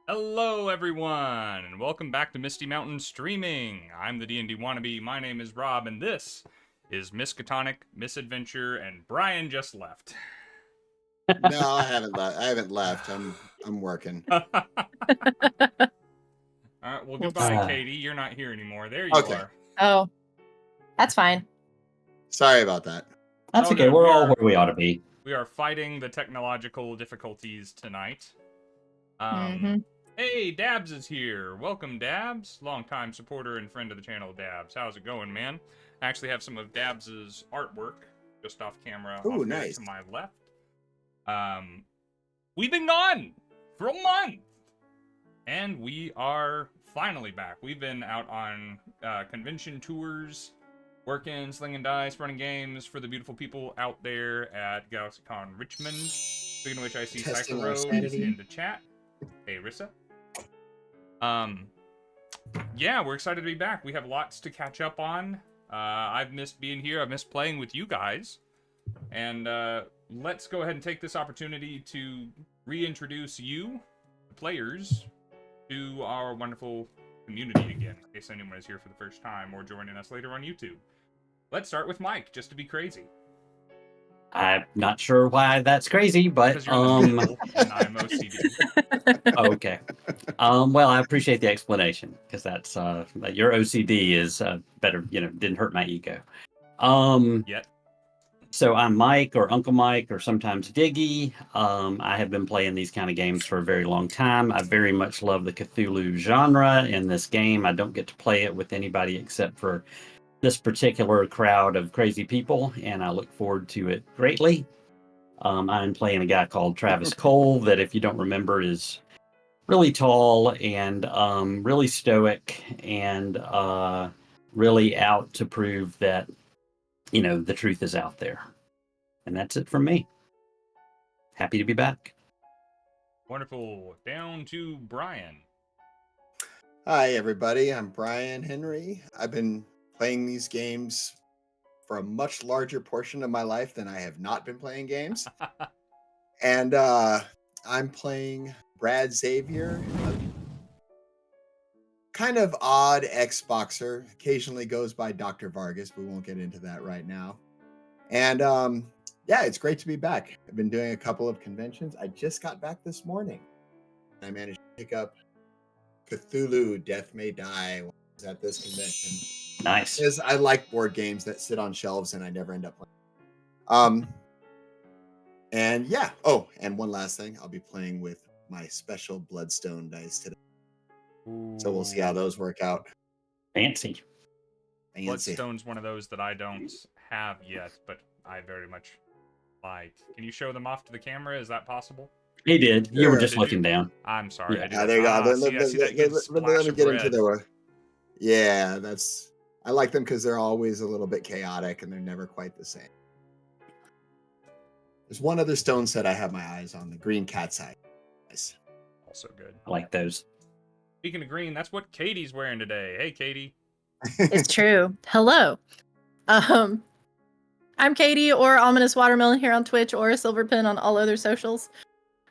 Hello everyone, and welcome back to Misty Mountain Streaming. I'm the D&D-Wannabe, my name is Rob, and this is Miskatonic Misadventure, and Brian just left. No, I haven't left. I'm working. Alright, well goodbye, Katie. You're not here anymore. There you are. Oh, that's fine. Sorry about that. That's okay. We're all where we ought to be. We are fighting the technological difficulties tonight. Hey, Dabs is here. Welcome, Dabs. Longtime supporter and friend of the channel, Dabs. How's it going, man? I actually have some of Dabs's artwork just off camera. Ooh, nice. To my left. We've been gone for a month, and we are finally back. We've been out on convention tours, working, slinging dice, running games for the beautiful people out there at GalaxyCon Richmond. Speaking of which, I see Psycho is in the chat. Hey, Rissa. Yeah, we're excited to be back. We have lots to catch up on. I've missed being here. I've missed playing with you guys. And let's go ahead and take this opportunity to reintroduce you, the players, to our wonderful community again, in case anyone is here for the first time or joining us later on YouTube. Let's start with Mike, just to be crazy. I'm not sure why that's crazy, but and I'm OCD. Okay. Well, I appreciate the explanation because that's your OCD is better. Didn't hurt my ego. Yet. So I'm Mike or Uncle Mike or sometimes Diggy. I have been playing these kind of games for a very long time. I very much love the Cthulhu genre in this game. I don't get to play it with anybody except for this particular crowd of crazy people, and I look forward to it greatly. I'm playing a guy called Travis Cole that, if you don't remember, is really tall and really stoic and really out to prove that, the truth is out there. And that's it from me. Happy to be back. Wonderful. Down to Brian. Hi, everybody. I'm Brian Henry. I've been playing these games for a much larger portion of my life than I have not been playing games. And I'm playing Brad Xavier, a kind of odd Xboxer. Occasionally goes by Dr. Vargas. We won't get into that right now. And yeah, it's great to be back. I've been doing a couple of conventions. I just got back this morning. I managed to pick up Cthulhu, Death May Die when I was at this convention. Nice. Because I like board games that sit on shelves and I never end up playing. And yeah. Oh, and one last thing. I'll be playing with my special Bloodstone dice today. Ooh. So we'll see how those work out. Fancy. Bloodstone's one of those that I don't have yet, but I very much like. Can you show them off to the camera? Is that possible? He did. Sure. You were just looking down. I'm sorry. Yeah, there you go. Let me get into their. Yeah, I like them because they're always a little bit chaotic and they're never quite the same. There's one other stone set I have my eyes on, the green cat's eye. Nice. Also good. I like those. Speaking of green, that's what Katie's wearing today. Hey, Katie. It's true. Hello. I'm Katie, or Ominous Watermelon here on Twitch, or Silverpin on all other socials.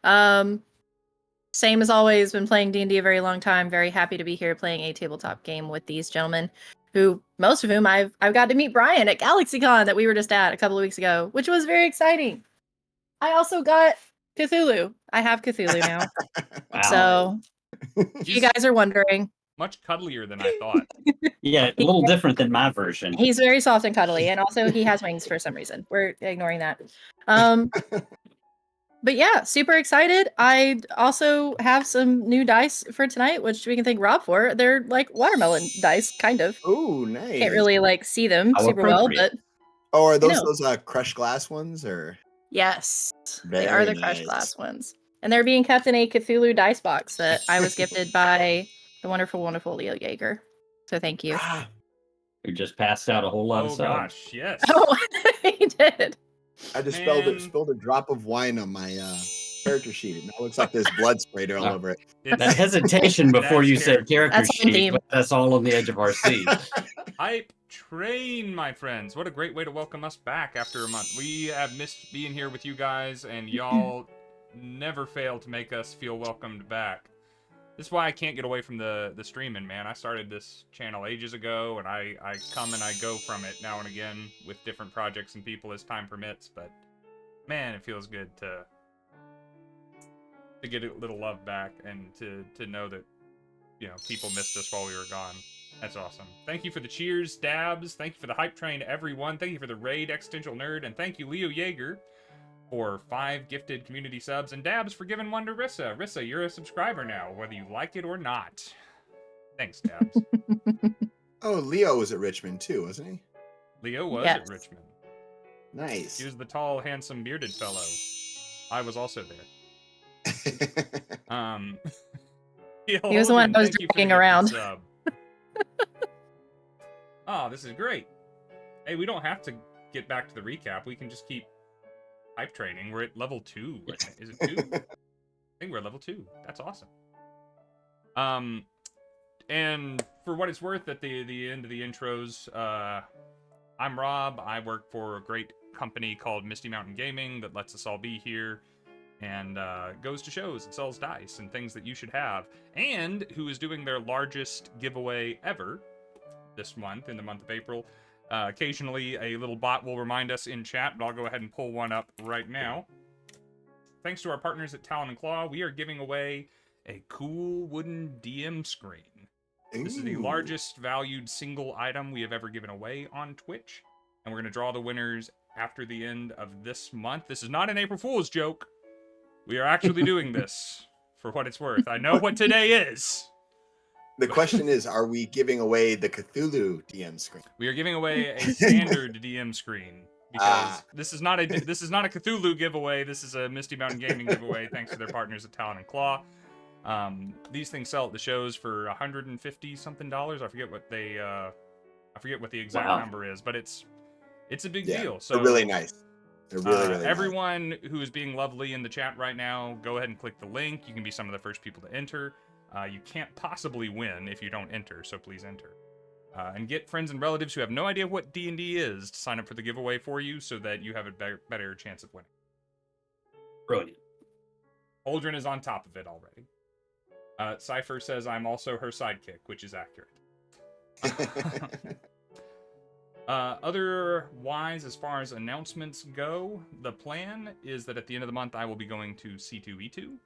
Same as always, been playing D&D a very long time. Very happy to be here playing a tabletop game with these gentlemen, who most of whom I've got to meet Brian at GalaxyCon that we were just at a couple of weeks ago, which was very exciting. I also got Cthulhu. I have Cthulhu now. Wow. So if you guys are wondering. Much cuddlier than I thought. Yeah, a little different than my version. He's very soft and cuddly, and also he has wings for some reason. We're ignoring that. But yeah, super excited. I also have some new dice for tonight, which we can thank Rob for. They're like watermelon dice, kind of. Oh, nice. Can't really see them super well, but oh, are those crushed glass ones or? Yes, Very they are the crushed glass ones, and they're being kept in a Cthulhu dice box that I was gifted by the wonderful, wonderful Leo Yeager. So thank you. Who just passed out a whole lot of stuff. Oh gosh, yes. Oh, he did. I just spilled a drop of wine on my character sheet. It now looks like there's blood sprayed all over it. That hesitation before you said character sheet, that's all on the edge of our seat. Hype train, my friends. What a great way to welcome us back after a month. We have missed being here with you guys, and y'all never fail to make us feel welcomed back. This is why I can't get away from the streaming, man. I started this channel ages ago, and I come and I go from it now and again with different projects and people as time permits. But man, it feels good to get a little love back and to know that, you know, people missed us while we were gone. That's awesome. Thank you for the cheers, Dabs. Thank you for the hype train, everyone. Thank you for the raid, Existential Nerd, and thank you, Leo Yeager, for 5 gifted community subs, and Dabs for giving 1 to Rissa. Rissa, you're a subscriber now, whether you like it or not. Thanks, Dabs. Oh, Leo was at Richmond too, wasn't he? Leo was Yes. at Richmond. Nice. He was the tall, handsome, bearded fellow. I was also there. He was the one I was dragging around. Oh, this is great. Hey, we don't have to get back to the recap. We can just keep hype training. We're at level 2. Is it 2? I think we're at level 2. That's awesome. And for what it's worth, at the end of the intros, I'm Rob. I work for a great company called Misty Mountain Gaming that lets us all be here and goes to shows and sells dice and things that you should have, and who is doing their largest giveaway ever this month, in the month of April. Occasionally, a little bot will remind us in chat, but I'll go ahead and pull one up right now. Thanks to our partners at Talon and Claw, we are giving away a cool wooden DM screen. This is the largest valued single item we have ever given away on Twitch, and we're going to draw the winners after the end of this month. This is not an April Fool's joke. We are actually doing this for what it's worth. I know what today is. The question is, are we giving away the Cthulhu DM screen? We are giving away a standard DM screen because this is not a Cthulhu giveaway. This is a Misty Mountain Gaming giveaway, thanks to their partners at Talon and Claw. These things sell at the shows for $150 something. I forget what the exact number is, but it's a big deal. So they're really nice. They're really nice. Everyone who is being lovely in the chat right now, go ahead and click the link. You can be some of the first people to enter. You can't possibly win if you don't enter, so please enter. And get friends and relatives who have no idea what D&D is to sign up for the giveaway for you so that you have a better chance of winning. Brilliant. Aldrin is on top of it already. Cypher says I'm also her sidekick, which is accurate. Otherwise, as far as announcements go, the plan is that at the end of the month I will be going to C2E2,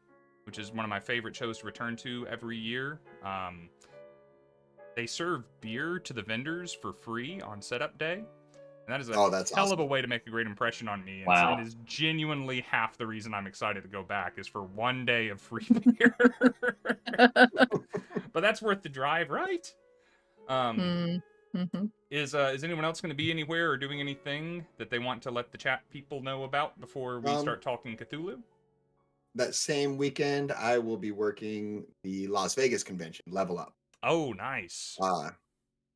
which is one of my favorite shows to return to every year. They serve beer to the vendors for free on setup day. And that is a hell of a way to make a great impression on me. And it is genuinely half the reason I'm excited to go back is for one day of free beer. But that's worth the drive, right? Is anyone else going to be anywhere or doing anything that they want to let the chat people know about before we start talking Cthulhu? That same weekend, I will be working the Las Vegas convention, Level Up. Oh, nice.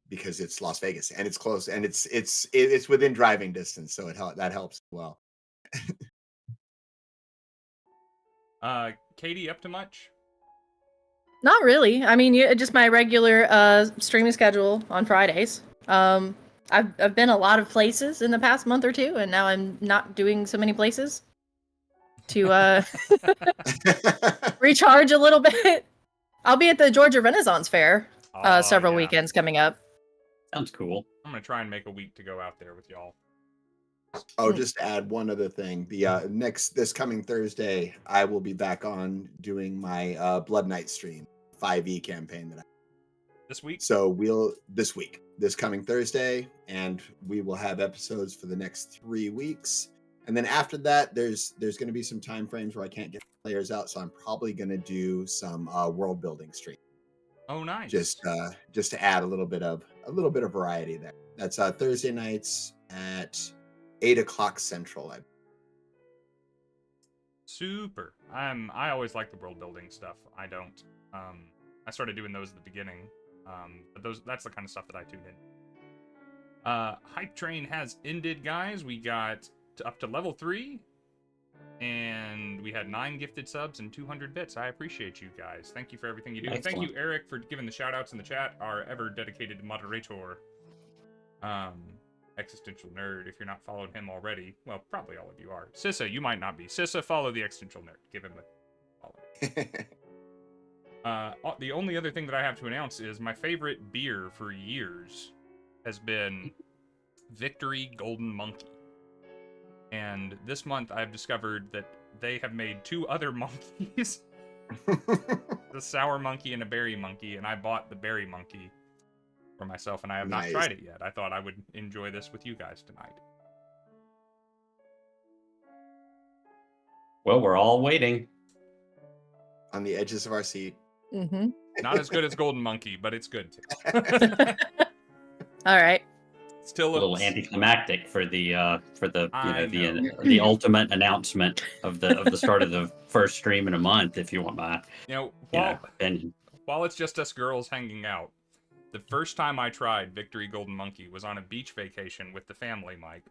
Because it's Las Vegas and it's close and it's within driving distance, so that helps as well. Katie, up to much? Not really. I mean, just my regular streaming schedule on Fridays. I've been a lot of places in the past month or two, and now I'm not doing so many places to recharge a little bit. I'll be at the Georgia Renaissance Fair several weekends coming up. Sounds cool. I'm gonna try and make a week to go out there with y'all. Oh, just to add one other thing. This coming Thursday, I will be back on doing my Blood Knight stream 5e campaign that I this week. So this coming Thursday, and we will have episodes for the next 3 weeks. And then after that, there's going to be some time frames where I can't get players out, so I'm probably going to do some world building stream. Oh, nice. Just to add a little bit of variety there. That's Thursday nights at 8:00 Central. Super. I always like the world building stuff. I don't. I started doing those at the beginning. But that's the kind of stuff that I tune in. Hype Train has ended, guys. We got up to level 3. And we had 9 gifted subs and 200 bits. I appreciate you guys. Thank you for everything you do. And thank you, Eric, for giving the shout-outs in the chat. Our ever-dedicated moderator, Existential Nerd. If you're not following him already, well, probably all of you are. Sissa, you might not be. Sissa, follow the Existential Nerd. Give him a follow. The only other thing that I have to announce is my favorite beer for years has been Victory Golden Monkey. And this month I've discovered that they have made 2 other monkeys. The sour monkey and a berry monkey, and I bought the berry monkey for myself, and I have not tried it yet. I thought I would enjoy this with you guys tonight. Well, we're all waiting. On the edges of our seat. Mm-hmm. Not as good as Golden Monkey, but it's good too. All right. Still A little looks anticlimactic for the I know. the ultimate announcement of the start of the first stream in a month, if you want my opinion. While it's just us girls hanging out, the first time I tried Victory Golden Monkey was on a beach vacation with the family, Mike.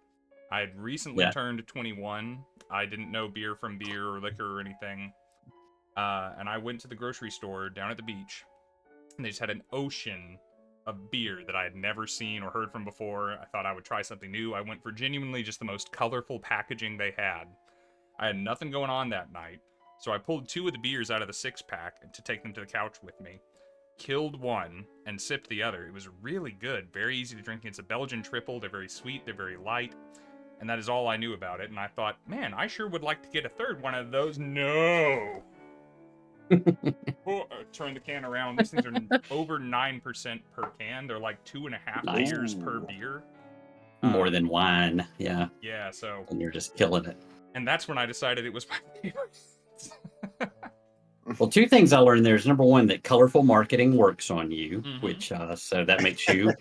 I had recently turned 21. I didn't know beer from beer or liquor or anything. And I went to the grocery store down at the beach, and they just had an ocean of beer that I had never seen or heard from before. I thought I would try something new. I went for genuinely just the most colorful packaging they had. I had nothing going on that night, so I pulled 2 of the beers out of the 6-pack to take them to the couch with me. Killed one and sipped the other. It was really good, very easy to drink. It's a Belgian triple. They're very sweet, they're very light, and that is all I knew about it. And I thought, man, I sure would like to get a third one of those. No! Turn the can around. These things are over 9% per can. They're like 2.5 beers per beer. More than wine, yeah. Yeah, so. And you're just killing it. And that's when I decided it was my favorite. Well, 2 things I learned there is, number one, that colorful marketing works on you, which so that makes you,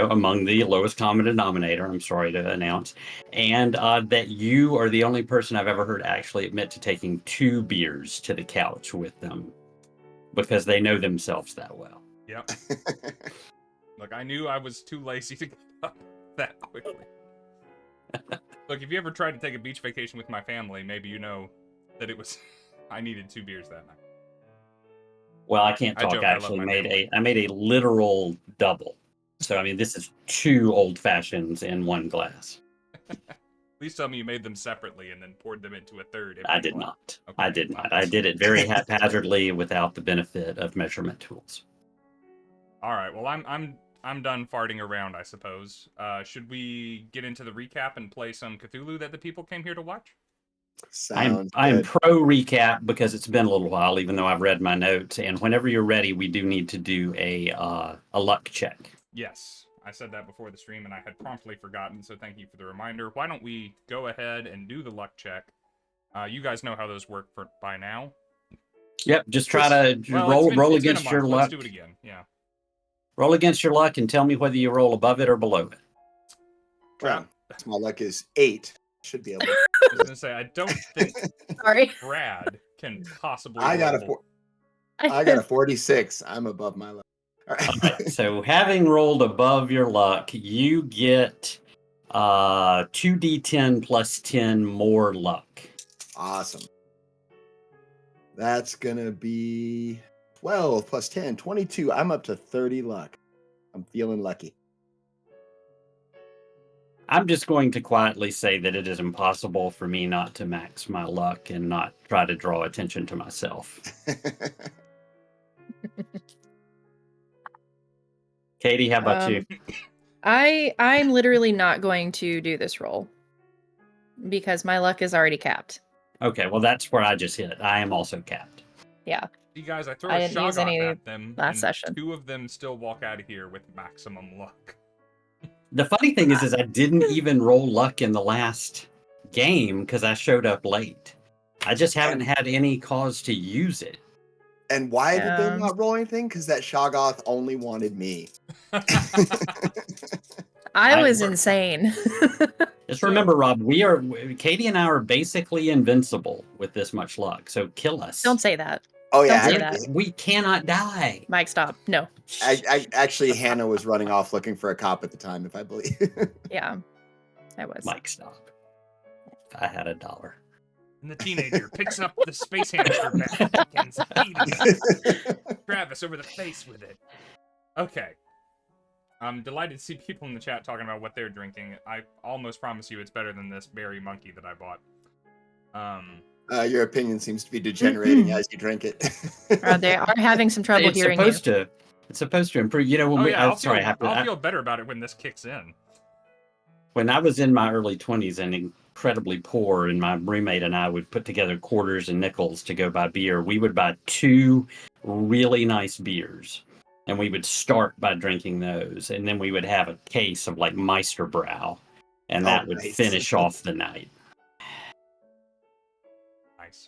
among the lowest common denominator, I'm sorry to announce, and that you are the only person I've ever heard actually admit to taking 2 beers to the couch with them because they know themselves that well. Yep. Look, I knew I was too lazy to get up that quickly. Look, if you ever tried to take a beach vacation with my family, maybe you know that it was... I needed 2 beers that night. Well, I can't talk. I actually made a literal double. So I mean, this is 2 old fashions in 1 glass. Please tell me you made them separately and then poured them into a third. I did not. Okay. I did not. I did it very haphazardly without the benefit of measurement tools. All right. Well, I'm done farting around, I suppose. Should we get into the recap and play some Cthulhu that the people came here to watch? I'm pro recap because it's been a little while, even though I've read my notes. And whenever you're ready, we do need to do a luck check. Yes, I said that before the stream, and I had promptly forgotten. So thank you for the reminder. Why don't we go ahead and do the luck check? You guys know how those work by now. Yep, just try to roll against your luck. Let's do it again. Yeah. Roll against your luck and tell me whether you roll above it or below it. Well, my luck is 8. Should be able to. I was gonna say, I don't think Brad can possibly. I got a 46. I'm above my luck. All right. So having rolled above your luck, you get 2d10 plus 10 more luck. Awesome. That's gonna be 12 plus 10, 22. I'm up to 30 luck. I'm feeling lucky. I'm just going to quietly say that it is impossible for me not to max my luck and not try to draw attention to myself. Katie, how about you? I'm literally not going to do this roll because my luck is already capped. Okay, well that's where I just hit. I am also capped. Yeah. You guys, I throw a shot at them, last and session. 2 of them still walk out of here with maximum luck. The funny thing is I didn't even roll luck in the last game because I showed up late. I just haven't had any cause to use it. And why did they not roll anything? Because that Shoggoth only wanted me. I was insane. Just remember, Rob, Katie and I are basically invincible with this much luck. So kill us. Don't say that. Oh yeah, Don't say that. We cannot die. Mike, stop. No. I actually, Hannah was running off looking for a cop at the time, if I believe. Yeah, I was. Mike, stop. If I had $1. And the teenager picks up the space hamster back and beats Travis over the face with it. Okay. I'm delighted to see people in the chat talking about what they're drinking. I almost promise you it's better than this berry monkey that I bought. Your opinion seems to be degenerating as you drink it. They are having some trouble It's hearing you. supposed to improve. You know, when Oh we, yeah, I feel better about it when this kicks in. when I was in my early 20s and incredibly poor, and my roommate and I would put together quarters and nickels to go buy beer, we would buy 2 really nice beers. And we would start by drinking those. And then we would have a case of like Meisterbrow. And that would nice. finish off the night. Nice.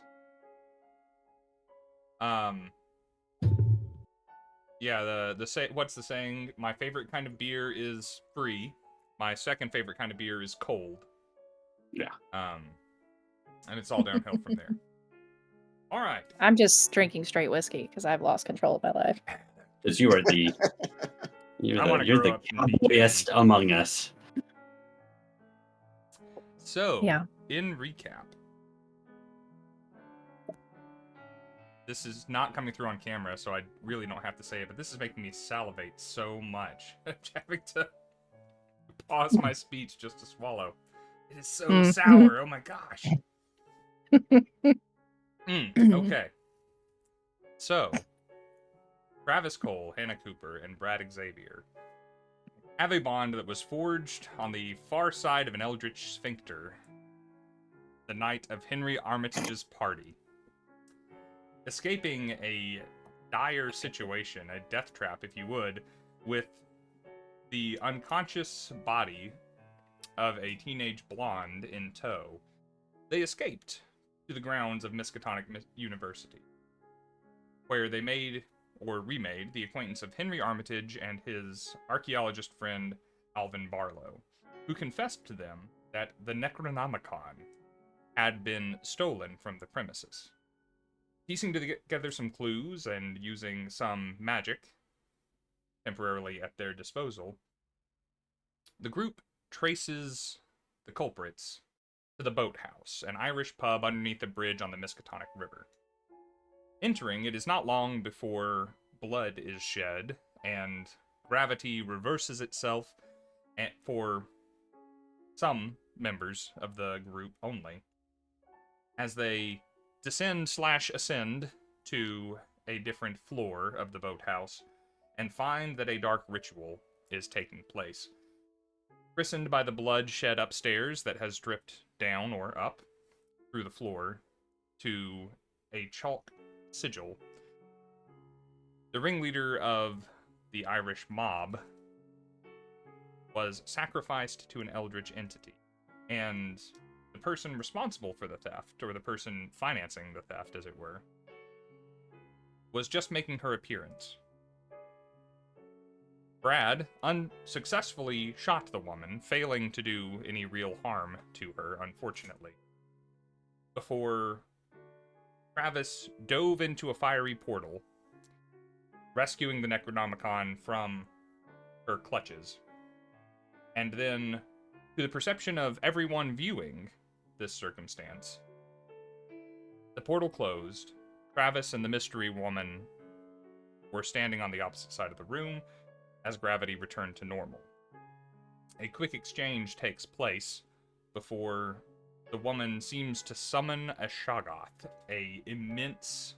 Yeah, what's the saying? My favorite kind of beer is free. My second favorite kind of beer is cold. Yeah. And it's all downhill from there. All right. I'm just drinking straight whiskey because I've lost control of my life. Because you are you're the cowboyest among us. So, yeah. In recap, this is not coming through on camera, so I really don't have to say it, but this is making me salivate so much. I'm having to pause my speech just to swallow. It is so sour. Oh my gosh. Okay. So, Travis Cole, Hannah Cooper, and Brad Xavier have a bond that was forged on the far side of an eldritch sphincter the night of Henry Armitage's party. Escaping a dire situation, a death trap, if you would, with the unconscious body of a teenage blonde in tow, they escaped to the grounds of Miskatonic University, where they made or remade the acquaintance of Henry Armitage and his archaeologist friend Alvin Barlow, who confessed to them that the Necronomicon had been stolen from the premises. Piecing together some clues and using some magic temporarily at their disposal, the group traces the culprits to the Boathouse, an Irish pub underneath a bridge on the Miskatonic River. Entering, it is not long before blood is shed and gravity reverses itself for some members of the group only, as they descend/ascend to a different floor of the boathouse and find that a dark ritual is taking place. Christened by the blood shed upstairs that has dripped down or up through the floor to a chalk sigil, the ringleader of the Irish mob was sacrificed to an eldritch entity, and the person responsible for the theft, or the person financing the theft, as it were, was just making her appearance. Brad unsuccessfully shot the woman, failing to do any real harm to her, unfortunately, before Travis dove into a fiery portal, rescuing the Necronomicon from her clutches. And then, to the perception of everyone viewing this circumstance, the portal closed. Travis and the mystery woman were standing on the opposite side of the room as gravity returned to normal. A quick exchange takes place before the woman seems to summon a Shoggoth, a immense,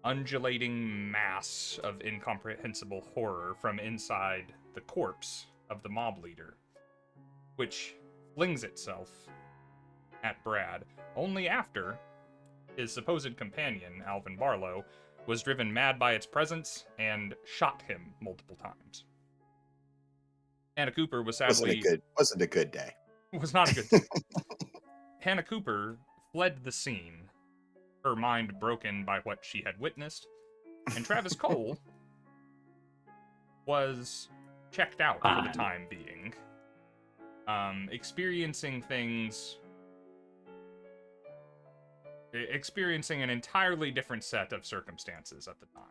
undulating mass of incomprehensible horror from inside the corpse of the mob leader, which flings itself at Brad only after his supposed companion, Alvin Barlow, was driven mad by its presence and shot him multiple times. Hannah Cooper was sadly... Wasn't a good day. Was not a good day. Hannah Cooper fled the scene, her mind broken by what she had witnessed, and Travis Cole was checked out for the time being, experiencing an entirely different set of circumstances at the time.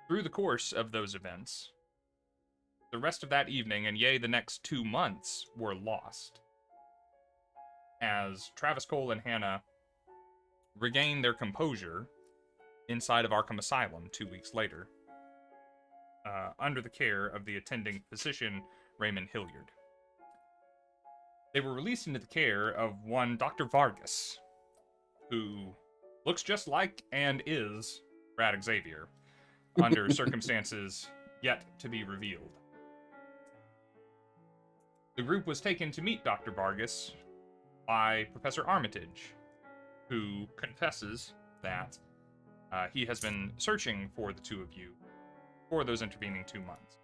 Through the course of those events, the rest of that evening, and yea, the next 2 months, were lost, as Travis Cole and Hannah regained their composure inside of Arkham Asylum 2 weeks later, under the care of the attending physician, Raymond Hilliard. They were released into the care of one Dr. Vargas, who looks just like and is Brad Xavier, under circumstances yet to be revealed. The group was taken to meet Dr. Vargas by Professor Armitage, who confesses that he has been searching for the two of you for those intervening 2 months.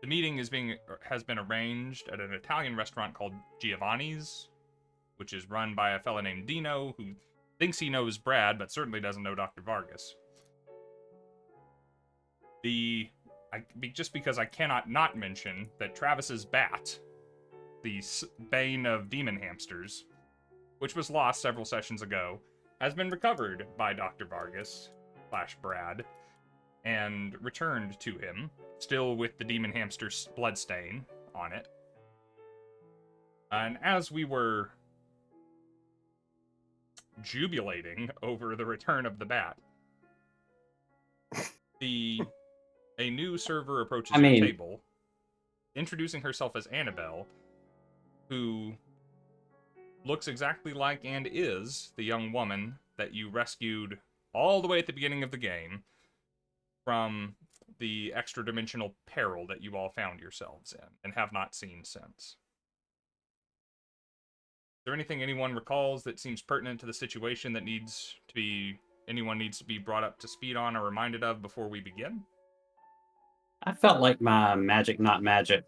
The meeting has been arranged at an Italian restaurant called Giovanni's, which is run by a fella named Dino, who thinks he knows Brad, but certainly doesn't know Dr. Vargas. Just because I cannot not mention that Travis's bat, the bane of demon hamsters, which was lost several sessions ago, has been recovered by Dr. Vargas / Brad and returned to him, still with the demon hamster's bloodstain on it. And as we were jubilating over the return of the bat, a new server approaches your table, introducing herself as Annabelle, who looks exactly like and is the young woman that you rescued all the way at the beginning of the game from the extra-dimensional peril that you all found yourselves in and have not seen since. Is there anything anyone recalls that seems pertinent to the situation that anyone needs to be brought up to speed on or reminded of before we begin? I felt like my magic, not magic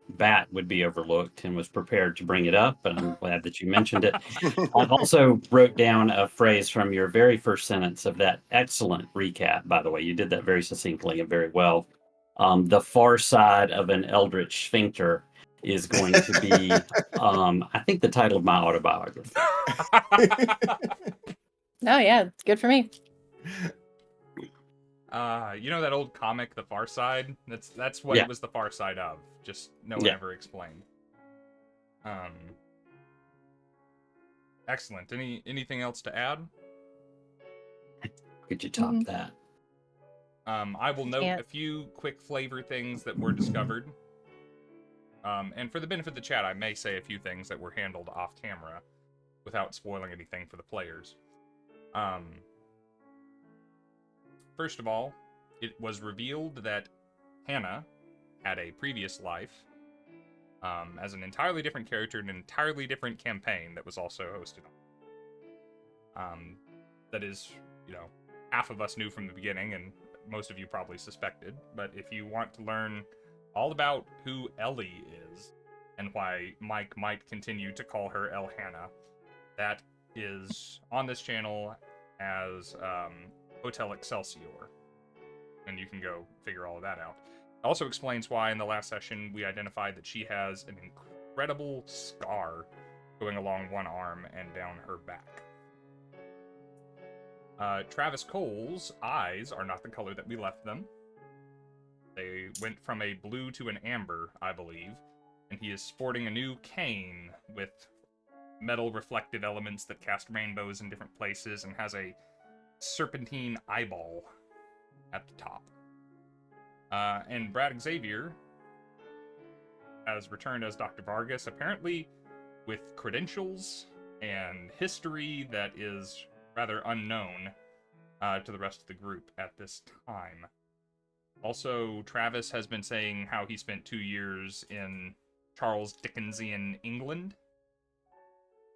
bat would be overlooked and was prepared to bring it up, but I'm glad that you mentioned it. I've also wrote down a phrase from your very first sentence of that excellent recap, by the way. You did that very succinctly and very well. The far side of an eldritch sphincter is going to be, I think, the title of my autobiography. Oh, yeah, it's good for me. You know that old comic, The Far Side? That's what it was the far side of. Just no one ever explained. Excellent. Anything else to add? Could you top that? I will note a few quick flavor things that were discovered. And for the benefit of the chat, I may say a few things that were handled off camera without spoiling anything for the players. First of all, it was revealed that Hannah had a previous life as an entirely different character in an entirely different campaign that was also hosted on. That is, half of us knew from the beginning, and most of you probably suspected. But if you want to learn all about who Ellie is and why Mike might continue to call her El Hannah, that is on this channel as Hotel Excelsior, and you can go figure all of that out. It also explains why in the last session we identified that she has an incredible scar going along one arm and down her back. Travis Cole's eyes are not the color that we left them. They went from a blue to an amber, I believe, and he is sporting a new cane with metal reflective elements that cast rainbows in different places and has a serpentine eyeball at the top. And Brad Xavier has returned as Dr. Vargas, apparently with credentials and history that is rather unknown to the rest of the group at this time. Also, Travis has been saying how he spent 2 years in Charles Dickensian England.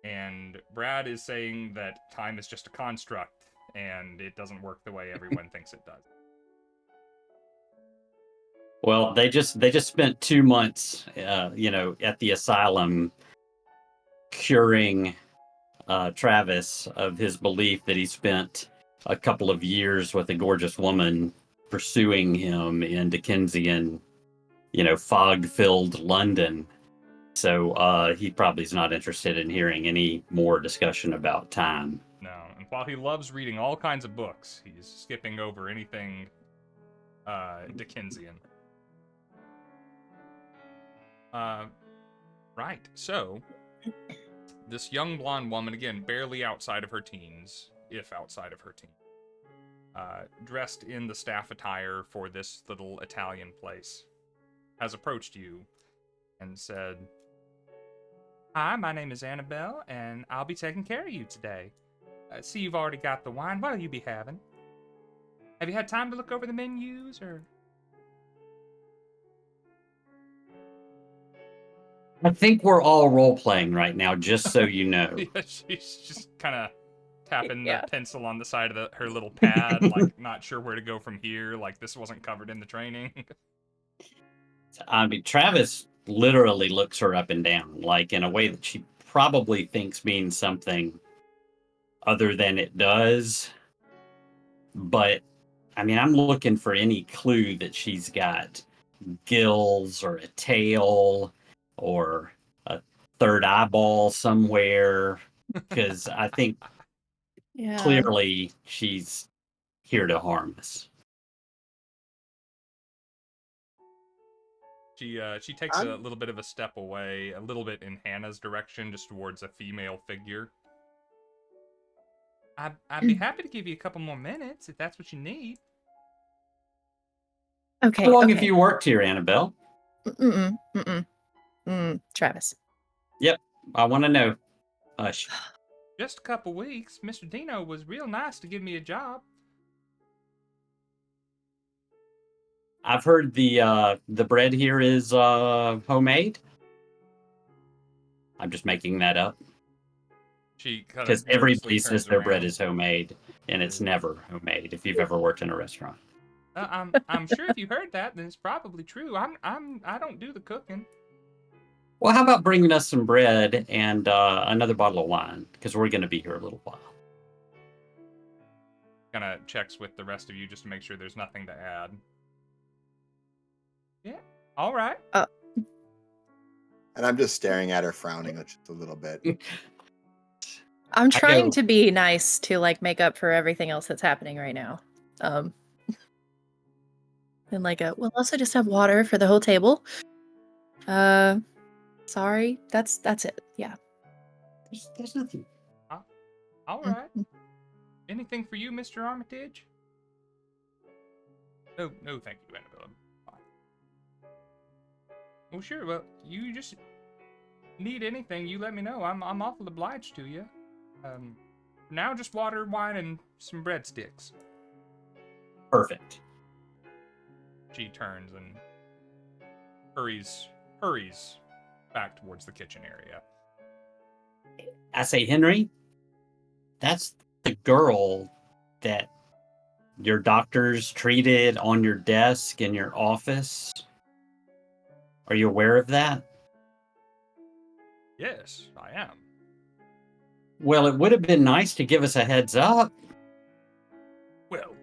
And Brad is saying that time is just a construct, and it doesn't work the way everyone thinks it does. Well, they just spent 2 months, at the asylum curing Travis of his belief that he spent a couple of years with a gorgeous woman pursuing him in Dickensian, fog-filled London. So he probably is not interested in hearing any more discussion about time. No, and while he loves reading all kinds of books, he's skipping over anything Dickensian. Right, so this young blonde woman, again, barely outside of her teens, if outside of her teens, dressed in the staff attire for this little Italian place, has approached you and said, "Hi, my name is Annabelle, and I'll be taking care of you today. See, you've already got the wine. What'll you be having? Have you had time to look over the menus, or?" I think we're all role playing right now, just so you know. Yeah, she's just kind of tapping Yeah. the pencil on the side of her little pad, like not sure where to go from here. Like this wasn't covered in the training. I mean, Travis literally looks her up and down, like in a way that she probably thinks means something other than it does. But I mean, I'm looking for any clue that she's got gills or a tail or a third eyeball somewhere, because I think Yeah. clearly she's here to harm us. She takes a little bit of a step away, a little bit in Hannah's direction, just towards a female figure. I'd be happy to give you a couple more minutes if that's what you need. Okay. How long okay. have you worked here, Annabelle? Travis. Yep, I want to know. Hush. Just a couple weeks. Mr. Dino was real nice to give me a job. I've heard the bread here is homemade. I'm just making that up She kind because of nervously everybody says turns their bread around. is homemade, and it's never homemade. If you've ever worked in a restaurant, I'm sure if you heard that, then it's probably true. I don't do the cooking. well, how about bringing us some bread and another bottle of wine because we're going to be here a little while. Kind of checks with the rest of you just to make sure there's nothing to add. Yeah, all right. And I'm just staring at her, frowning just a little bit. I'm trying go- to be nice to like make up for everything else that's happening right now. And like we'll also just have water for the whole table. Sorry. That's it. Yeah. There's nothing. All right. Anything for you, Mr. Armitage? No, thank you, Annabelle. I'm fine. Oh, sure. Well, you just need anything, you let me know. I'm awful obliged to you. Now just water, wine, and some breadsticks. Perfect. She turns and hurries back towards the kitchen area. I say, Henry, that's the girl that your doctors treated on your desk in your office. Are you aware of that? Yes, I am. Well, it would have been nice to give us a heads up. Well,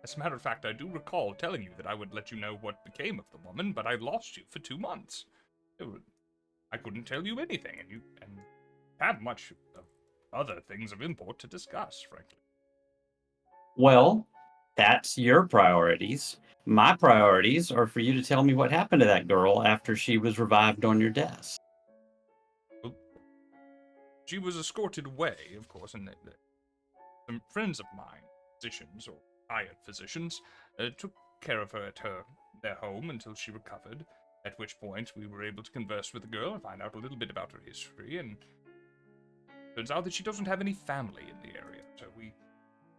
as a matter of fact, I do recall telling you that I would let you know what became of the woman, but I lost you for 2 months. I couldn't tell you anything, and you had much of other things of import to discuss, frankly. Well, that's your priorities. My priorities are for you to tell me what happened to that girl after she was revived on your desk. Well, she was escorted away, of course, and some friends of mine, physicians or hired physicians, took care of her at their home until she recovered, at which point we were able to converse with the girl and find out a little bit about her history, and turns out that she doesn't have any family in the area, so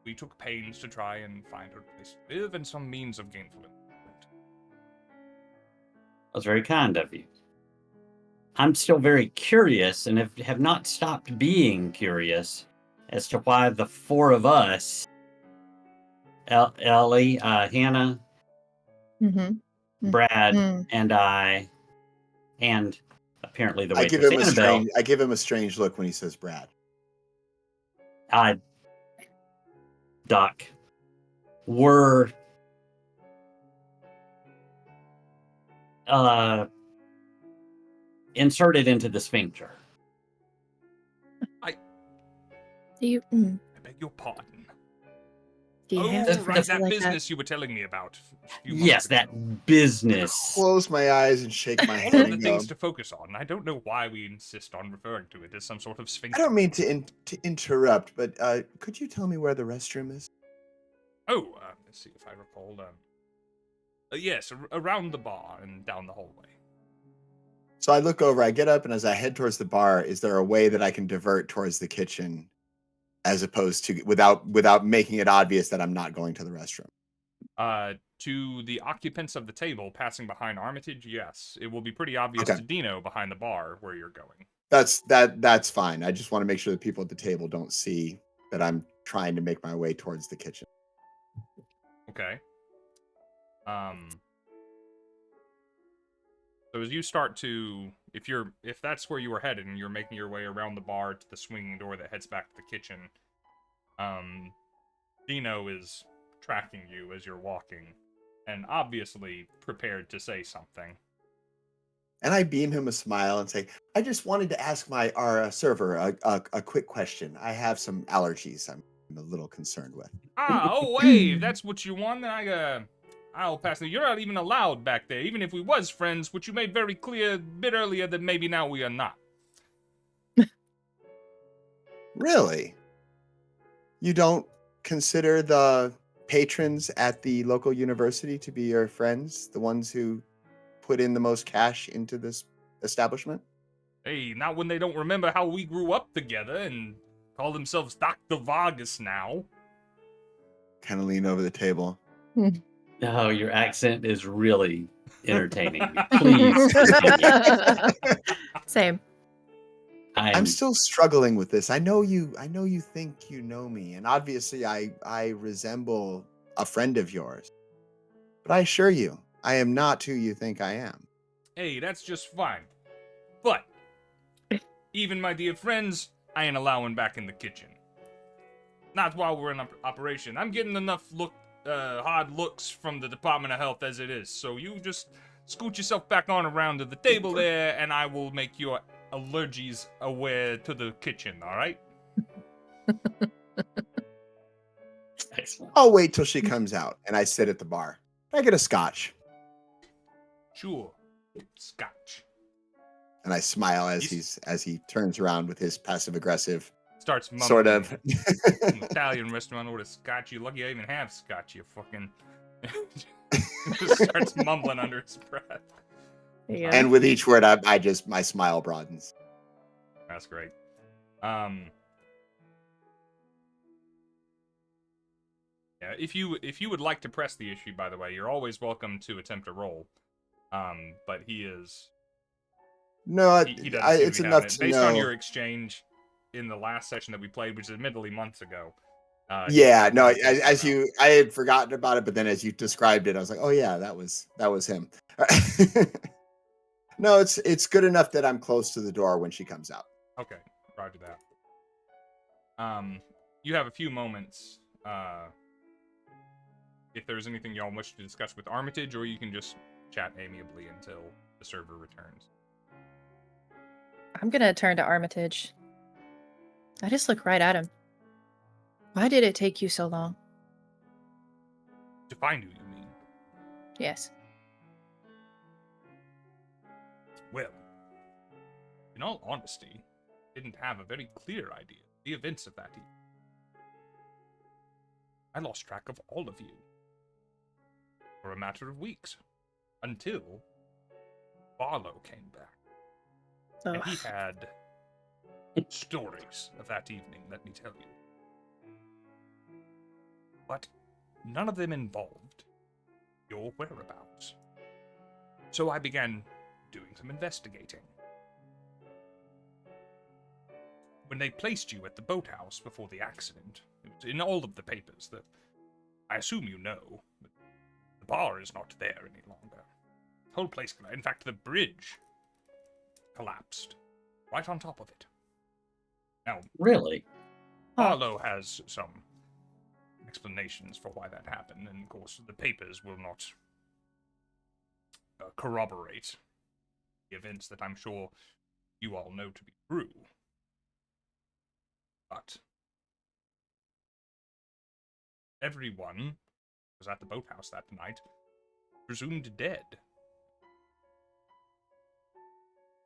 we took pains to try and find her a place to live and some means of gainful employment. That was very kind of you. I'm still very curious and have not stopped being curious as to why the four of us, Ellie, Hannah, Brad, and I, and apparently the waitress Annabelle. I give him a strange look when he says Brad. Doc, were inserted into the sphincter. I beg your pardon. Do you have Oh, to right, phrase it that like business you were telling me about. A few Yes, months ago. that business. Close my eyes and shake my One head of the and things go, to focus on. I don't know why we insist on referring to it as some sort of I sphincter. don't mean to interrupt, but could you tell me where the restroom is? Oh, let's see if I recall. Yes, around the bar and down the hallway. So I look over, I get up, and as I head towards the bar, is there a way that I can divert towards the kitchen as opposed to without making it obvious that I'm not going to the restroom? To the occupants of the table passing behind Armitage, yes. It will be pretty obvious Okay. to Dino behind the bar where you're going. That's fine. I just want to make sure the people at the table don't see that I'm trying to make my way towards the kitchen. Okay. So as you start to, if that's where you were headed and you're making your way around the bar to the swinging door that heads back to the kitchen, Dino is tracking you as you're walking, and obviously prepared to say something. And I beam him a smile and say, I just wanted to ask our server a quick question. I have some allergies I'm a little concerned with. Hey, if that's what you want, then I'll pass it. You're not even allowed back there, even if we was friends, which you made very clear a bit earlier that maybe now we are not. Really? You don't consider the patrons at the local university to be your friends, the ones who put in the most cash into this establishment? Hey, not when they don't remember how we grew up together and call themselves Dr. Vargas now. Kind of lean over the table. Oh, your accent is really entertaining. Please continue. Same. I'm still struggling with this. I know you think you know me, and obviously I resemble a friend of yours. But I assure you, I am not who you think I am. Hey, that's just fine. But, even my dear friends, I ain't allowing back in the kitchen. Not while we're in operation. I'm getting enough hard looks from the Department of Health as it is, so you just scoot yourself back on around to the table there, and I will make your allergies aware to the kitchen, alright? Excellent. I'll wait till she comes out, and I sit at the bar. I get a scotch. Sure. Scotch. And I smile as he turns around with his passive aggressive Starts mumbling. sort of Italian restaurant order scotch. You lucky I even have scotch, you fucking... Just starts mumbling under his breath. Yeah. And with each word my smile broadens. That's great. Yeah, if you would like to press the issue, by the way, you're always welcome to attempt a roll. But he is... No, he doesn't seem it's to be enough having it. to Based know. on your exchange in the last session that we played, which is admittedly months ago. Yeah, no, I had forgotten about it, but then as you described it, I was like, oh yeah, that was him. No, it's good enough that I'm close to the door when she comes out. Okay, roger that. You have a few moments, if there's anything y'all wish to discuss with Armitage, or you can just chat amiably until the server returns. I'm gonna turn to Armitage. I just look right at him. Why did it take you so long? To find who you mean? Yes. Well, in all honesty, didn't have a very clear idea of the events of that evening. I lost track of all of you for a matter of weeks, until Barlow came back. Oh. And he had stories of that evening, let me tell you. But none of them involved your whereabouts. So I began doing some investigating. When they placed you at the boathouse before the accident, it was in all of the papers that I assume you know, but the bar is not there any longer. The whole place collapsed. In fact, the bridge collapsed right on top of it. Now, Really? Barlow has some explanations for why that happened, and of course the papers will not corroborate the events that I'm sure you all know to be true. But everyone was at the boathouse that night, presumed dead.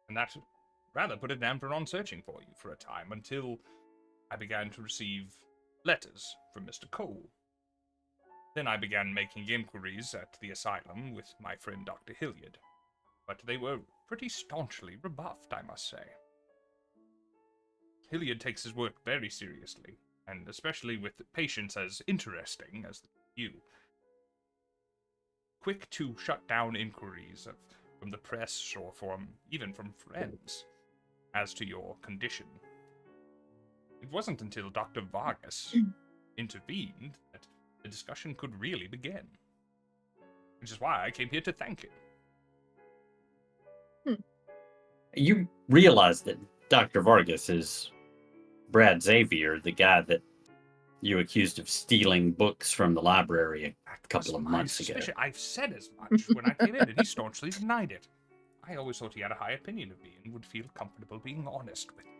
And that rather put a damper on searching for you for a time, until I began to receive letters from Mr. Cole. Then I began making inquiries at the asylum with my friend Dr. Hilliard, but they were pretty staunchly rebuffed, I must say. Hilliard takes his work very seriously, and especially with patients as interesting as you. Quick to shut down inquiries from the press or even from friends as to your condition. It wasn't until Dr. Vargas intervened that the discussion could really begin. Which is why I came here to thank him. You realize that Dr. Vargas is Brad Xavier, the guy that you accused of stealing books from the library a couple of months ago. I've said as much when I came in, and he staunchly denied it. I always thought he had a high opinion of me and would feel comfortable being honest with me.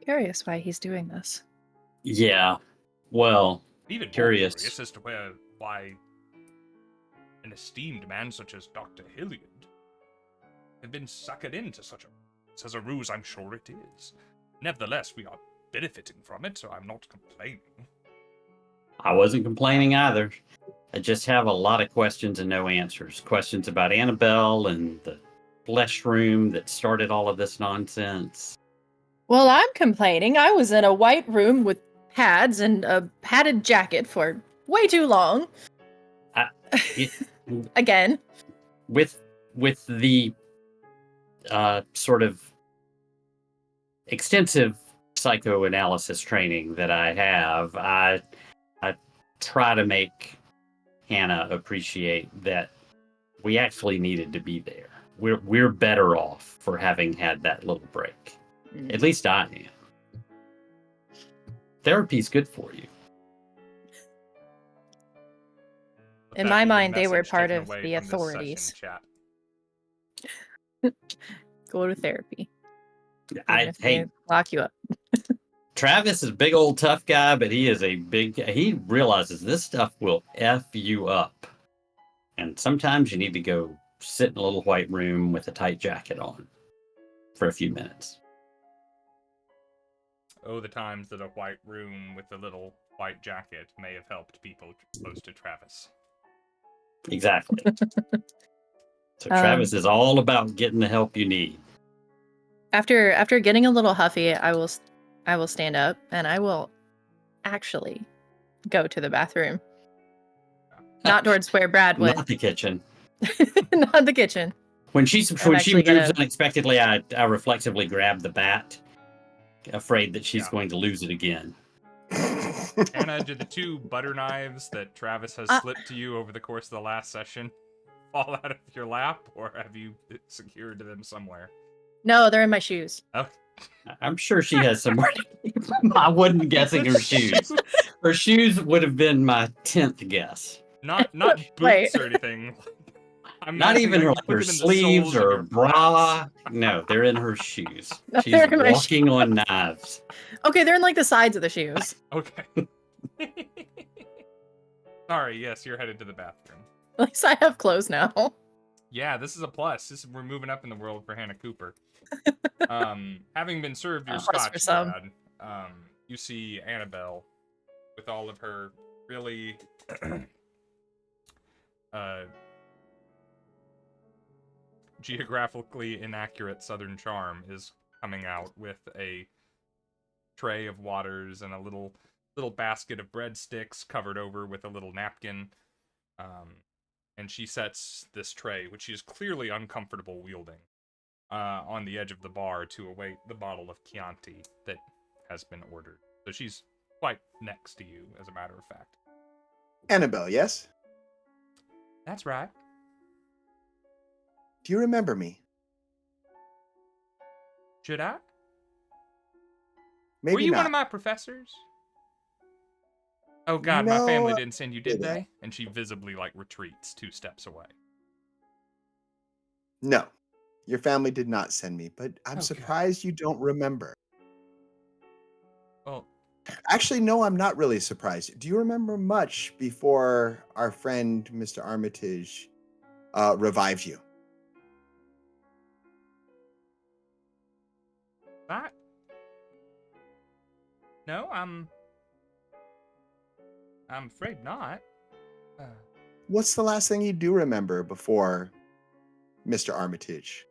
Curious why he's doing this. Yeah, well, Even curious. more curious as to why an esteemed man such as Dr. Hilliard had been suckered into such a ruse. I'm sure it is. Nevertheless, we are benefiting from it, so I'm not complaining. I wasn't complaining either. I just have a lot of questions and no answers. Questions about Annabelle and the flesh room that started all of this nonsense. Well, I'm complaining. I was in a white room with pads and a padded jacket for way too long. Again. With the sort of extensive psychoanalysis training that I have, I try to make Hannah appreciate that we actually needed to be there. We're better off for having had that little break. At least I am. Therapy's good for you. In my mind, they were part of the authorities. Go to therapy. They lock you up. Travis is a big old tough guy, but he realizes this stuff will F you up. And sometimes you need to go sit in a little white room with a tight jacket on for a few minutes. Oh, the times that a white room with a little white jacket may have helped people close to Travis. Exactly. So Travis is all about getting the help you need. After getting a little huffy, I will stand up and I will actually go to the bathroom. Not towards where Brad went. Not the kitchen. Not the kitchen. When she moves unexpectedly, I reflexively grab the bat, afraid that she's going to lose it again. Anna, do the two butter knives that Travis has slipped to you over the course of the last session fall out of your lap, or have you secured them somewhere? No, they're in my shoes. Okay. I'm sure she has somewhere to keep them. I wouldn't guessing her shoes. Her shoes would have been my 10th guess. Not boots or anything. Not even her sleeves or bra. No, they're in her shoes. She's walking on knives. Okay, they're in like the sides of the shoes. Okay. Sorry, yes, you're headed to the bathroom. At least I have clothes now. Yeah, this is a plus. We're moving up in the world for Hannah Cooper. Having been served your scotch, Brad, you see Annabelle with all of her really geographically inaccurate southern charm is coming out with a tray of waters and a little basket of breadsticks covered over with a little napkin. And she sets this tray, which she is clearly uncomfortable wielding, on the edge of the bar to await the bottle of Chianti that has been ordered. So she's quite next to you, as a matter of fact. Annabelle, yes? That's right. Do you remember me? Should I? Maybe Were you not. one of my professors? Oh god, No, my family didn't send you, did didn't. they? And she visibly, retreats 2 steps away. No, your family did not send me, but I'm surprised you don't remember. Well, Actually, no, I'm not really surprised. Do you remember much before our friend Mr. Armitage revived you? That? No, I'm afraid not. What's the last thing you do remember before Mr. Armitage?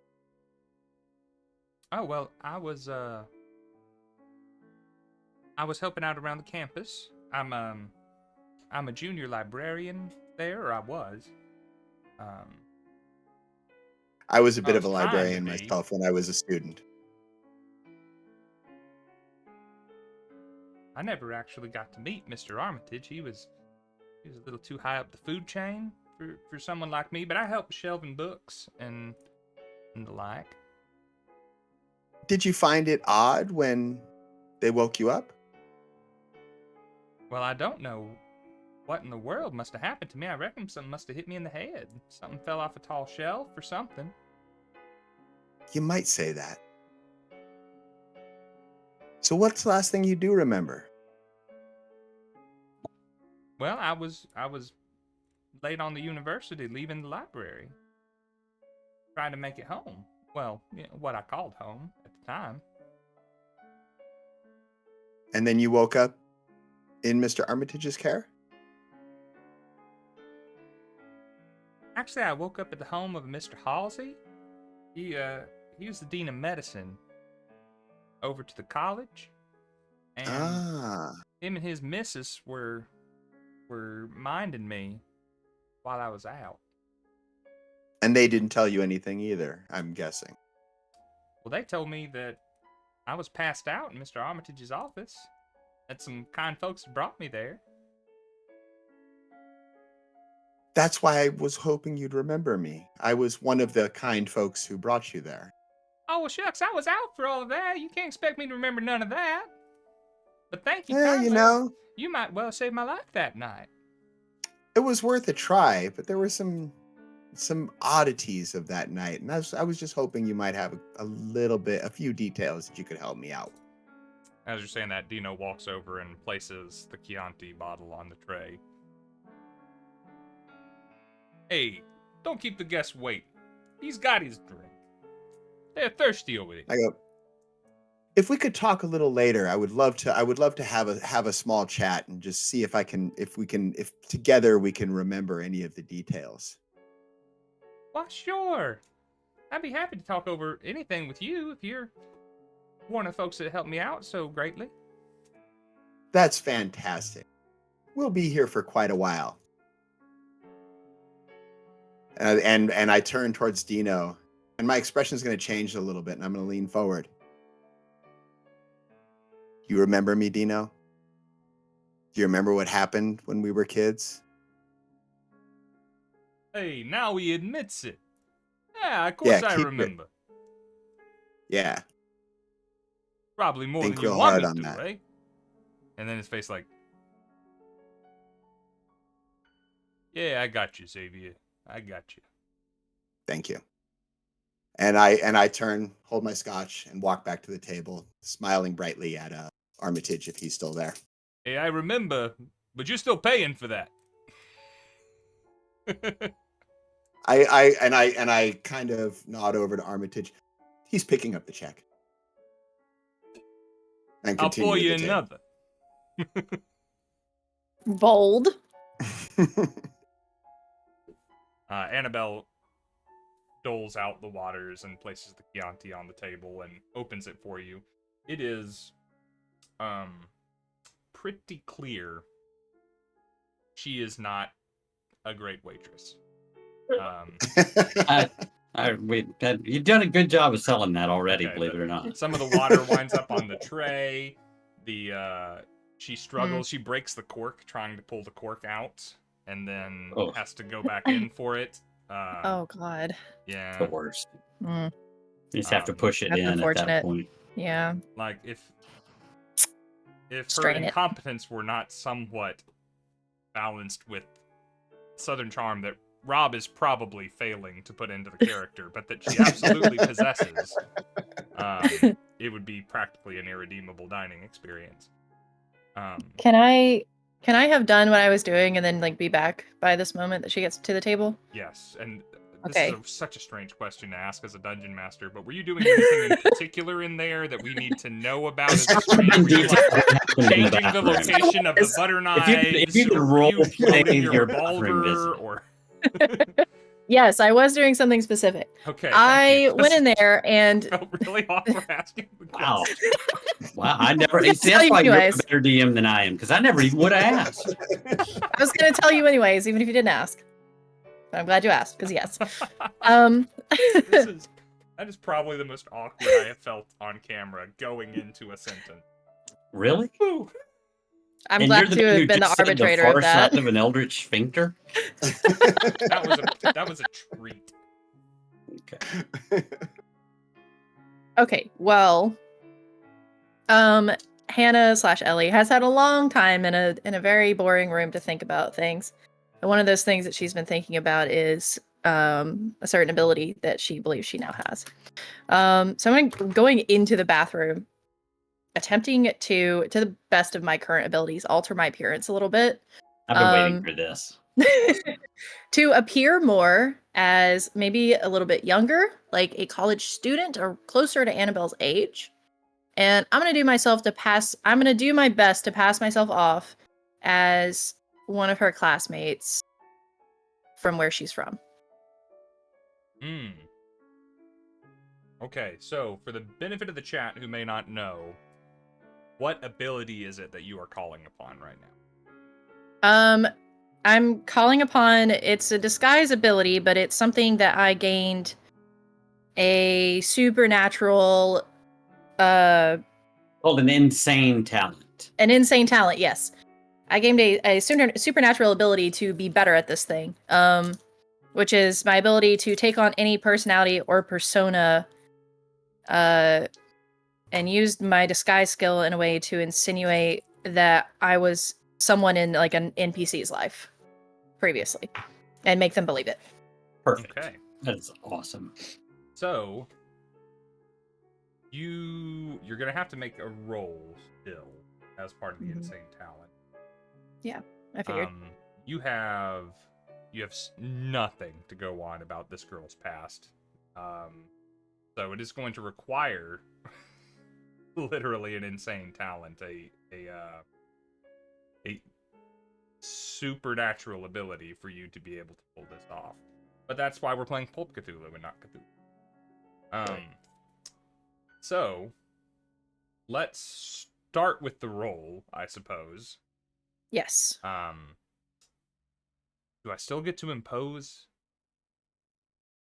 Oh well, I was helping out around the campus. I'm a junior librarian there, or I was. I was a I bit of was a trying to librarian be. myself when I was a student. I never actually got to meet Mr. Armitage. He was a little too high up the food chain for someone like me, but I helped shelving books and the like. Did you find it odd when they woke you up? Well, I don't know what in the world must have happened to me. I reckon something must have hit me in the head. Something fell off a tall shelf or something. You might say that. So what's the last thing you do remember? Well, I was late on the university, leaving the library, trying to make it home. Well, you know, what I called home at the time. And then you woke up in Mr. Armitage's care? Actually, I woke up at the home of Mr. Halsey. He was the dean of medicine over to the college, and him and his missus were minding me while I was out. And they didn't tell you anything either, I'm guessing. Well, they told me that I was passed out in Mr. Armitage's office. That some kind folks had brought me there. That's why I was hoping you'd remember me. I was one of the kind folks who brought you there. Oh, well, shucks, I was out for all of that. You can't expect me to remember none of that. But thank you kindly. You know, You might well saved my life that night. it was worth a try, but there were some oddities of that night, and I was just hoping you might have a few details that you could help me out. As you're saying that, Dino walks over and places the Chianti bottle on the tray. Hey, don't keep the guests waiting. He's got his drink. They're thirsty over there. I go, if we could talk a little later, I would love to have a small chat and just see if together we can remember any of the details. Why, sure. I'd be happy to talk over anything with you if you're one of the folks that helped me out so greatly. That's fantastic. We'll be here for quite a while. And I turn towards Dino, and my expression is going to change a little bit, and I'm going to lean forward. You remember me, Dino? Do you remember what happened when we were kids? Hey, now he admits it. Yeah, of course I remember. Yeah. Probably more Think than you real want hard me on to, that. right? And then his face like, yeah, I got you, Xavier. I got you. Thank you. And I turn, hold my scotch, and walk back to the table, smiling brightly at Armitage if he's still there. Hey, I remember, but you're still paying for that. I kind of nod over to Armitage. He's picking up the check. And I'll continue pour you with the table. another. Bold. Annabelle doles out the waters and places the Chianti on the table and opens it for you. It is pretty clear she is not a great waitress. You've done a good job of selling that already, Okay, believe it or not. Some of the water winds up on the tray. She struggles. She breaks the cork trying to pull the cork out, and then has to go back in for it. Oh God. Yeah. The worst. Mm. You just have to push it That's in at that unfortunate. point. Yeah. Like if her Strain it. incompetence were not somewhat balanced with Southern charm that Rob is probably failing to put into the character, but that she absolutely possesses, it would be practically an irredeemable dining experience. Can I have done what I was doing and then like be back by this moment that she gets to the table? Yes, and Okay. this is such a strange question to ask as a dungeon master, but were you doing anything in particular in there that we need to know about as a Describe stream? in Were you detail like what happened in the changing the bathroom. location of the butter If you knives, could or were you role play loading your your bathroom revolver, visit. or... Yes, I was doing something specific. Okay, I thank you. went in there and I felt really awkward asking the Wow. question. Wow, I never. I was gonna See, tell that's you why you're a anyways. better DM than I am, because I never even would have asked. I was going to tell you anyways, even if you didn't ask. But I'm glad you asked, because yes. That is probably the most awkward I have felt on camera going into a sentence. Really? Ooh. I'm And glad you're the to one who have been the just said arbitrator the far of that. side of an eldritch sphincter. That was a treat. Okay. Okay, well, Hannah/Ellie has had a long time in a very boring room to think about things. And one of those things that she's been thinking about is a certain ability that she believes she now has. So I'm going into the bathroom, attempting to the best of my current abilities, alter my appearance a little bit. I've been waiting for this. To appear more as maybe a little bit younger, like a college student or closer to Annabelle's age. And I'm going to do my best to pass myself off as one of her classmates from where she's from. Okay, so for the benefit of the chat who may not know, what ability is it that you are calling upon right now? I'm calling upon, it's a disguise ability, but it's something that I gained a supernatural Called an insane talent. an insane talent, yes. I gained a supernatural ability to be better at this thing, which is my ability to take on any personality or persona, and used my disguise skill in a way to insinuate that I was someone in like an NPC's life previously, and make them believe it. Perfect. Okay. That is awesome. So you're gonna have to make a roll still as part of the insane talent. Yeah, I figured. You have nothing to go on about this girl's past. So it is going to require literally an insane talent, a supernatural ability for you to be able to pull this off. But that's why we're playing Pulp Cthulhu and not Cthulhu. So let's start with the roll, I suppose. Yes. Do I still get to impose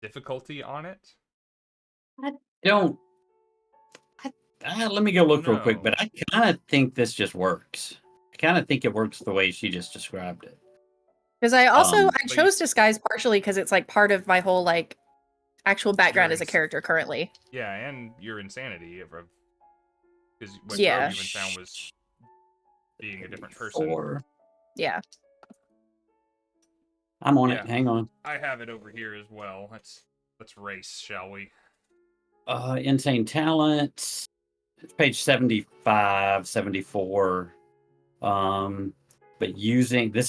difficulty on it? Let me go look real quick, No. but I kind of think this just works. I kind of think it works the way she just described it. Because I also I but chose disguise partially because it's like part of my whole like actual background as a character currently. Yeah, and your insanity, because what Yeah. drove you in town was being a different person. Yeah. I'm on Yeah. it. Hang on. I have it over here as well. Let's race, shall we? Insane talent. It's page 75, 74. But using is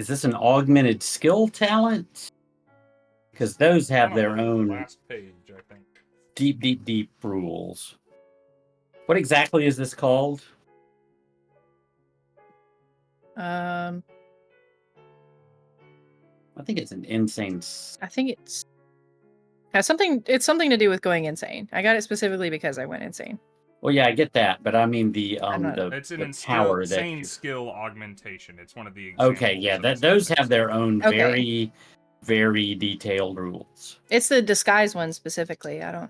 this an augmented skill talent? Because those have their own last page, I think. Deep rules. What exactly is this called? I think it's an insane. think it's something to do with going insane. I got it specifically because I went insane. Well, yeah, I get that, but I mean it's an insane skill augmentation. It's one of the examples. Okay, yeah, those have their own very, very detailed rules. It's the disguise one specifically. I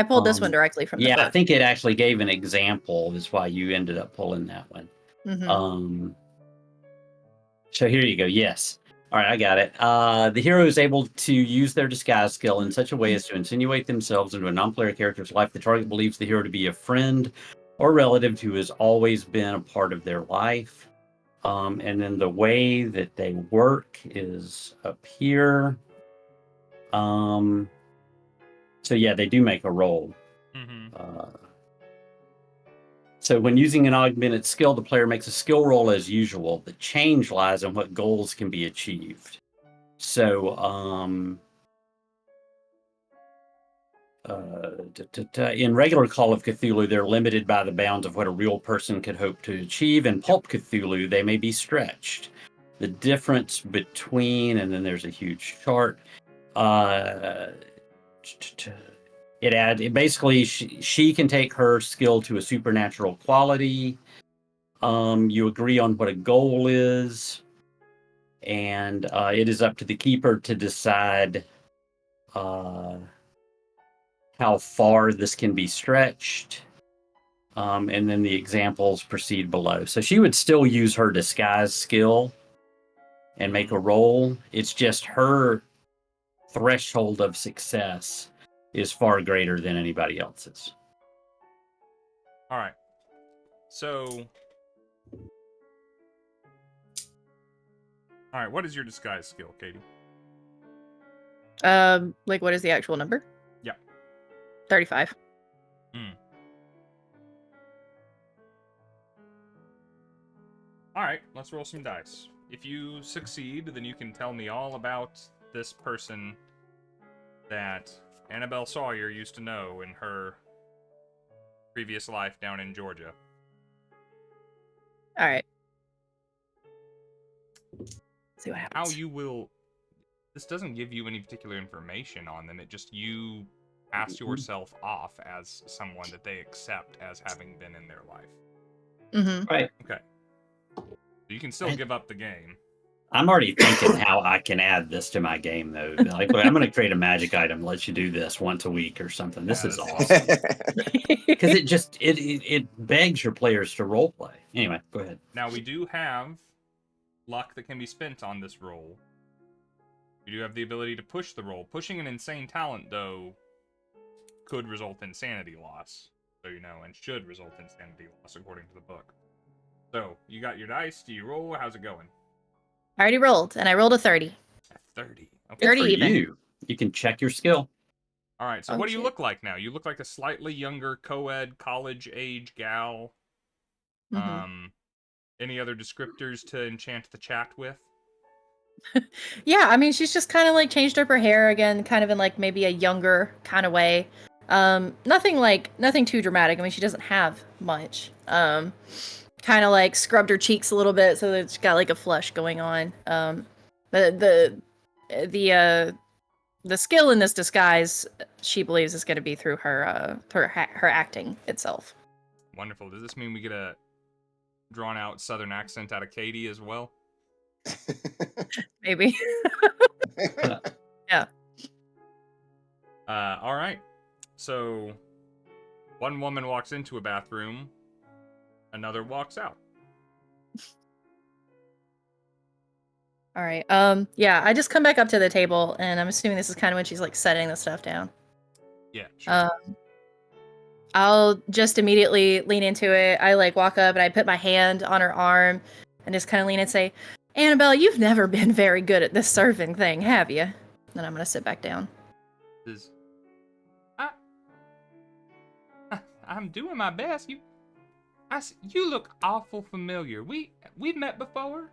pulled this one directly from the book. I think it actually gave an example. That's why you ended up pulling that one. Mm-hmm. So here you go. Yes. All right, I got it. The hero is able to use their disguise skill in such a way as to insinuate themselves into a non-player character's life. The target believes the hero to be a friend or relative who has always been a part of their life. And then the way that they work is up here. So yeah, they do make a roll. So when using an augmented skill, the player makes a skill roll as usual. The change lies in what goals can be achieved. So, in regular Call of Cthulhu, they're limited by the bounds of what a real person could hope to achieve. In Pulp Cthulhu, they may be stretched. The difference between, and then there's a huge chart. It basically she can take her skill to a supernatural quality. You agree on what a goal is, and it is up to the keeper to decide how far this can be stretched. And then the examples proceed below. So she would still use her disguise skill and make a roll. It's just her threshold of success is far greater than anybody else's. All right. So, all right. What is your disguise skill, Katie? Like, what is the actual number? Yeah. 35. All right, let's roll some dice. If you succeed, then you can tell me all about this person that Annabelle Sawyer used to know in her previous life down in Georgia. All right. See what happens. How you will... This doesn't give you any particular information on them. It just you pass yourself off as someone that they accept as having been in their life. Mm-hmm. Right. Okay. So you can still give up the game. I'm already thinking how I can add this to my game, though. Like, I'm going to create a magic item, let you do this once a week or something. This is awesome. Because it begs your players to role play. Anyway, go ahead. Now, we do have luck that can be spent on this roll. You do have the ability to push the roll. Pushing an insane talent, though, could result in sanity loss. So you know, and should result in sanity loss, according to the book. So, you got your dice. Do you roll? How's it going? I already rolled, and I rolled a 30. 30. Okay. Good 30 for even. you can check your skill. All right, so Oh, what do you shit. look like now? You look like a slightly younger co-ed college-age gal. Mm-hmm. Any other descriptors to enchant the chat with? Yeah, I mean, she's just kind of like changed up her hair again, kind of in like maybe a younger kind of way. Nothing too dramatic. I mean, she doesn't have much. Kind of like scrubbed her cheeks a little bit so that she's got like a flush going on. The skill in this disguise, she believes, is going to be through her acting itself. Wonderful. Does this mean we get a drawn-out Southern accent out of Katie as well? Maybe. Yeah. All right. So, one woman walks into a bathroom, another walks out. All right. Yeah, I just come back up to the table, and I'm assuming this is kind of when she's like setting the stuff down. Yeah, sure. I'll just immediately lean into it. I like walk up and I put my hand on her arm and just kind of lean and say, "Annabelle, you've never been very good at this surfing thing, have you?" Then I'm gonna sit back down. I'm doing my best. You look awful familiar. We've met before.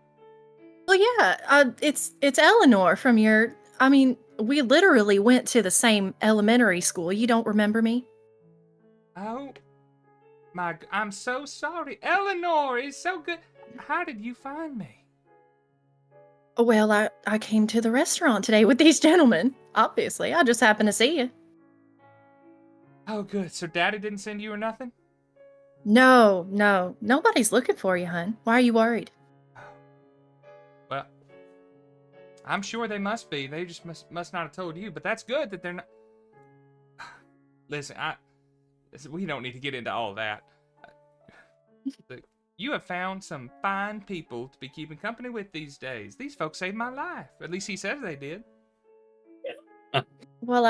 Well, yeah. It's Eleanor from your. I mean, we literally went to the same elementary school. You don't remember me? Oh, I'm so sorry. Eleanor is so good. How did you find me? Well, I came to the restaurant today with these gentlemen. Obviously, I just happened to see you. Oh, good. So Daddy didn't send you or nothing? No. Nobody's looking for you, hun. Why are you worried? Well, I'm sure they must be. They just must not have told you. But that's good that they're not. Listen, we don't need to get into all that. You have found some fine people to be keeping company with these days. These folks saved my life. At least he says they did. Well,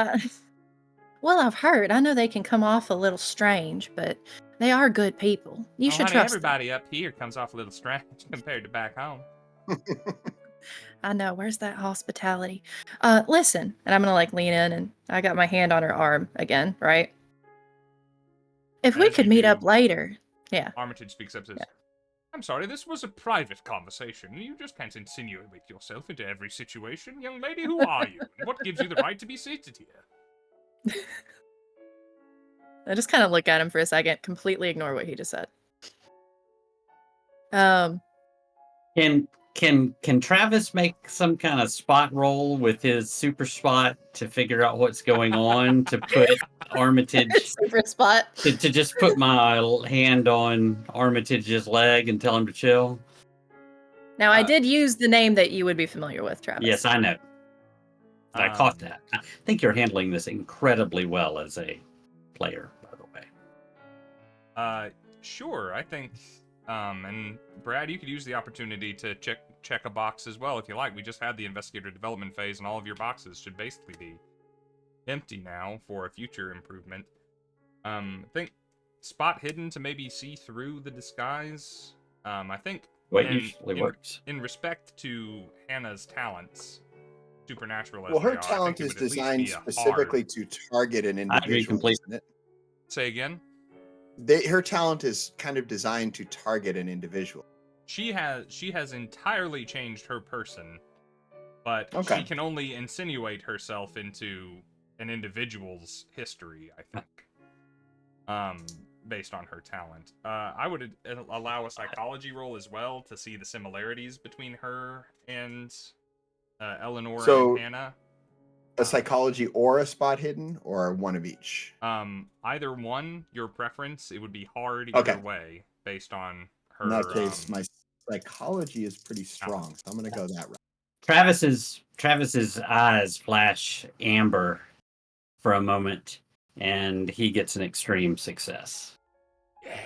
I've heard. I know they can come off a little strange, but they are good people. You should honey, trust everybody up here comes off a little strange compared to back home. them. I know. Where's that hospitality? Listen, and I'm gonna like lean in, and I got my hand on her arm again, right? If we As could you meet do. up later, Yeah. Armitage speaks up and says, Yeah. I'm sorry, this was a private conversation. You just can't insinuate yourself into every situation. Young lady, who are you? And what gives you the right to be seated here? I just kind of look at him for a second, completely ignore what he just said. Um, Can Travis make some kind of spot roll with his super spot to figure out what's going on to put Armitage super spot. to just put my hand on Armitage's leg and tell him to chill? Now, I did use the name that you would be familiar with, Travis. Yes, I know. I caught that. I think you're handling this incredibly well as a player, by the way. Sure, I think, and Brad, you could use the opportunity to check a box as well if you like. We just had the investigator development phase, and all of your boxes should basically be empty now for a future improvement. I think spot hidden to maybe see through the disguise. I think What usually works. In respect to Hannah's talents, supernatural as Well, her they are, I talent think is it would at least designed be a specifically hard- to target an I agree individual, completely. isn't it? Say again? Her talent is kind of designed to target an individual. She has entirely changed her person, but Okay. she can only insinuate herself into an individual's history, I think. Based on her talent. I would allow a psychology roll as well to see the similarities between her and Eleanor and Hannah. A psychology or a spot hidden, or one of each? Either one, your preference. It would be hard Okay. either way, based on her. In that case, my psychology is pretty strong, so I'm going to go that route. Travis's eyes flash amber for a moment, and he gets an extreme success. Yeah.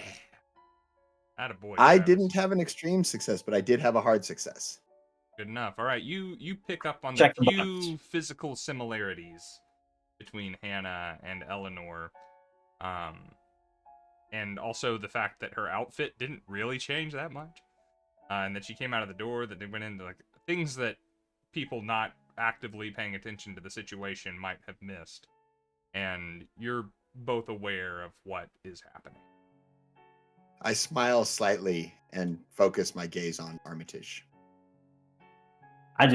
Attaboy, I Travis. didn't have an extreme success, but I did have a hard success. Good enough. All right, you pick up on Check the the few box. physical similarities between Hannah and Eleanor, and also the fact that her outfit didn't really change that much, and that she came out of the door, that they went into like things that people not actively paying attention to the situation might have missed, and you're both aware of what is happening. I smile slightly and focus my gaze on Armitage. I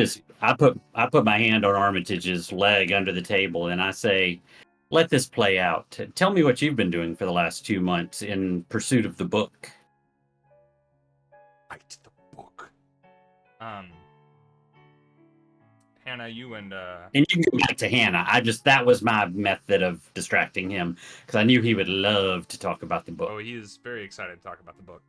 put my hand on Armitage's leg under the table and I say, let this play out. Tell me what you've been doing for the last 2 months in pursuit of the book. Write the book. Hannah, you and you can go back to Hannah. That was my method of distracting him because I knew he would love to talk about the book. Oh, he is very excited to talk about the book.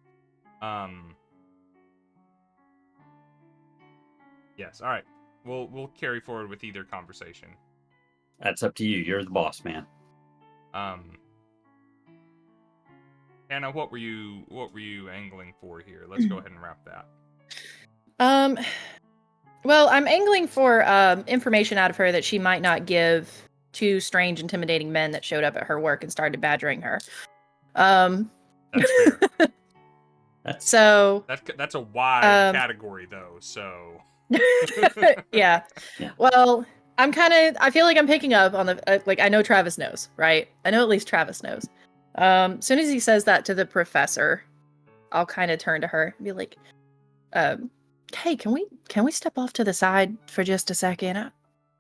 Yes, all right. We'll carry forward with either conversation. That's up to you. You're the boss, man. Hannah, what were you angling for here? Let's go ahead and wrap that. Well, I'm angling for information out of her that she might not give to strange, intimidating men that showed up at her work and started badgering her. That's fair. That's a wide category though, so yeah. Well, I feel like I'm picking up on the like I know Travis knows, right? I know at least Travis knows. As soon as he says that to the professor, I'll kind of turn to her and be like, hey, can we step off to the side for just a second? I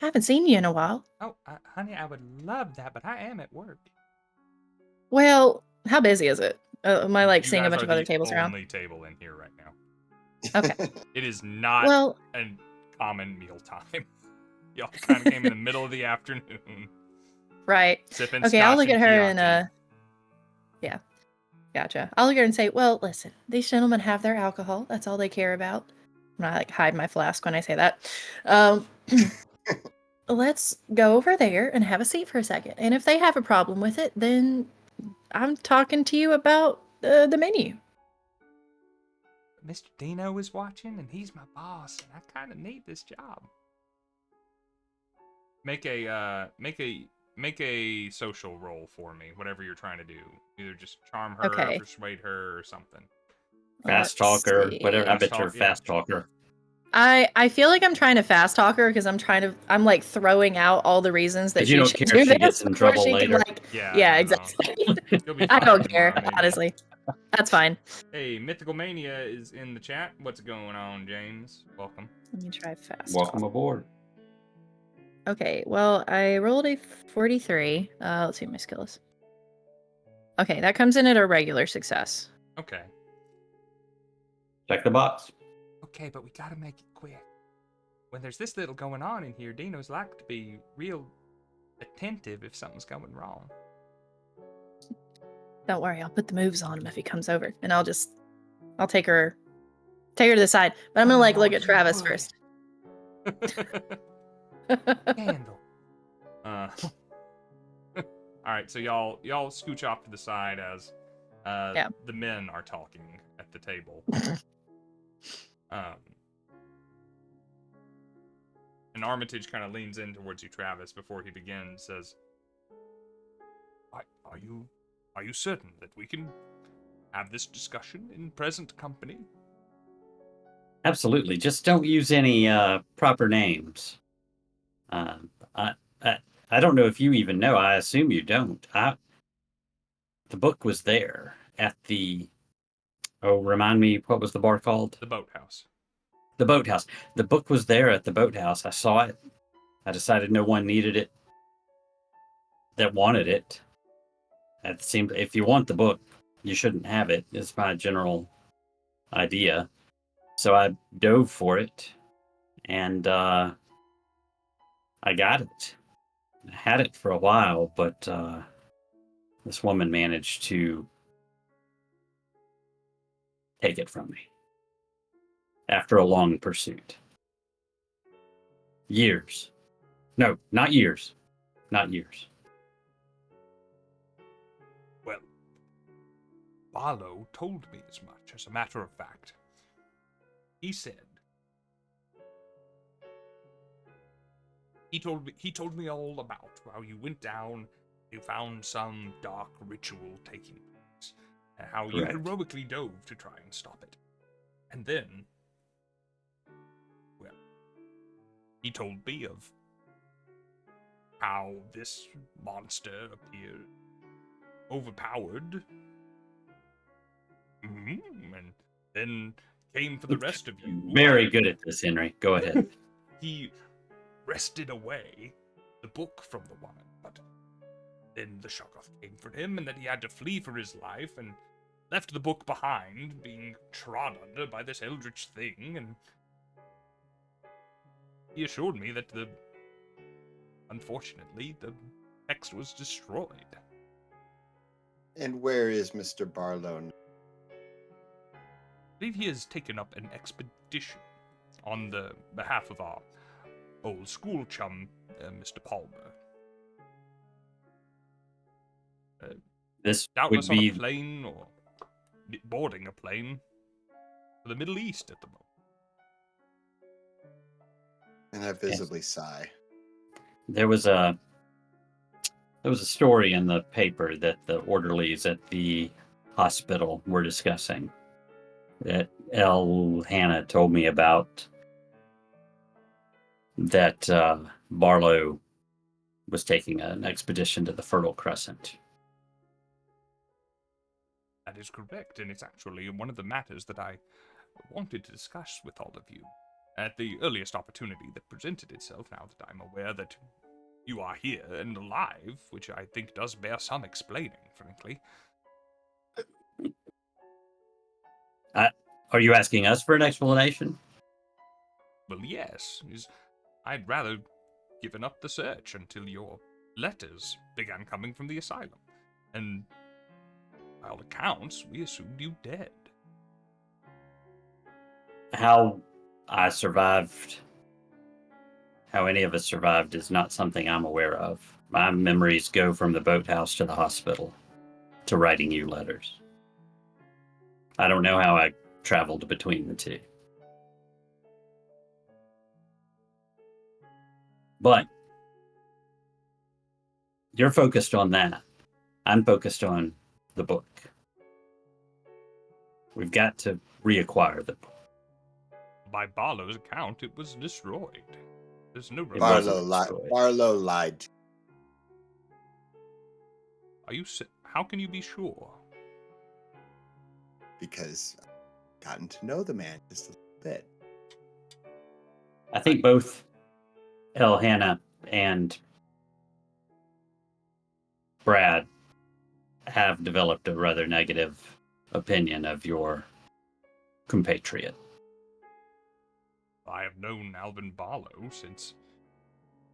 haven't seen you in a while. Oh, honey, I would love that, but I am at work. Well, how busy is it? Am I like seeing a bunch of other tables around? Only table in here right now. Okay. It is not a common meal time. Y'all kind of came in the middle of the afternoon. Right. Sipping okay, I'll scotch look at her Chianti. and yeah. Gotcha. I'll look at her and say, well, listen, these gentlemen have their alcohol. That's all they care about. And I like hide my flask when I say that. Let's go over there and have a seat for a second. And if they have a problem with it, then I'm talking to you about the menu. Mr. Dino is watching, and he's my boss, and I kind of need this job. Make a social roll for me, whatever you're trying to do. Either just charm her, or persuade her, or something. Fast talker, whatever. I bet you're a fast talker. I feel like I'm trying to fast talk her because I'm like throwing out all the reasons that you don't care if she gets in trouble later. yeah, exactly. I don't care, honestly. That's fine. Hey, Mythical Mania is in the chat. What's going on, James? Welcome. Let me try fast. Welcome aboard. Okay, well, I rolled a 43. Let's see what my skill is. Okay, that comes in at a regular success. Okay. Check the box. Okay, but we gotta make it quick. When there's this little going on in here, Dino's like to be real attentive if something's going wrong. Don't worry, I'll put the moves on him if he comes over, and I'll take her to the side. But I'm gonna Oh, look at you Travis would. first. Candle. All right, so y'all scooch off to the side as the men are talking at the table. And Armitage kind of leans in towards you, Travis, before he begins. Says, "Are you certain that we can have this discussion in present company?" Absolutely. Just don't use any proper names. I don't know if you even know. I assume you don't. The book was there at the. Oh, remind me, what was the bar called? The Boathouse. The Boathouse. The book was there at the Boathouse. I saw it. I decided no one needed it that wanted it. It seemed if you want the book, you shouldn't have it. It's my general idea. So I dove for it, and I got it. I had it for a while, but this woman managed to take it from me after a long pursuit. Years. No, not years. Not years. Well, Barlow told me as much, as a matter of fact. He said he told me all about how you went down, you found some dark ritual taking place, and how you Correct. heroically dove to try and stop it. And then, well, he told me of how this monster appeared overpowered, and then came for the rest of you. Very good at this, Henry. Go ahead. He wrested away the book from the woman, but then the Shoggoth came for him, and that he had to flee for his life, and left the book behind, being trod under by this eldritch thing, and he assured me that unfortunately, the text was destroyed. And where is Mr. Barlow now? I believe he has taken up an expedition on the behalf of our old school chum, Mr. Palmer. This Doubtless would on be a plane or boarding a plane for the Middle East at the moment. And I visibly sigh. there was a story in the paper that the orderlies at the hospital were discussing that Hannah told me about, that Barlow was taking an expedition to the Fertile Crescent. That is correct, and it's actually one of the matters that I wanted to discuss with all of you at the earliest opportunity that presented itself, now that I'm aware that you are here and alive, which I think does bear some explaining, frankly. Are you asking us for an explanation? Well, yes. I'd rather given up the search until your letters began coming from the asylum. And by all accounts, we assumed you dead. How I survived, how any of us survived, is not something I'm aware of. My memories go from the boathouse to the hospital to writing you letters. I don't know how I traveled between the two. But you're focused on that. I'm focused on the book. We've got to reacquire the book. By Barlow's account, it was destroyed. There's no It reason. wasn't. Barlow lied. How can you be sure? because I've gotten to know the man just a little bit. I think both Hannah and Brad have developed a rather negative opinion of your compatriot. I have known Alvin Barlow since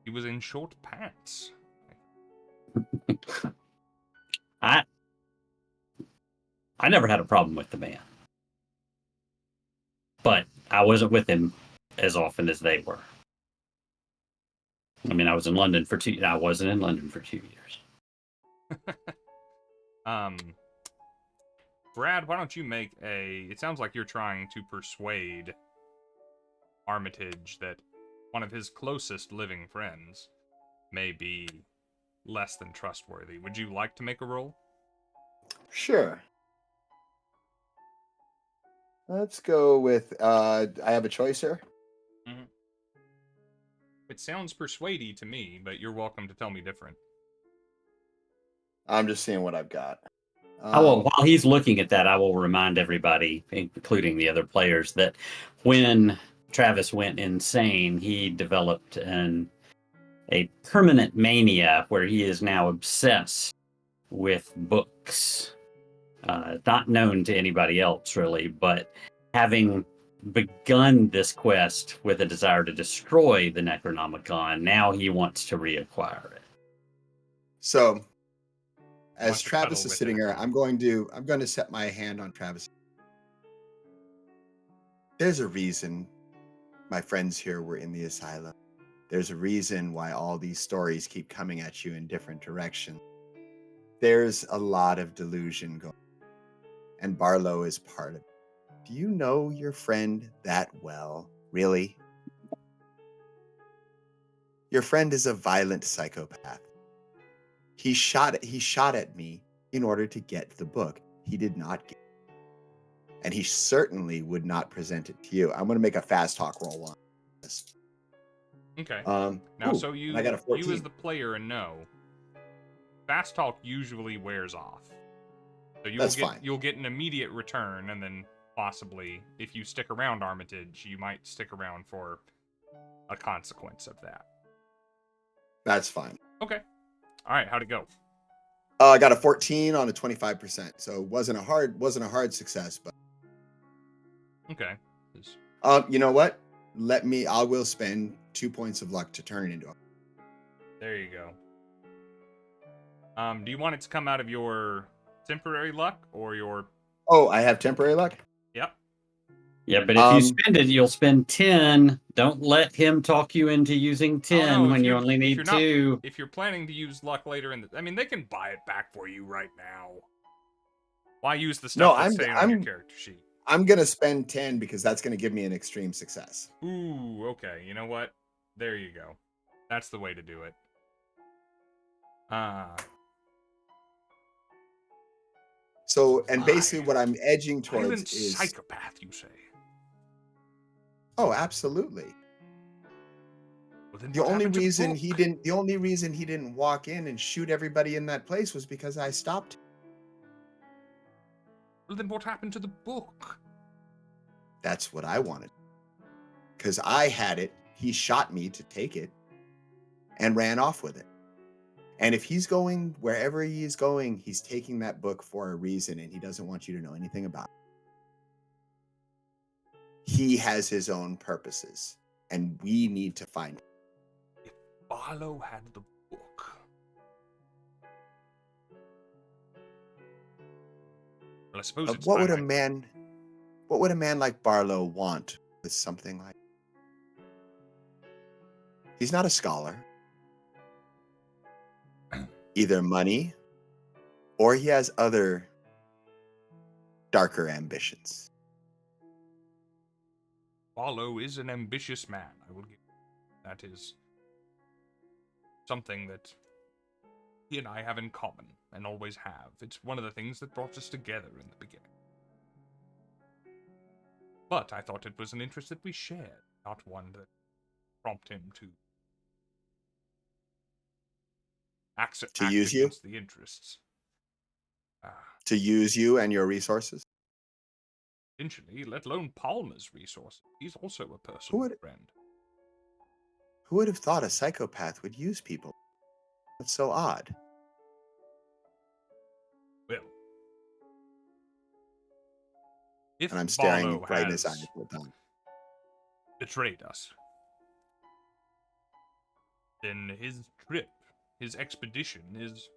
he was in short pants. I never had a problem with the man, but I wasn't with him as often as they were. I mean, I was in London for 2. I wasn't in London for 2 years. Brad, why don't you make a... It sounds like you're trying to persuade Armitage that one of his closest living friends may be less than trustworthy. Would you like to make a roll? Sure. Let's go with, I have a choice here. Mm-hmm. It sounds persuady to me, but you're welcome to tell me different. I'm just seeing what I've got. While he's looking at that, I will remind everybody, including the other players, that when Travis went insane, he developed a permanent mania where he is now obsessed with books. Not known to anybody else, really, but having begun this quest with a desire to destroy the Necronomicon, now he wants to reacquire it. So, as Wants to Travis cuddle is with sitting it. here, I'm going to set my hand on Travis. There's a reason my friends here were in the asylum. There's a reason why all these stories keep coming at you in different directions. There's a lot of delusion going on, and Barlow is part of it. Do you know your friend that well? Really? Your friend is a violent psychopath. He shot at me in order to get the book. He did not get it. And he certainly would not present it to you. I'm going to make a fast talk roll on this. Okay. Now, So you, I got a 14. you as the player know, fast talk usually wears off. So you'll get an immediate return, and then possibly, if you stick around Armitage, you might stick around for a consequence of that. That's fine. Okay. All right. How'd it go? I got a 14 on a 25%, so it wasn't a hard success, but Okay. you know what? I will spend 2 points of luck to turn it into a... There you go. Do you want it to come out of your temporary luck or your... Oh, I have temporary luck? Yep. Yeah, but if you spend it, you'll spend 10. Don't let him talk you into using 10 when you only need 2. If you're planning to use luck later in the... I mean, they can buy it back for you right now. Why use the stuff that's staying on your character sheet? I'm going to spend 10 because that's going to give me an extreme success. Ooh, okay. You know what? There you go. That's the way to do it. So, and basically what I'm edging towards violent is... psychopath, you say? Oh, absolutely. Well, then The only reason he didn't walk in and shoot everybody in that place was because I stopped. Well, then what happened to the book? That's what I wanted. Because I had it, he shot me to take it and ran off with it. And if he's going wherever he is going, he's taking that book for a reason, and he doesn't want you to know anything about it. He has his own purposes, and we need to find him. If Barlow had the book... Well, I suppose it's what would a man like Barlow want with something like... He's not a scholar. Either money, or he has other darker ambitions. Barlow is an ambitious man, I will give you. That is something that he and I have in common, and always have. It's one of the things that brought us together in the beginning. But I thought it was an interest that we shared, not one that prompted him to act use you? against the interests. To use you and your resources? Potentially, let alone Palmer's resources. He's also a personal Who would friend. who would have thought a psychopath would use people? That's so odd. Well, if And I'm staring Barlow right in his has eyes the whole time. betrayed us, then his trip, his expedition, is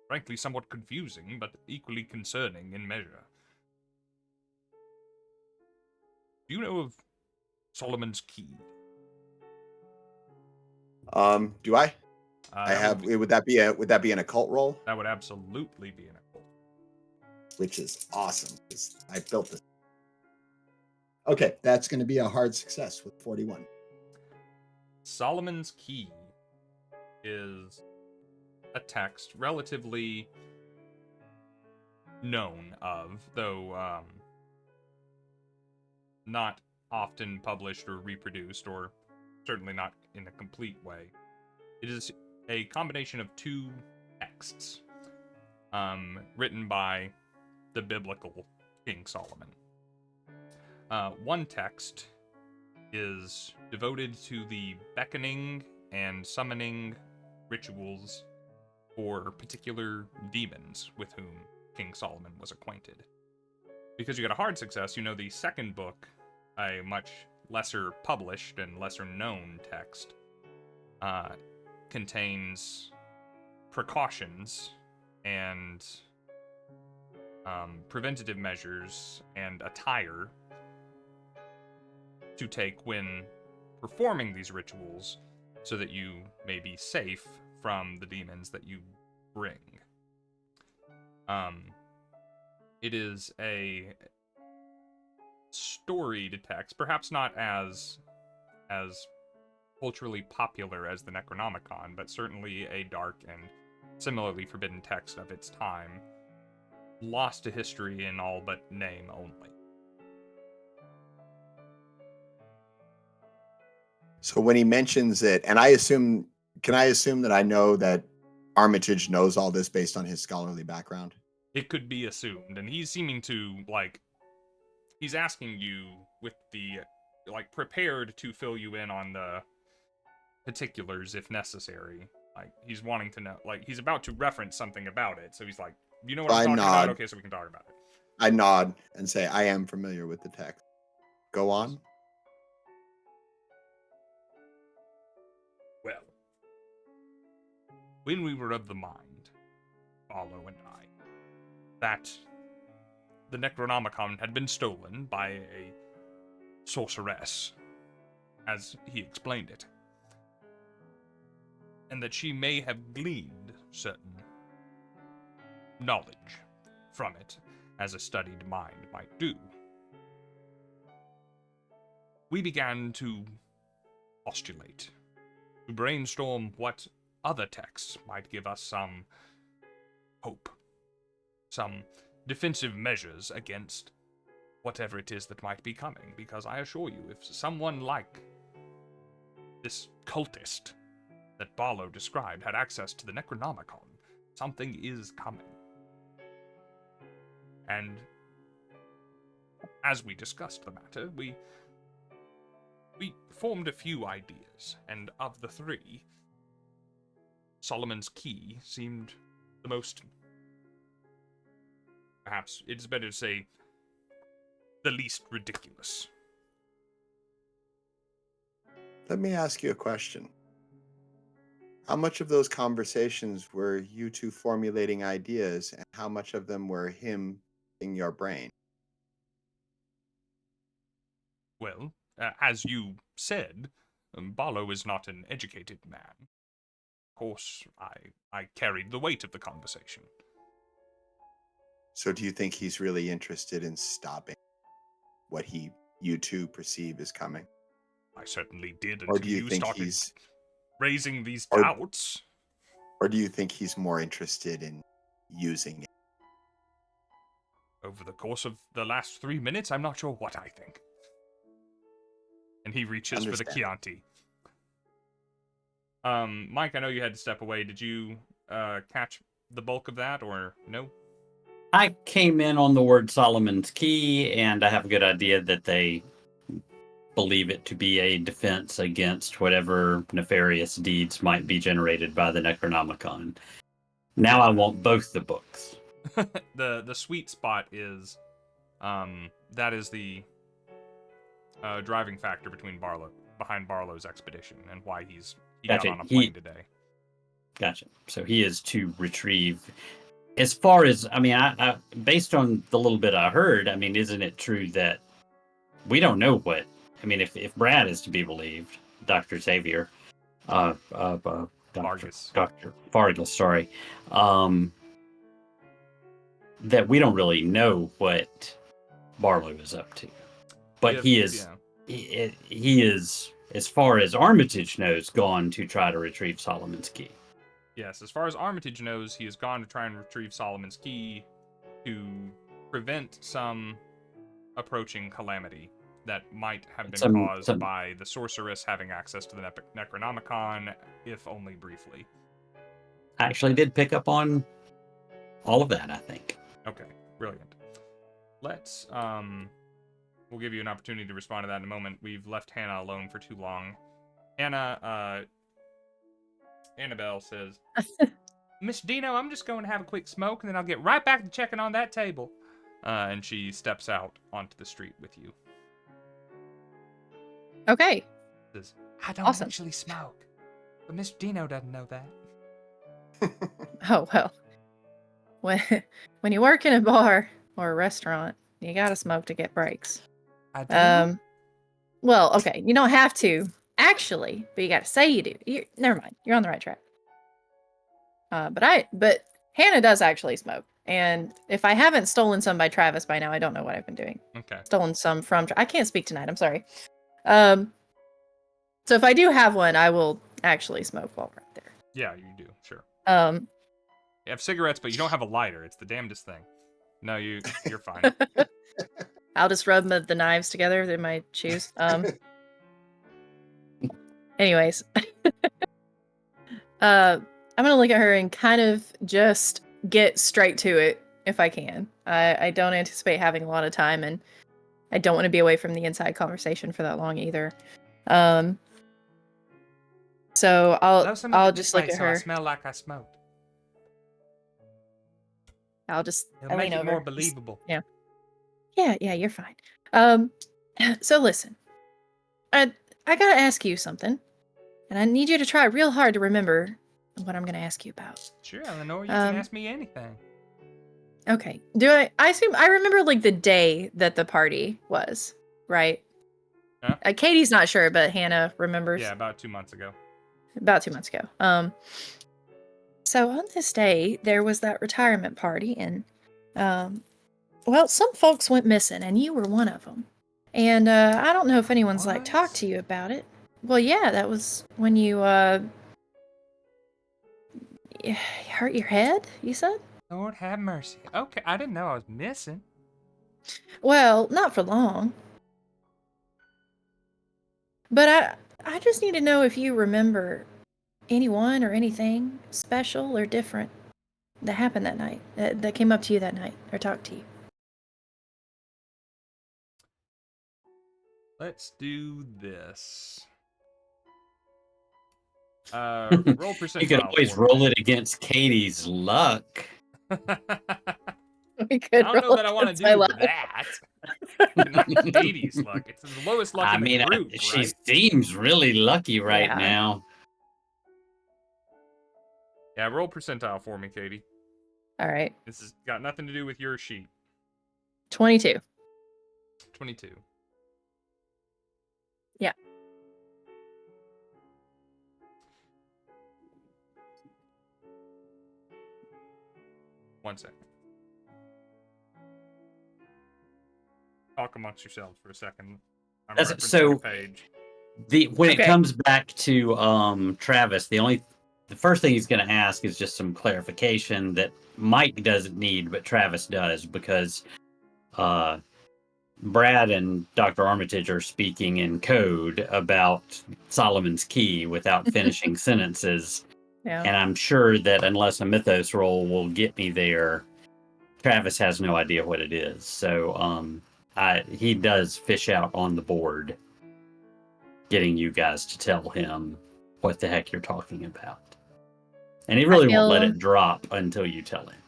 frankly somewhat confusing, but equally concerning in measure. Do you know of Solomon's Key? Do I? I That have. would Would that be an occult roll? that would absolutely be an occult. Which is awesome because I built this. Okay, that's going to be a hard success with 41. Solomon's Key is a text relatively known of, though not often published or reproduced, or certainly not in a complete way. It is a combination of two texts written by the biblical King Solomon. One text is devoted to the beckoning and summoning rituals for particular demons with whom King Solomon was acquainted. Because you got a hard success, you know the second book, a much lesser published and lesser known text, contains precautions and preventative measures and attire to take when performing these rituals so that you may be safe from the demons that you bring. It is a storied text, perhaps not as culturally popular as the Necronomicon, but certainly a dark and similarly forbidden text of its time, lost to history in all but name only. So when he mentions it, and can I assume that I know that Armitage knows all this based on his scholarly background? It could be assumed, and he's seeming to, he's asking you with the, prepared to fill you in on the particulars if necessary. He's wanting to know, he's about to reference something about it, so he's like, you know what I'm talking about? Okay, so we can talk about it. I nod and say, I am familiar with the text. Go on. Well, when we were of the mind, Barlow and I, that the Necronomicon had been stolen by a sorceress, as he explained it, and that she may have gleaned certain knowledge from it, as a studied mind might do. We began to postulate, to brainstorm what other texts might give us some hope, some defensive measures against whatever it is that might be coming, because I assure you, if someone like this cultist that Barlow described had access to the Necronomicon, something is coming. And as we discussed the matter, we formed a few ideas, and of the three, Solomon's Key seemed the most, perhaps it's better to say, the least ridiculous. Let me ask you a question. How much of those conversations were you two formulating ideas, and how much of them were him in your brain? Well, as you said, Barlow is not an educated man. Of course, I carried the weight of the conversation. So do you think he's really interested in stopping what you two perceive is coming? I certainly did Or until do you you think started he's raising these or- doubts. Or do you think he's more interested in using it? Over the course of the last 3 minutes, I'm not sure what I think. And he reaches for the Chianti. Mike, I know you had to step away. Did you catch the bulk of that, or no? I came in on the word Solomon's Key, and I have a good idea that they believe it to be a defense against whatever nefarious deeds might be generated by the Necronomicon. Now I want both the books. The sweet spot is, that is the driving factor behind Barlow's expedition and why he got Gotcha. on a plane today. Gotcha. So he is to retrieve. As far as I based on the little bit I heard, isn't it true that we don't know what? If Brad is to be believed, Dr. Xavier, Vargas. Dr. Vargas, sorry, that we don't really know what Barlow is up to. But he is, as far as Armitage knows, gone to try to retrieve Solomon's Key. Yes, as far as Armitage knows, he has gone to try and retrieve Solomon's Key to prevent some approaching calamity that might have been caused by the sorceress having access to the Necronomicon, if only briefly. I actually did pick up on all of that, I think. Okay, brilliant. Let's, we'll give you an opportunity to respond to that in a moment. We've left Hannah alone for too long. Annabelle says, Miss Dino, I'm just going to have a quick smoke, and then I'll get right back to checking on that table. And she steps out onto the street with you. Okay. Says, I don't Awesome. actually smoke, but Miss Dino doesn't know that. Oh, well. When you work in a bar or a restaurant, you gotta smoke to get breaks. I do? Well, okay, you don't have to, actually, but you gotta say you do. Never mind, you're on the right track. But Hannah does actually smoke. And if I haven't stolen some by Travis by now, I don't know what I've been doing. Okay. Stolen some from... I can't speak tonight, I'm sorry. So if I do have one, I will actually smoke while we're out there. Yeah, you do, sure. Um, You have cigarettes, but you don't have a lighter. It's the damnedest thing. No, you're fine. I'll just rub the knives together in my shoes. Anyways. I'm gonna look at her and kind of just get straight to it if I can. I don't anticipate having a lot of time, and I don't want to be away from the inside conversation for that long either. So I'll just look at her. I smell like I smoked. I'll just It'll make it more believable. Yeah, you're fine. So listen, I gotta ask you something, and I need you to try real hard to remember what I'm gonna ask you about. Sure, Eleanor, you can ask me anything. Okay. I assume I remember like the day that the party was, right? Huh? Katie's not sure, but Hannah remembers. Yeah, about 2 months ago. About 2 months ago. So on this day, there was that retirement party, and well, some folks went missing, and you were one of them. And I don't know if anyone's like talked to you about it. Well, yeah, that was when you hurt your head, you said? Lord have mercy. Okay, I didn't know I was missing. Well, not for long. But I just need to know if you remember anyone or anything special or different that happened that night, that came up to you that night or talked to you. Let's do this. Roll percentile. You could always roll it against Katie's luck. We could I don't know that I want to do that. Not Katie's luck. It's the lowest luck in the group, she right? seems really lucky right now. Yeah, roll percentile for me, Katie. All right. This has got nothing to do with your sheet. 22. 22. Yeah. One second. Talk amongst yourselves for a second. I'm referencing a page. When it comes back to Travis, the first thing he's going to ask is just some clarification that Mike doesn't need, but Travis does, because Brad and Dr. Armitage are speaking in code about Solomon's Key without finishing sentences. Yeah. And I'm sure that unless a mythos roll will get me there, Travis has no idea what it is. So he does fish out on the board, getting you guys to tell him what the heck you're talking about. And he really won't let it drop until you tell him.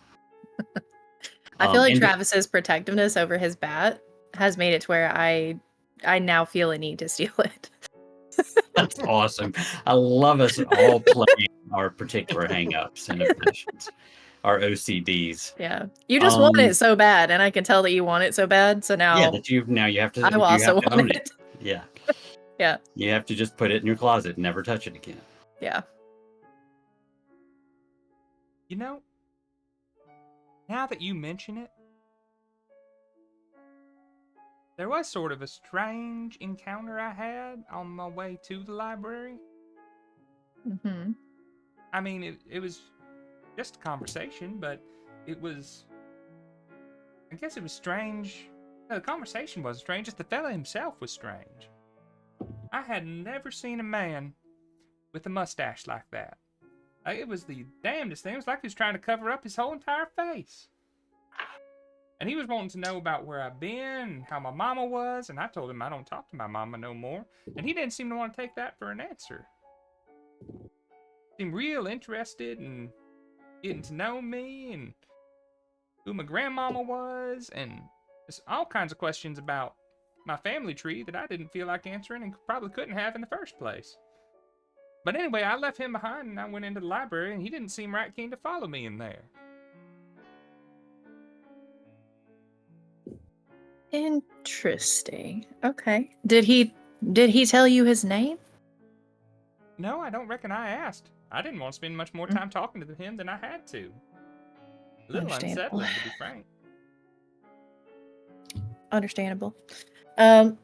I feel like Travis's protectiveness over his bat has made it to where I now feel a need to steal it. That's awesome. I love us all playing our particular hang-ups and obsessions, our OCDs. Yeah. You just want it so bad, and I can tell that you want it so bad, so now... Yeah, that you have to, I will also want own it. Yeah. Yeah. You have to just put it in your closet and never touch it again. Yeah. You know, now that you mention it, there was sort of a strange encounter I had on my way to the library. Mm-hmm. I mean, it was just a conversation, but it was... I guess it was strange. No, the conversation wasn't strange, just the fella himself was strange. I had never seen a man with a mustache like that. It was the damnedest thing. It was like he was trying to cover up his whole entire face. And he was wanting to know about where I've been, how my mama was, and I told him I don't talk to my mama no more. And he didn't seem to want to take that for an answer. Seemed real interested in getting to know me and who my grandmama was, and just all kinds of questions about my family tree that I didn't feel like answering and probably couldn't have in the first place. But anyway, I left him behind and I went into the library, and he didn't seem right keen to follow me in there. Interesting. Okay. Did he tell you his name? No, I don't reckon I asked. I didn't want to spend much more time talking to him than I had to. A little unsettling, to be frank. Understandable. So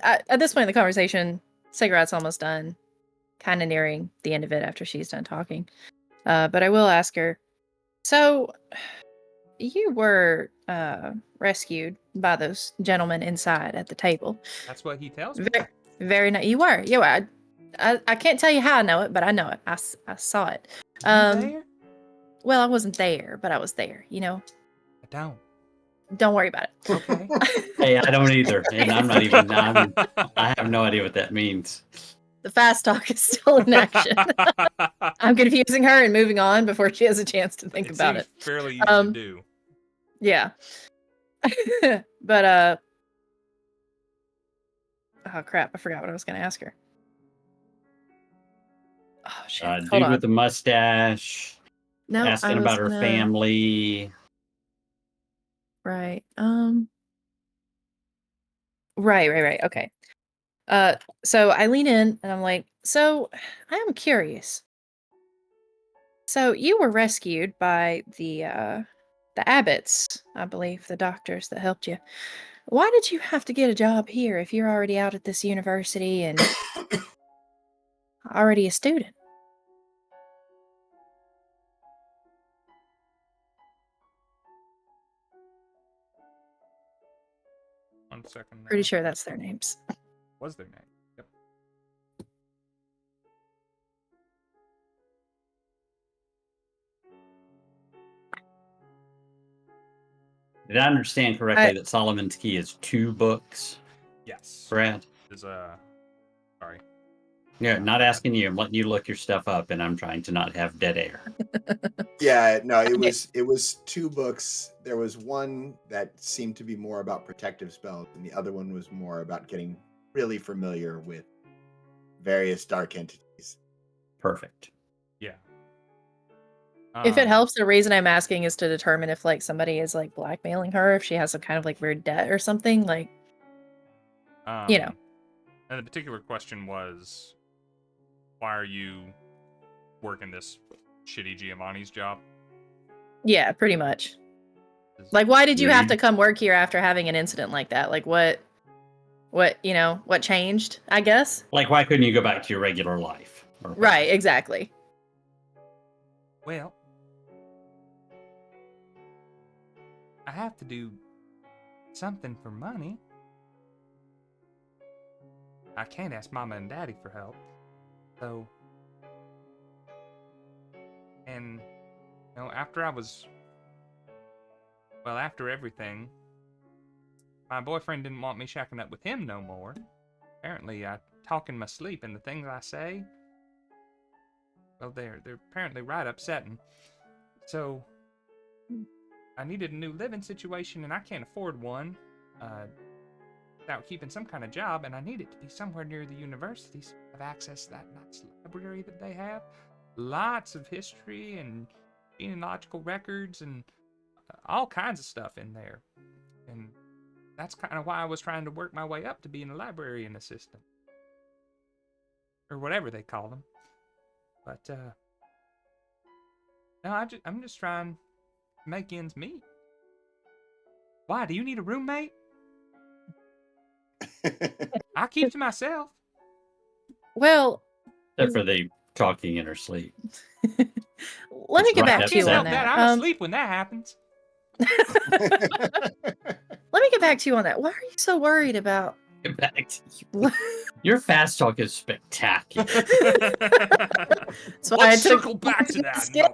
at this point in the conversation, Cigarette's almost done, kind of nearing the end of it after she's done talking. But I will ask her, so you were rescued by those gentlemen inside at the table. That's what he tells me. Very nice. You were. You were. I can't tell you how I know it, but I know it. I saw it. You there? Well, I wasn't there, but I was there, you know? I don't. Don't worry about it. Okay. Hey, I don't either. And I'm not even... I have no idea what that means. The fast talk is still in action. I'm confusing her and moving on before she has a chance to think about it. Fairly easy to do. Yeah. But, oh crap, I forgot what I was going to ask her. Oh, shit. Dude with the mustache. No, asking about her family. Right. Right. Okay. So I lean in and I'm like, so I am curious. So you were rescued by the abbots, I believe, the doctors that helped you. Why did you have to get a job here if you're already out at this university and already a student? One second. Pretty sure that's their names. Was their name? Yep. Did I understand correctly that Solomon's Key is 2 books? Yes. Brad? Sorry. Yeah, not asking you. I'm letting you look your stuff up, and I'm trying to not have dead air. Yeah, no, it was 2 books. There was one that seemed to be more about protective spells, and the other one was more about getting really familiar with various dark entities. Perfect. Yeah. If it helps, the reason I'm asking is to determine if like somebody is like blackmailing her, if she has some kind of like weird debt or something, like, you know. And the particular question was, why are you working this shitty Giovanni's job? Yeah, pretty much. Like, why did you have to come work here after having an incident like that? Like, what, what changed, I guess? Like, why couldn't you go back to your regular life? Right, exactly. Well, I have to do something for money. I can't ask Mama and Daddy for help. So, and, after I was well, after everything, my boyfriend didn't want me shacking up with him no more. Apparently, I talk in my sleep, and the things I say, well, they're apparently right upsetting. So, I needed a new living situation, and I can't afford one without keeping some kind of job, and I need it to be somewhere near the university so I have access to that nice library that they have. Lots of history and genealogical records and all kinds of stuff in there. And that's kind of why I was trying to work my way up to being a librarian assistant. Or whatever they call them. But, no, I'm just trying to make ends meet. Why? Do you need a roommate? I keep to myself. Well, Except for the talking in her sleep. let me It's get right back to you upset. on that. I'm asleep when that happens. Let me get back to you on that. Why are you so worried about? Get back to you. Your fast talk is spectacular. That's why I Let's took circle back to that. skill.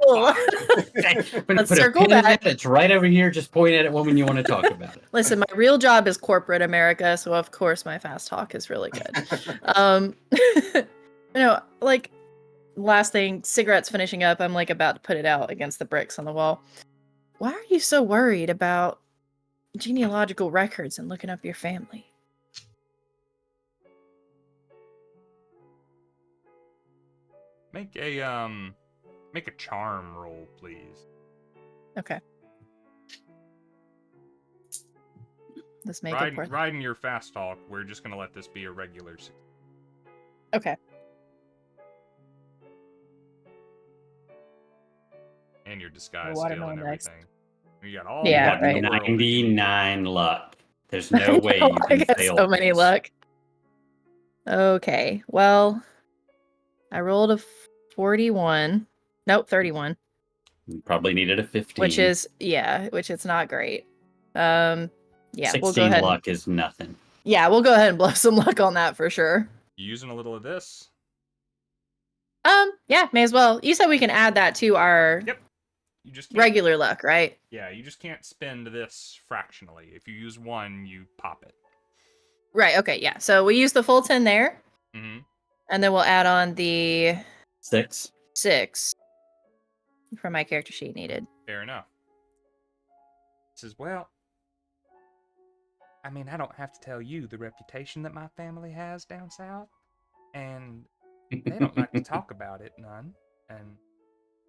Let's Let's circle back. It's right over here. Just point at it when you want to talk about it. Listen, my real job is corporate America, so of course my fast talk is really good. Like last thing, cigarettes finishing up. I'm like about to put it out against the bricks on the wall. Why are you so worried about genealogical records and looking up your family? Make a charm roll, please. Okay. Let's make it worth. Riding your fast talk, we're just gonna let this be a regular. Okay. And your disguise What skill am I and next? everything. You got all Yeah, the luck in the world. 99 luck. There's no way you I can got fail. so many this. luck. Okay, well, I rolled a 41. Nope, 31. You probably needed a 15. Which is not great. Yeah, 16 we'll go ahead. luck is nothing. Yeah, we'll go ahead and blow some luck on that for sure. You using a little of this? Yeah, may as well. You said we can add that to our You just can't, regular luck, right? Yeah, you just can't spend this fractionally. If you use one, you pop it. Right, okay, yeah. So we use the full 10 there, Mm-hmm. and then we'll add on the 6. 6 from my character sheet needed. Fair enough. Says, well, I mean, I don't have to tell you the reputation that my family has down south, and they don't like to talk about it none, and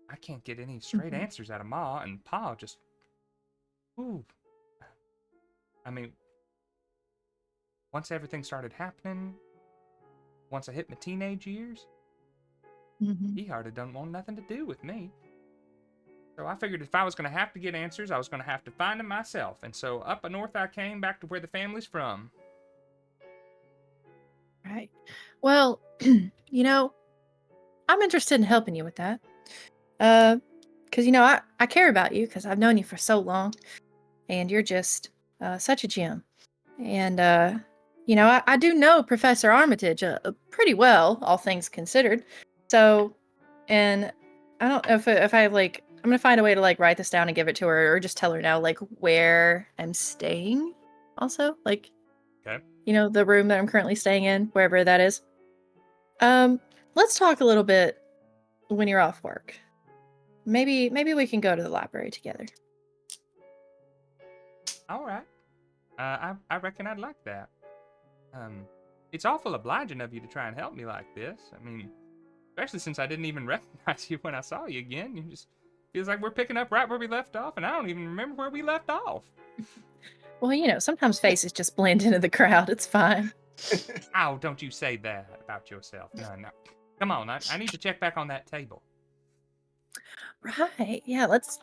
I can't get any straight answers out of Ma, and Pa just, ooh. I mean, once everything started happening, once I hit my teenage years, he hardly done want nothing to do with me. So I figured if I was going to have to get answers, I was going to have to find them myself. And so up north I came, back to where the family's from. Right. Well, I'm interested in helping you with that. Because, I care about you because I've known you for so long. And you're just such a gem. And, I do know Professor Armitage pretty well, all things considered. So, and I don't know if I, like, I'm going to find a way to, like, write this down and give it to her or just tell her now, like, where I'm staying also. Like, Okay. The room that I'm currently staying in, wherever that is. Let's talk a little bit when you're off work. Maybe we can go to the library together. All right. I reckon I'd like that. It's awful obliging of you to try and help me like this. I mean, especially since I didn't even recognize you when I saw you again. You just feels like we're picking up right where we left off, and I don't even remember where we left off. Well, sometimes faces just blend into the crowd. It's fine. Oh, don't you say that about yourself. No. Come on, I need to check back on that table. Right. Yeah, let's...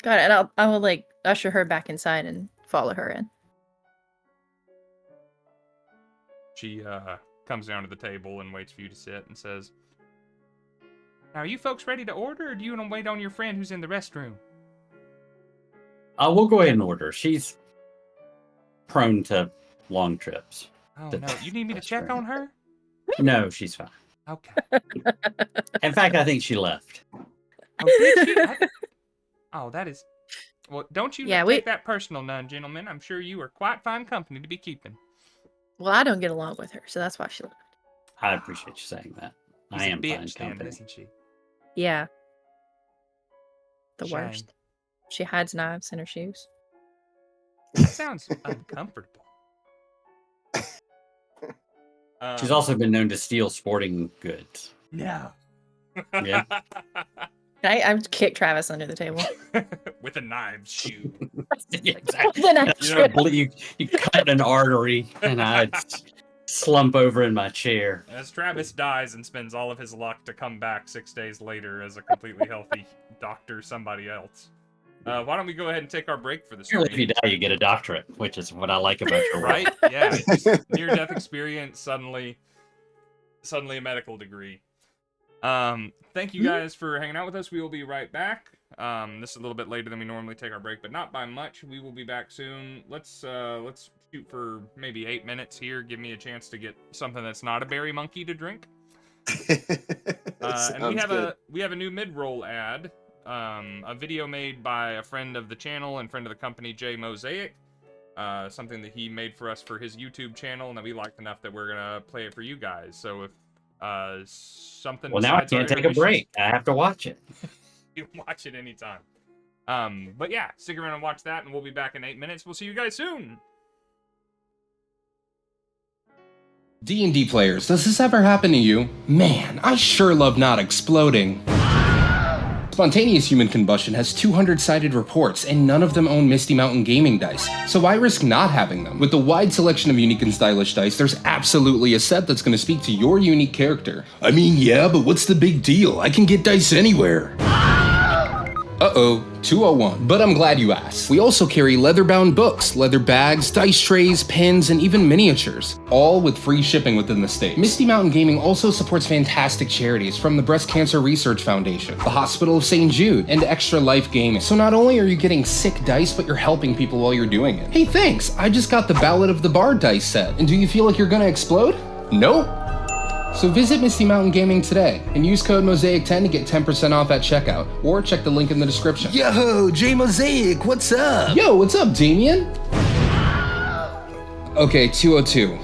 Got it. And I will, like, usher her back inside and follow her in. She comes down to the table and waits for you to sit and says, now, are you folks ready to order, or do you want to wait on your friend who's in the restroom? We'll go ahead and order. She's prone to long trips. Oh, no. You need me to check on her? No, she's fine. Okay. In fact, I think she left. Oh, did she? Oh, that is... Well, don't you Yeah, take that personal, none, gentlemen. I'm sure you are quite fine company to be keeping. Well, I don't get along with her, so that's why she left. I appreciate you saying that. She's I a am fine bitch, then, company. isn't she? Yeah. The Shame. worst. She hides knives in her shoes. That sounds uncomfortable. She's also been known to steal sporting goods. No. Yeah. I kick Travis under the table. With a knife shoe. Yeah, exactly. Then I You cut an artery, and I slump over in my chair. As Travis dies and spends all of his luck to come back 6 days later as a completely healthy doctor, somebody else. Why don't we go ahead and take our break for the stream? If you die, you get a doctorate, which is what I like about your work. Right? Yeah. Near-death experience, suddenly a medical degree. Thank you guys for hanging out with us. We will be right back. This is a little bit later than we normally take our break, but not by much. We will be back soon. Let's shoot for maybe 8 minutes here. Give me a chance to get something that's not a berry monkey to drink. And we have a new mid-roll ad. A video made by a friend of the channel and friend of the company, Jay Mosaic. Something that he made for us for his YouTube channel, and that we liked enough that we're gonna play it for you guys. So if something. Well, now I can't take a break. I have to watch it. You can watch it anytime. But yeah, stick around and watch that, and we'll be back in 8 minutes. We'll see you guys soon. D&D players, does this ever happen to you? Man, I sure love not exploding. Spontaneous human combustion has 200-sided reports, and none of them own Misty Mountain gaming dice, so why risk not having them? With the wide selection of unique and stylish dice, there's absolutely a set that's going to speak to your unique character. I mean, yeah, but what's the big deal? I can get dice anywhere. Uh-oh, 201. But I'm glad you asked. We also carry leather-bound books, leather bags, dice trays, pins, and even miniatures, all with free shipping within the state. Misty Mountain Gaming also supports fantastic charities from the Breast Cancer Research Foundation, the Hospital of St. Jude, and Extra Life Gaming. So not only are you getting sick dice, but you're helping people while you're doing it. Hey, thanks! I just got the Ballad of the Bard dice set. And do you feel like you're gonna explode? Nope. So visit Misty Mountain Gaming today and use code MOSAIC10 to get 10% off at checkout, or check the link in the description. Yo, Jay Mosaic, what's up? Yo, what's up, Damien? Okay, 202.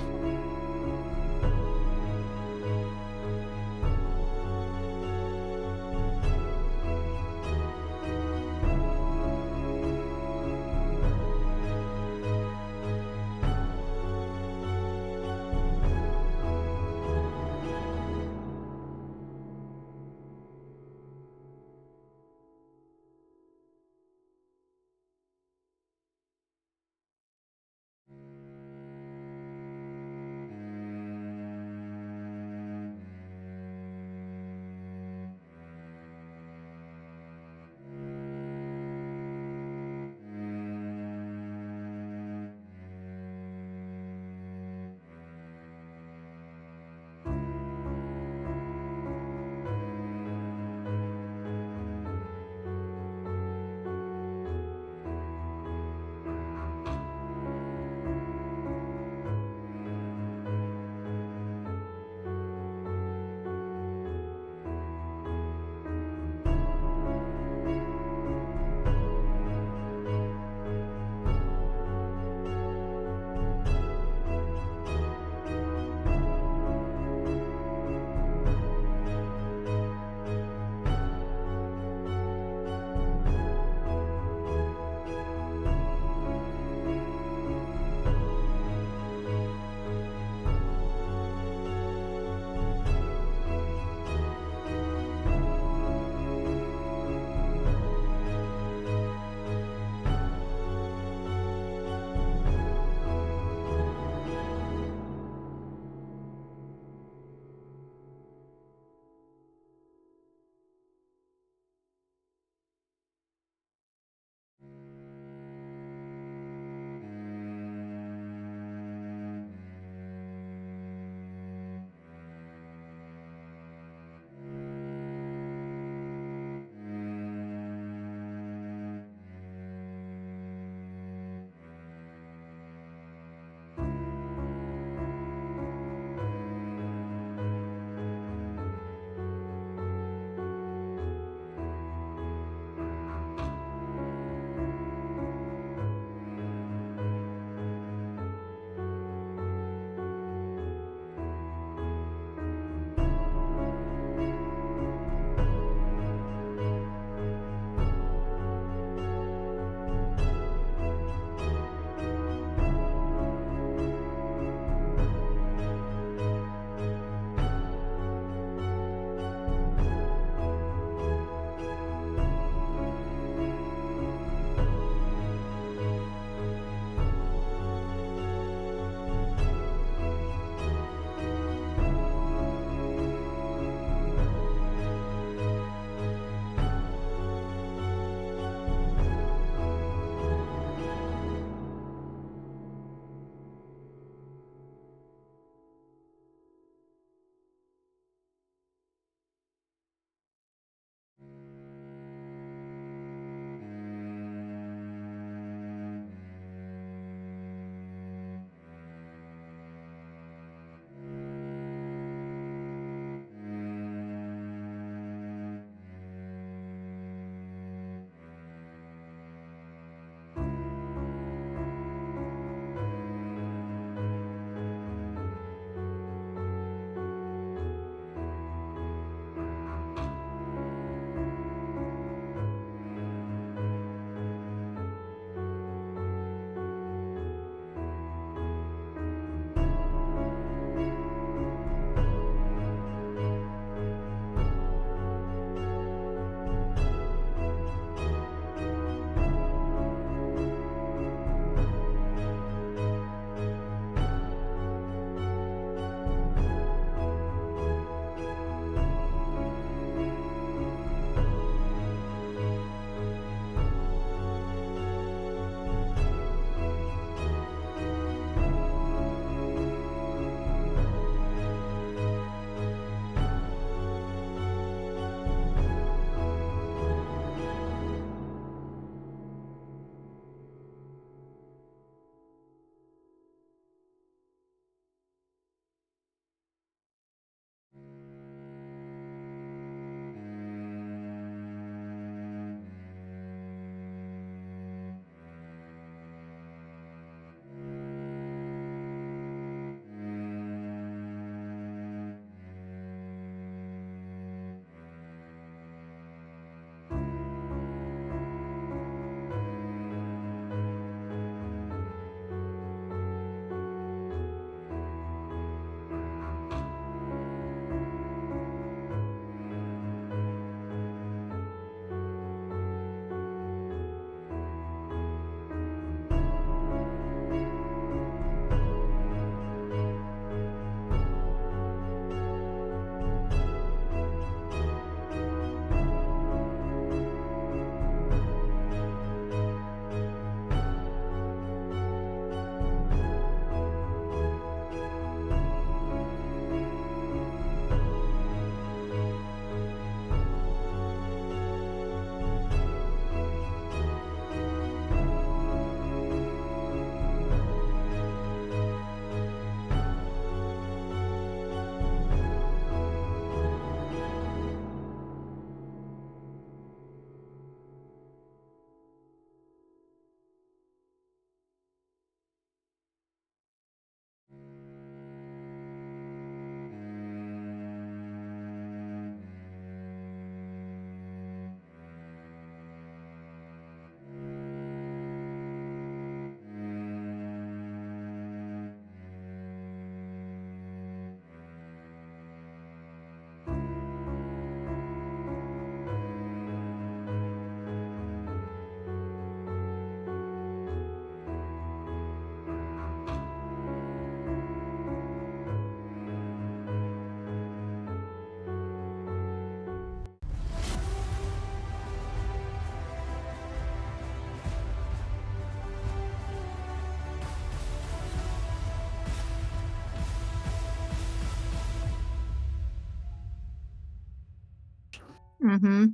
Mm-hmm.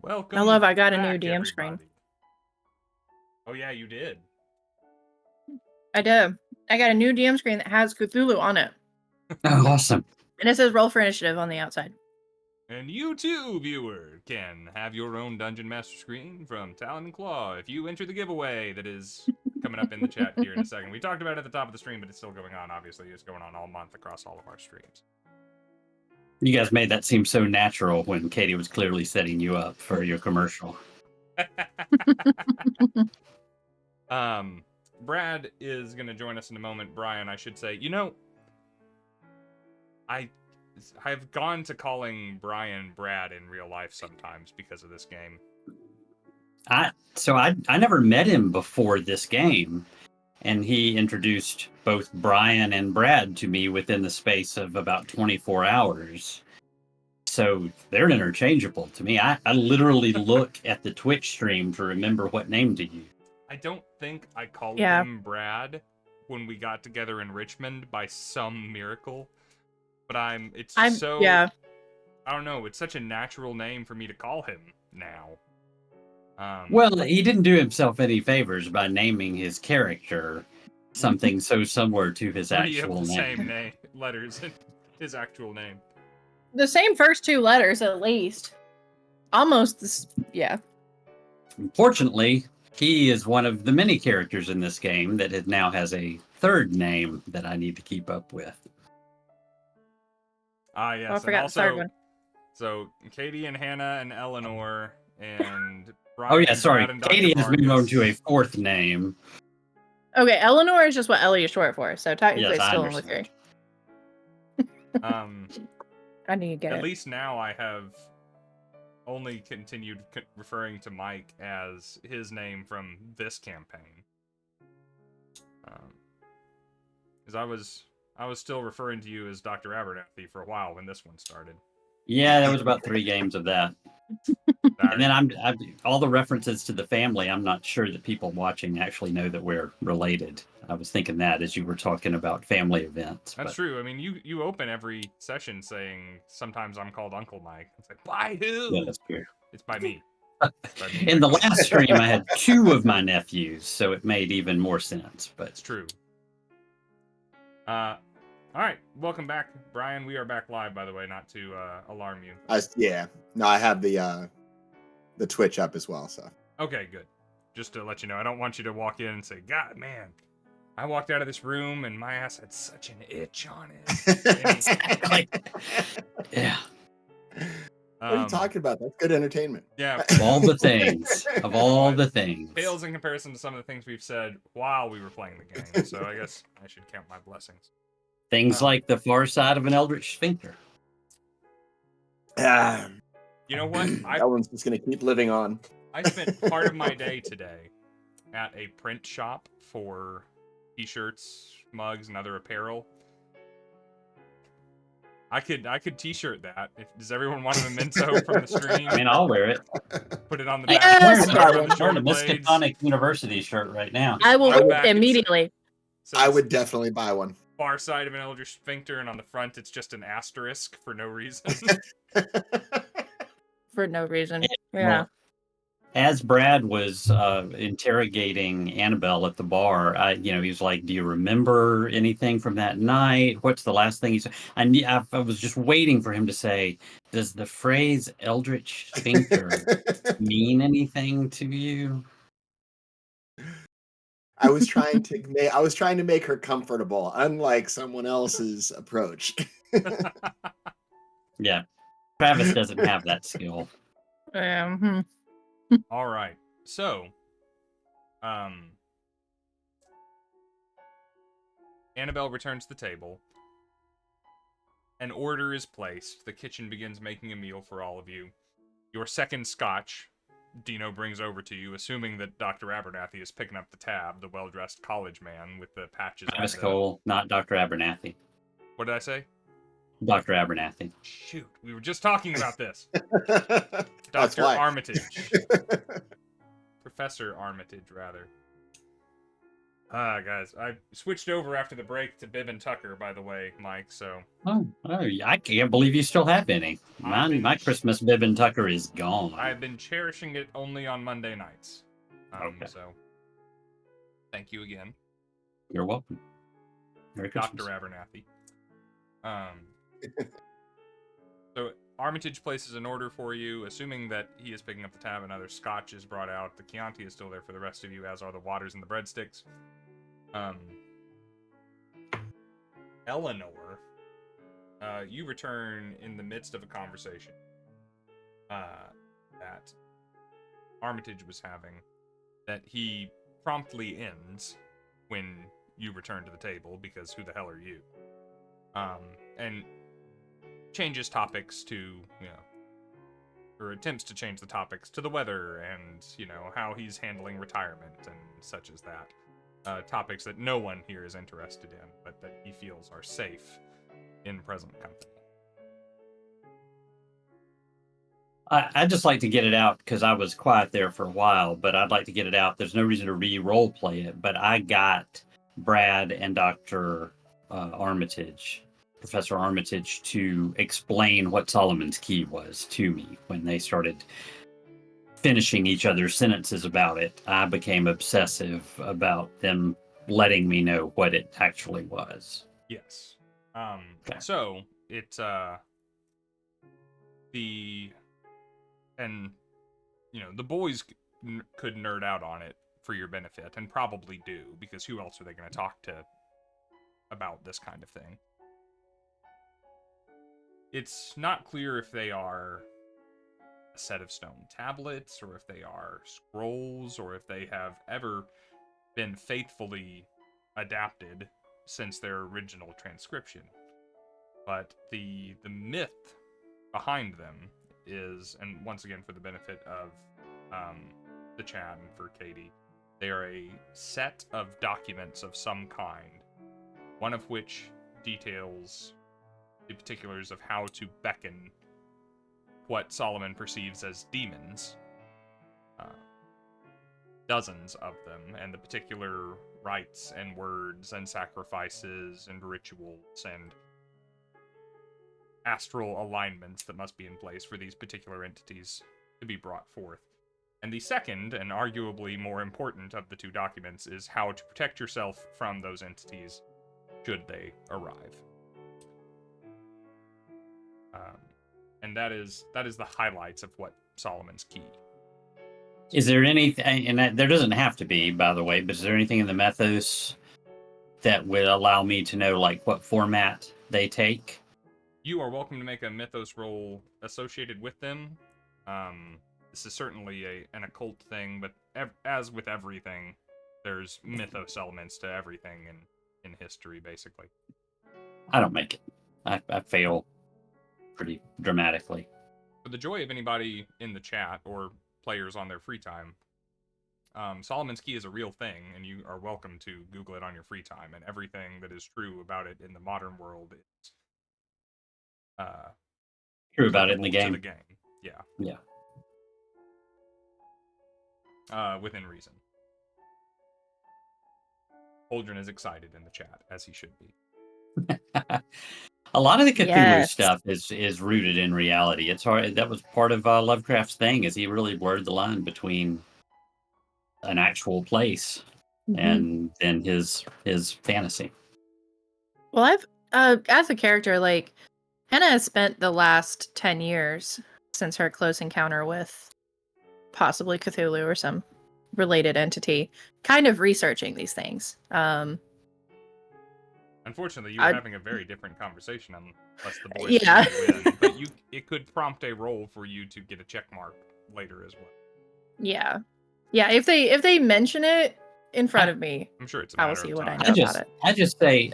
Welcome. I love I got a new back, DM screen. everybody. Oh yeah, you did. I did. I got a new DM screen that has Cthulhu on it. Oh, awesome. And it says roll for initiative on the outside. And you too, viewer, can have your own Dungeon Master screen from Talon and Claw if you enter the giveaway that is coming up in the chat here in a second. We talked about it at the top of the stream, but it's still going on, obviously. It's going on all month across all of our streams. You guys made that seem so natural when Katie was clearly setting you up for your commercial. Brad is going to join us in a moment. Brian, I should say. You know, I've gone to calling Brian Brad in real life sometimes because of this game. I never met him before this game, and he introduced both Brian and Brad to me within the space of about 24 hours. So they're interchangeable to me. I literally look at the Twitch stream to remember what name to use. I don't think I called Yeah. him Brad when we got together in Richmond by some miracle. But I don't know, it's such a natural name for me to call him now. Well, he didn't do himself any favors by naming his character something so similar to his actual the name. same letters in his actual name. The same first two letters, at least. Almost this, yeah. Unfortunately, he is one of the many characters in this game that now has a third name that I need to keep up with. Ah, yes. Oh, I forgot the third one. So, Katie and Hannah and Eleanor and Brian. Oh yeah, sorry. Brad and Dr. Katie has moved Vargas. on to a fourth name. Okay, Eleanor is just what Ellie is short for, so technically Yes, it's I still understand. I need to get At it. least now I have only continued referring to Mike as his name from this campaign. Because I was still referring to you as Dr. Abernathy for a while when this one started. Yeah, there was about 3 games of that. And then I'm all the references to the family. I'm not sure that people watching actually know that we're related. I was thinking that as you were talking about family events. That's true. I mean, you open every session saying sometimes I'm called Uncle Mike. It's like, by who? Yeah, that's true. It's by me. In the last stream, I had 2 of my nephews, so it made even more sense. But it's true. All right, welcome back, Brian. We are back live, by the way, not to alarm you. I have the Twitch up as well. So okay, good. Just to let you know, I don't want you to walk in and say, "God, man, I walked out of this room and my ass had such an itch on it." Exactly. Yeah. What are you talking about? That's good entertainment. Yeah. Of all the things. Of all the things. Pales in comparison to some of the things we've said while we were playing the game. So I guess I should count my blessings. Things like the far side of an eldritch sphincter. You know what? That one's just going to keep living on. I spent part of my day today at a print shop for t-shirts, mugs, and other apparel. I could t-shirt that. Does everyone want a memento from the stream? I mean, I'll wear it. Put it on the Yes! back. I'm wearing a Miskatonic University shirt right now. I will On the back, immediately. I would definitely buy one. Far side of an eldritch sphincter, and on the front it's just an asterisk for no reason. For no reason. Yeah. As Brad was interrogating Annabelle at the bar, he was like, "Do you remember anything from that night? What's the last thing you said?" I was just waiting for him to say, "Does the phrase eldritch sphincter mean anything to you?" I was trying to make her comfortable, unlike someone else's approach. Yeah, Travis doesn't have that skill. All right, so, Annabelle returns to the table. An order is placed. The kitchen begins making a meal for all of you. Your second scotch, Dino brings over to you, assuming that Dr. Abernathy is picking up the tab, the well-dressed college man with the patches. Travis Cole, not Dr. Abernathy. What did I say? Dr. Abernathy. Shoot, we were just talking about this. That's Dr. why. Armitage. Professor Armitage, rather. Guys, I switched over after the break to Bib and Tucker, by the way, Mike. So Oh, I can't believe you still have any. My Christmas bib and tucker is gone. I've been cherishing it only on Monday nights. Okay. So thank you again, You're welcome. Merry Christmas. Dr. Abernathy. So Armitage places an order for you, assuming that he is picking up the tab. Another scotch is brought out. The Chianti is still there for the rest of you, as are the waters and the breadsticks. Eleanor, you return in the midst of a conversation that Armitage was having, that he promptly ends when you return to the table, because who the hell are you? And changes topics to, you know, or attempts to change the topics to the weather and, you know, how he's handling retirement and such as that. Topics that no one here is interested in, but that he feels are safe in present company. I'd just like to get it out because I was quiet there for a while, but I'd like to get it out. There's no reason to re-role play it, but I got Brad and Dr. Armitage, Professor Armitage, to explain what Solomon's Key was to me when they started finishing each other's sentences about it. I became obsessive about them letting me know what it actually was. Yes. Okay. So it's and you know, the boys could nerd out on it for your benefit, and probably do, because who else are they going to talk to about this kind of thing? It's not clear if they are a set of stone tablets, or if they are scrolls, or if they have ever been faithfully adapted since their original transcription. But the myth behind them is, and once again for the benefit of the chat and for Katie, they are a set of documents of some kind, one of which details the particulars of how to beckon what Solomon perceives as demons, dozens of them, and the particular rites and words and sacrifices and rituals and astral alignments that must be in place for these particular entities to be brought forth. And the second, and arguably more important of the two documents, is how to protect yourself from those entities should they arrive. And that is the highlights of what Solomon's Key. Is there anything, and there doesn't have to be, by the way, but is there anything in the mythos that would allow me to know, like, what format they take? You are welcome to make a mythos roll associated with them. This is certainly an occult thing, but as with everything, there's mythos elements to everything in history, basically. I don't make it. I fail pretty dramatically. For the joy of anybody in the chat or players on their free time, Solomon's Key is a real thing, and you are welcome to Google it on your free time, and everything that is true about it in the modern world is True about it in the game. To the game. Yeah. Within reason. Holdren is excited in the chat, as he should be. A lot of the Cthulhu stuff is rooted in reality. It's hard. That was part of Lovecraft's thing, is he really blurred the line between an actual place and then his fantasy. Well, I've as a character, like, Hannah has spent the last 10 years since her close encounter with possibly Cthulhu or some related entity, kind of researching these things. Unfortunately, you were having a very different conversation unless the boys win. But it could prompt a roll for you to get a check mark later as well. Yeah. If they mention it in front of me, I'm sure it's a I matter will see of what time. I know about it. I just say,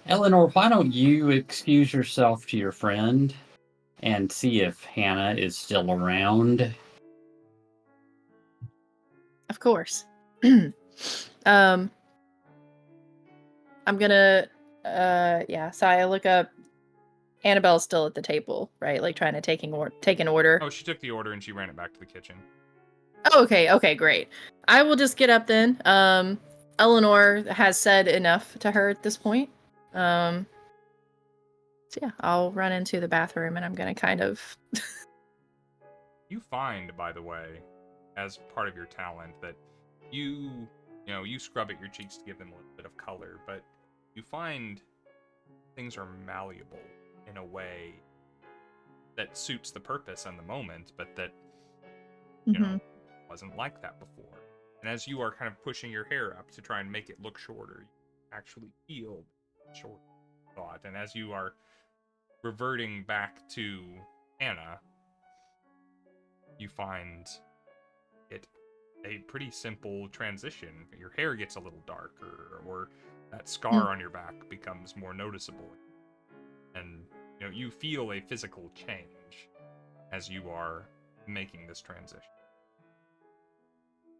Eleanor, why don't you excuse yourself to your friend and see if Hannah is still around? Of course. I'm gonna so I look up. Annabelle's still at the table, right? Like, trying to take an order. Oh, she took the order and she ran it back to the kitchen. Oh, okay, great. I will just get up then. Eleanor has said enough to her at this point. So yeah, I'll run into the bathroom and I'm gonna kind of You find, by the way, as part of your talent, that you scrub at your cheeks to give them a little bit of color, but you find things are malleable in a way that suits the purpose and the moment, but that, wasn't like that before. And as you are kind of pushing your hair up to try and make it look shorter, you actually feel short thought. And as you are reverting back to Hannah, you find it a pretty simple transition. Your hair gets a little darker, or that scar on your back becomes more noticeable. And, you feel a physical change as you are making this transition.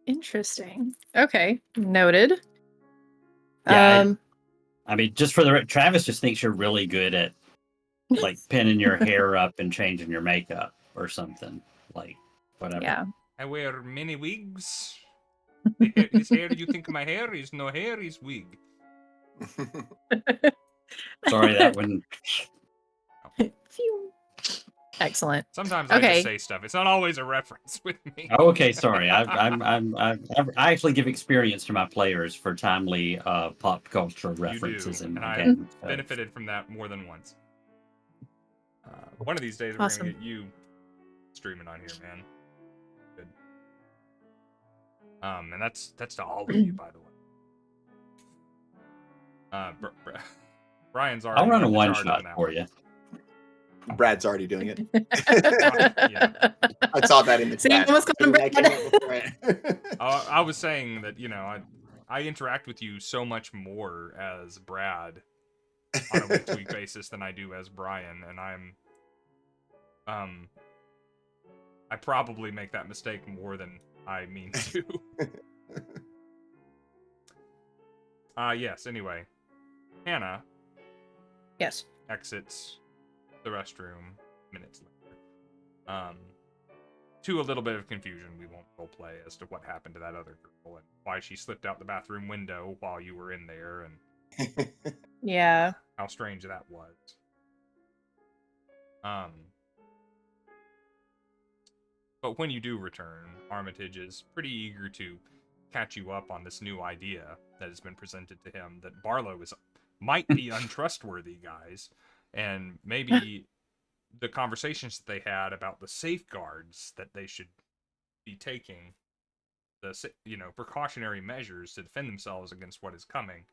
Interesting. Okay, noted. Yeah, I mean, just for the Travis just thinks you're really good at like pinning your hair up and changing your makeup or something, like whatever. Yeah. I wear many wigs. His hair, you think my hair is no hair, is wig. Sorry, that one. Phew. Excellent. Sometimes I Okay. just say stuff. It's not always a reference with me. Oh, okay, sorry. I actually give experience to my players for timely pop culture references you do, in and my I game. So. benefited from that more than once. One of these days, Awesome. we're gonna get you streaming on here, man. Good. And that's to all of you, by the way. Brian's already. I'll run a in one charge shot of that for one. you. Brad's already doing it. Yeah. I saw that in the See, chat. I was calling That came Brad. up before. I was saying that I interact with you so much more as Brad on a week-to-week basis than I do as Brian, and I probably make that mistake more than I mean to. Yes, anyway. Hannah Yes. exits the restroom minutes later. To a little bit of confusion, we won't roleplay as to what happened to that other girl and why she slipped out the bathroom window while you were in there and Yeah. how strange that was. But when you do return, Armitage is pretty eager to catch you up on this new idea that has been presented to him, that Barlow might be untrustworthy, guys, and maybe the conversations that they had about the safeguards that they should be taking, the precautionary measures to defend themselves against what is coming,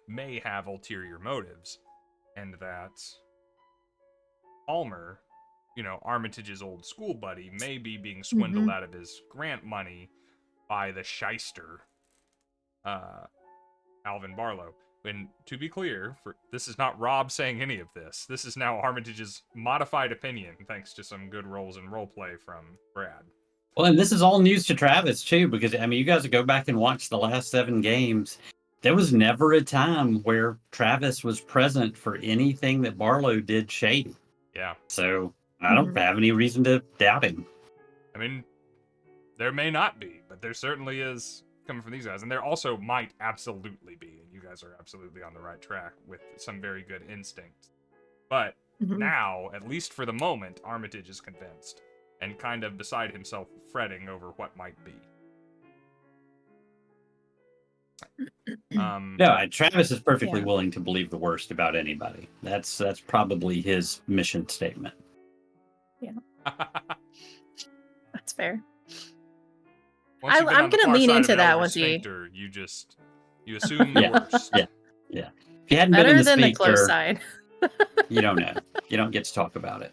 may have ulterior motives, and that Palmer, Armitage's old school buddy, may be being swindled out of his grant money by the shyster, Alvin Barlow. And to be clear, this is not Rob saying any of this. This is now Armitage's modified opinion, thanks to some good rolls and roleplay from Brad. Well, and this is all news to Travis, too, because, I mean, you guys go back and watch the last 7 games. There was never a time where Travis was present for anything that Barlow did shady. Yeah. So I don't have any reason to doubt him. I mean, there may not be, but there certainly is coming from these guys. And there also might absolutely be. And you guys are absolutely on the right track with some very good instincts. But now, at least for the moment, Armitage is convinced and kind of beside himself fretting over what might be. No, Travis is perfectly willing to believe the worst about anybody. That's probably his mission statement. Yeah. That's fair. I'm going to lean into that once you assume the worst. Yeah. If you hadn't been Better in the than the sphincter, close side. you don't know. You don't get to talk about it.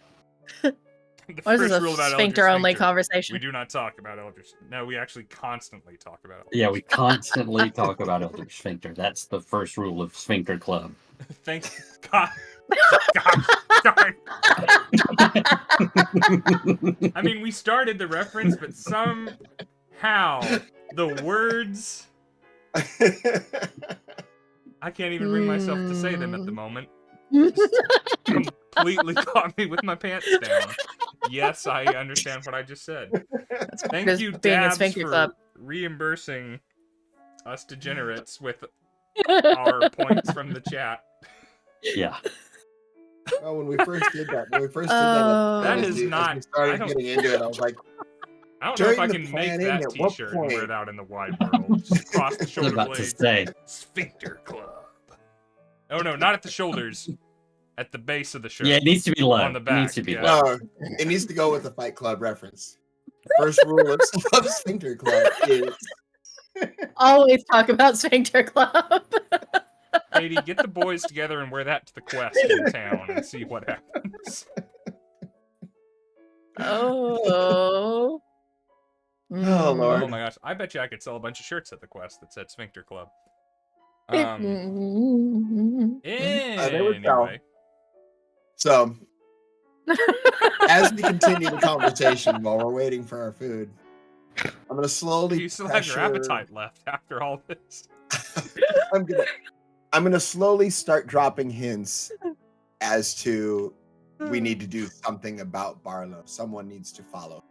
What is this, a sphincter-only conversation? We do not talk about Eldritch. No, we actually constantly talk about Eldritch. Yeah, we constantly talk about Eldritch Sphincter. That's the first rule of Sphincter Club. Thank God. Gosh darn. I mean, we started the reference, but somehow the words... I can't even bring myself to say them at the moment. Just completely caught me with my pants down. Yes, I understand what I just said. Thank you, Dabs, for reimbursing Us degenerates with our points from the chat. Yeah. Oh, when we first did that, Oh. That as is we not- I started don't- getting into it, I was like, I don't know if I During the can make planning, that at what t-shirt and wear point- it out in the wide world. Just across the I was shoulder about to blades. say. Sphincter Club. Oh no, not at the shoulders. At the base of the shirt. Yeah, it needs to be low. On the It needs to back, be yeah. low. no, it needs to go with the Fight Club reference. First rule of Sphincter Club is Always talk about Sphincter Club. Katie, get the boys together and wear that to the quest in town and see what happens. Oh. Oh, Mm. Lord. Oh my gosh, I bet you I could sell a bunch of shirts at the quest that said Sphincter Club. they would sell. Anyway, So, as we continue the conversation while we're waiting for our food, I'm going to slowly you still have your appetite left after all this. I'm gonna slowly start dropping hints as to we need to do something about Barlow. Someone needs to follow.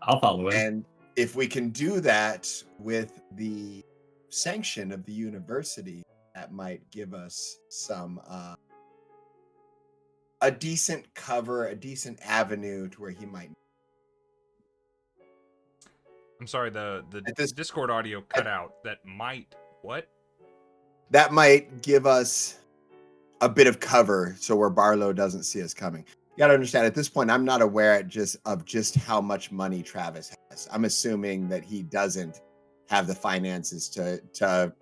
I'll follow him. And if we can do that with the sanction of the university, that might give us some a decent cover, a decent avenue to where he might. I'm sorry, the At this- Discord audio cut out. That might what? That might give us a bit of cover so where Barlow doesn't see us coming. You got to understand, at this point, I'm not aware of just how much money Travis has. I'm assuming that he doesn't have the finances to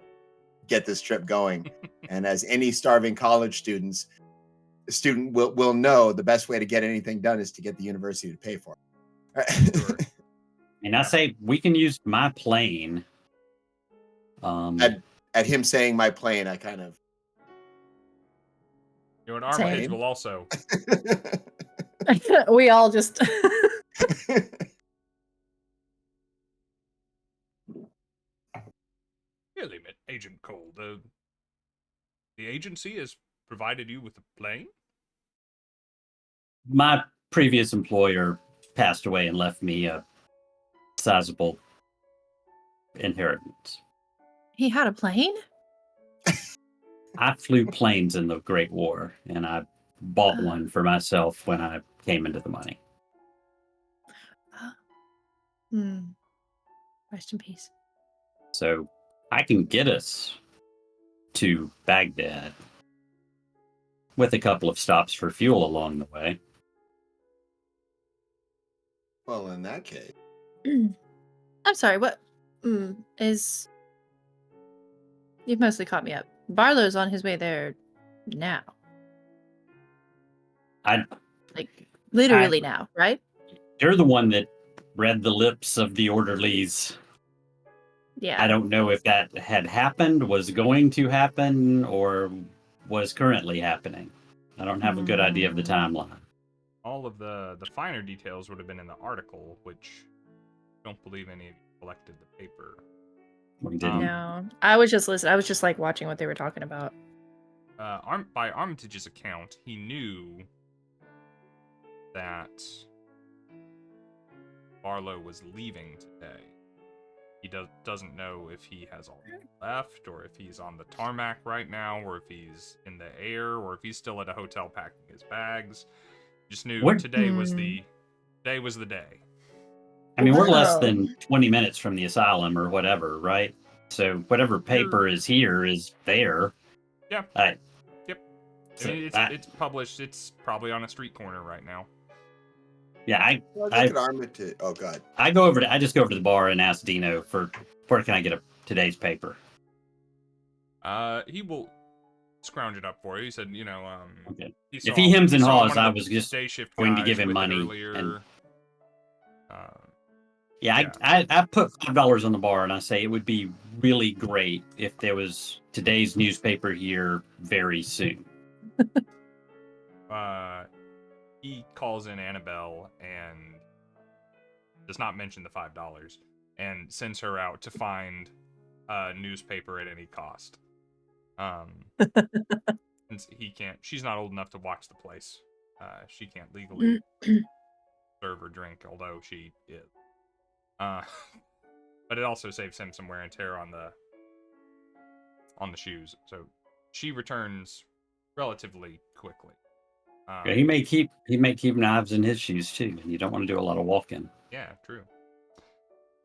get this trip going. And as any starving college student will know, the best way to get anything done is to get the university to pay for it. Sure. And I say we can use my plane. At him saying my plane, I kind of. You know, an Armitage Same. will also. We all just. Really, Agent Cole, the agency has provided you with a plane? My previous employer passed away and left me a sizable inheritance. He had a plane? I flew planes in the Great War, and I bought one for myself when I came into the money. Rest in peace. So I can get us to Baghdad with a couple of stops for fuel along the way. Well, in that case. I'm sorry, what is. You've mostly caught me up. Barlow's on his way there now. Literally now, right? You're the one that read the lips of the orderlies. Yeah. I don't know if that had happened, was going to happen, or was currently happening. I don't have a good idea of the timeline. All of the finer details would have been in the article, which I don't believe any of you collected the paper. We didn't. No. I was just listening. I was just like watching what they were talking about. By Armitage's account, he knew that Barlow was leaving today. He doesn't know if he has all left, or if he's on the tarmac right now, or if he's in the air, or if he's still at a hotel packing his bags. Just knew today was the day. I mean, we're less Wow. than 20 minutes from the asylum or whatever, right? So whatever paper is here is there. Yeah. Yep. I mean, it's published. It's probably on a street corner right now. Yeah, Well, look at Armitage. Oh, God. I just go over to the bar and ask Dino for where can I get today's paper. He will scrounge it up for you. He said, Okay. he If saw- he hems and saw haws, one of I the was just day shift going to guys give him with it money earlier. and- Yeah, Yeah. I put $5 on the bar and I say it would be really great if there was today's newspaper here very soon. He calls in Annabelle and does not mention the $5 and sends her out to find a newspaper at any cost. Since she's not old enough to watch the place. She can't legally serve or drink, although she is. but it also saves him some wear and tear on the shoes. So she returns relatively quickly. Yeah, he may keep knives in his shoes too, and you don't want to do a lot of walking. Yeah, true.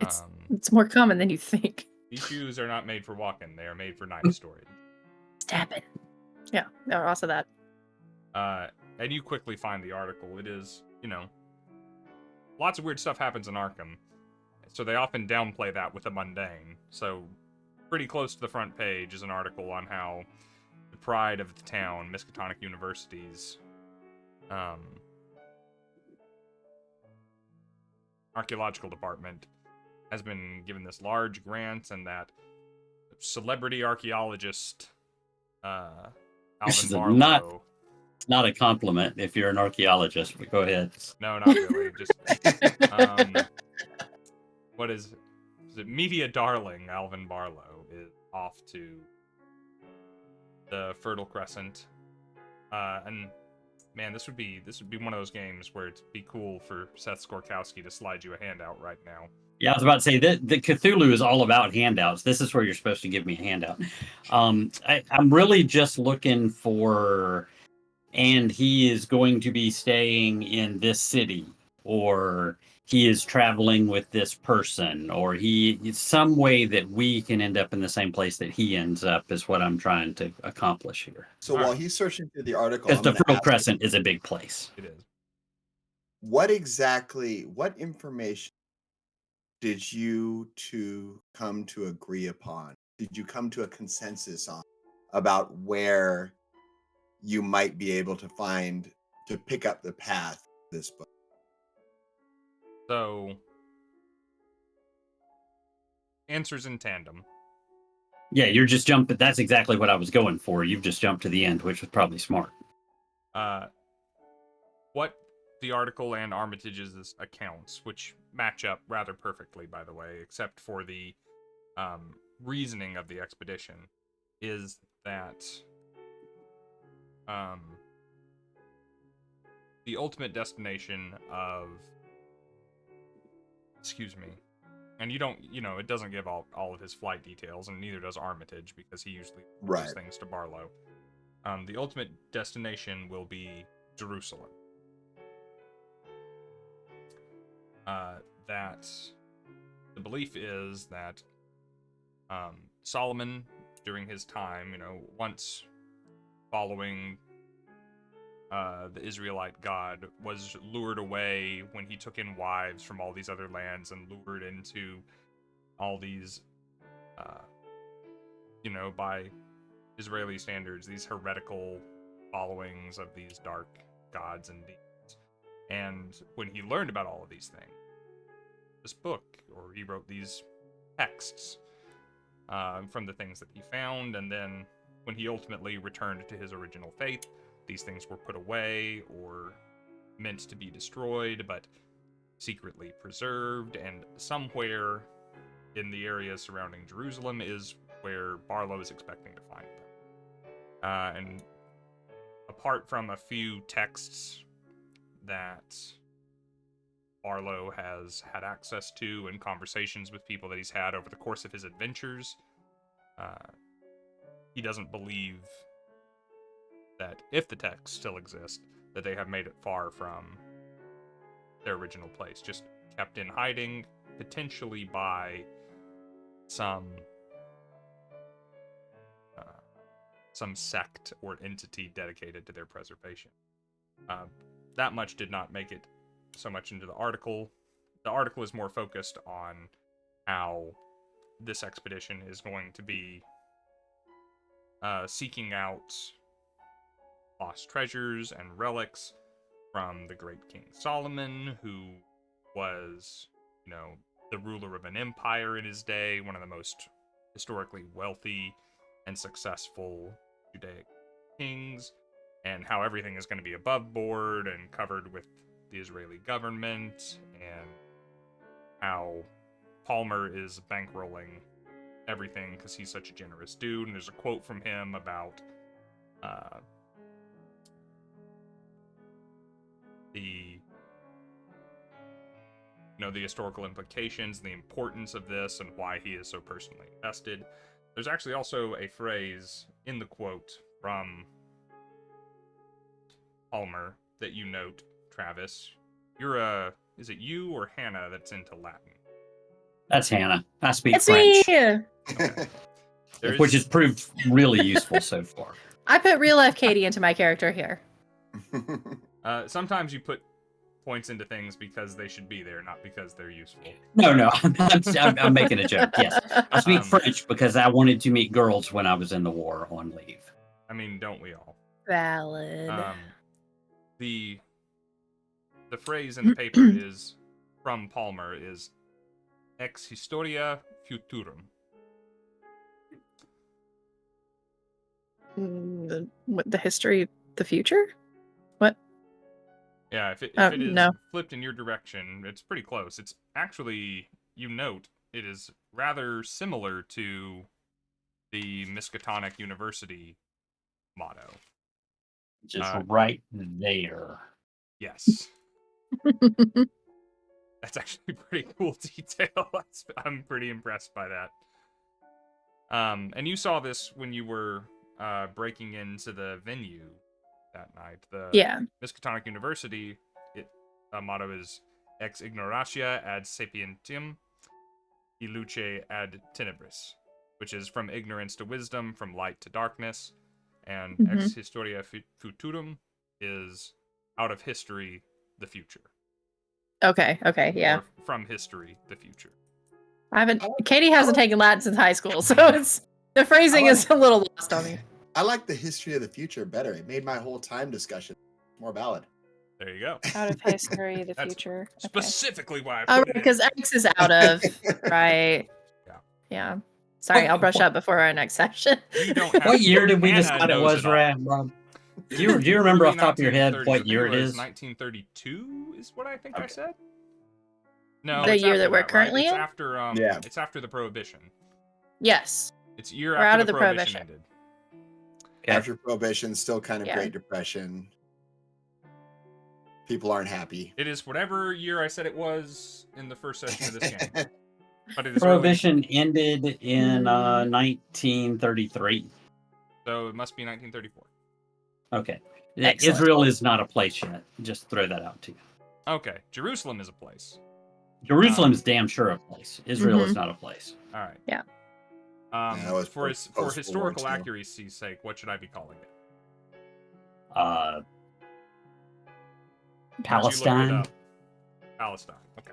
It's more common than you think. These shoes are not made for walking; they are made for knife storage. Stab it. Yeah, also that. And you quickly find the article. It is, lots of weird stuff happens in Arkham, so they often downplay that with the mundane. So, pretty close to the front page is an article on how the pride of the town, Miskatonic University's archaeological department, has been given this large grant, and that celebrity archaeologist Alvin Barlow. Not a compliment if you're an archaeologist, but go ahead. No, not really. Just what is it? Media darling Alvin Barlow is off to the Fertile Crescent, and man, this would be one of those games where it'd be cool for Seth Skorkowski to slide you a handout right now. Yeah, I was about to say that the Cthulhu is all about handouts. This is where you're supposed to give me a handout. I'm really just looking for, and he is going to be staying in this city, or he is traveling with this person, or some way that we can end up in the same place that he ends up is what I'm trying to accomplish here. So while he's searching through the article, Because the Fertile Crescent is a big place. It is. What information did you two come to agree upon? Did you come to a consensus on about where you might be able to pick up the path of this book? So, answers in tandem. Yeah, you're just jumping. That's exactly what I was going for. You've just jumped to the end, which was probably smart. What the article and Armitage's accounts, which match up rather perfectly, by the way, except for the reasoning of the expedition, is that the ultimate destination of, and you don't, it doesn't give all of his flight details, and neither does Armitage, because he usually gives things to Barlow. The ultimate destination will be Jerusalem. That the belief is that Solomon, during his time, once following the Israelite God, was lured away when he took in wives from all these other lands and lured into all these, by Israeli standards, these heretical followings of these dark gods and demons. And when he learned about all of these things, this book, or he wrote these texts from the things that he found, and then when he ultimately returned to his original faith, these things were put away or meant to be destroyed, but secretly preserved, and somewhere in the area surrounding Jerusalem is where Barlow is expecting to find them. And apart from a few texts that Barlow has had access to and conversations with people that he's had over the course of his adventures, he doesn't believe that if the texts still exist, that they have made it far from their original place, just kept in hiding, potentially by some sect or entity dedicated to their preservation. That much did not make it so much into the article. The article is more focused on how this expedition is going to be seeking out lost treasures and relics from the great King Solomon, who was, the ruler of an empire in his day, one of the most historically wealthy and successful Judaic kings, and how everything is going to be above board and covered with the Israeli government, and how Palmer is bankrolling everything because he's such a generous dude. And there's a quote from him about the historical implications, the importance of this, and why he is so personally invested. There's actually also a phrase in the quote from Palmer that you note, Travis. Is it you or Hannah that's into Latin? That's Hannah. I speak It's French, me. Okay. which has proved really useful so far. I put real life Katie into my character here. Sometimes you put points into things because they should be there, not because they're useful. No, I'm making a joke. Yes, I speak Um, French because I wanted to meet girls when I was in the war on leave. I mean, don't we all? Valid. The phrase in the paper is from Palmer is ex historia futurum. The history, the future? What? Yeah, if it is no. flipped in your direction, it's pretty close. It's actually, you note, it is rather similar to the Miskatonic University motto. Just right there. Yes. That's actually pretty cool detail. I'm pretty impressed by that. And you saw this when you were breaking into the venue that night. The Yeah. Miskatonic University motto is ex ignorantia ad sapientium, e luce ad tenebris, which is from ignorance to wisdom, from light to darkness, and ex historia futurum is out of history, the future. Okay, yeah. Or from history, the future. Katie hasn't taken Latin since high school, so the phrasing is a little lost on me. I like the history of the future better. It made my whole time discussion more valid. There you go. Out of history, the That's future. Okay. Specifically why I Oh, put it in. because X is out of, right. Yeah. Sorry, I'll brush up before our next session. You don't have What year did we Hannah decide it knows was, all. Rob? Do you remember off the top of your head 1930s. what I think year it was is? 1932 is what I think I said. No, The it's year after that we're right? currently It's in? after Yeah. It's after the Prohibition. Yes. It's a year We're after out of the the Prohibition Prohibition. ended. Okay. After Prohibition, still kind of Yeah. Great Depression. People aren't happy. It is whatever year I said it was in the first session of this game. But it is Prohibition ended in Mm. 1933. so it must be 1934. Okay. Excellent. Israel is not a place yet. Just throw that out to you. Okay, Jerusalem is a place. Jerusalem's damn sure a place. Israel is not a place. All right. Yeah. That was For post-World War historical II. accuracy's sake, what should I be calling it? Since you looked it Palestine. up. Palestine. Okay.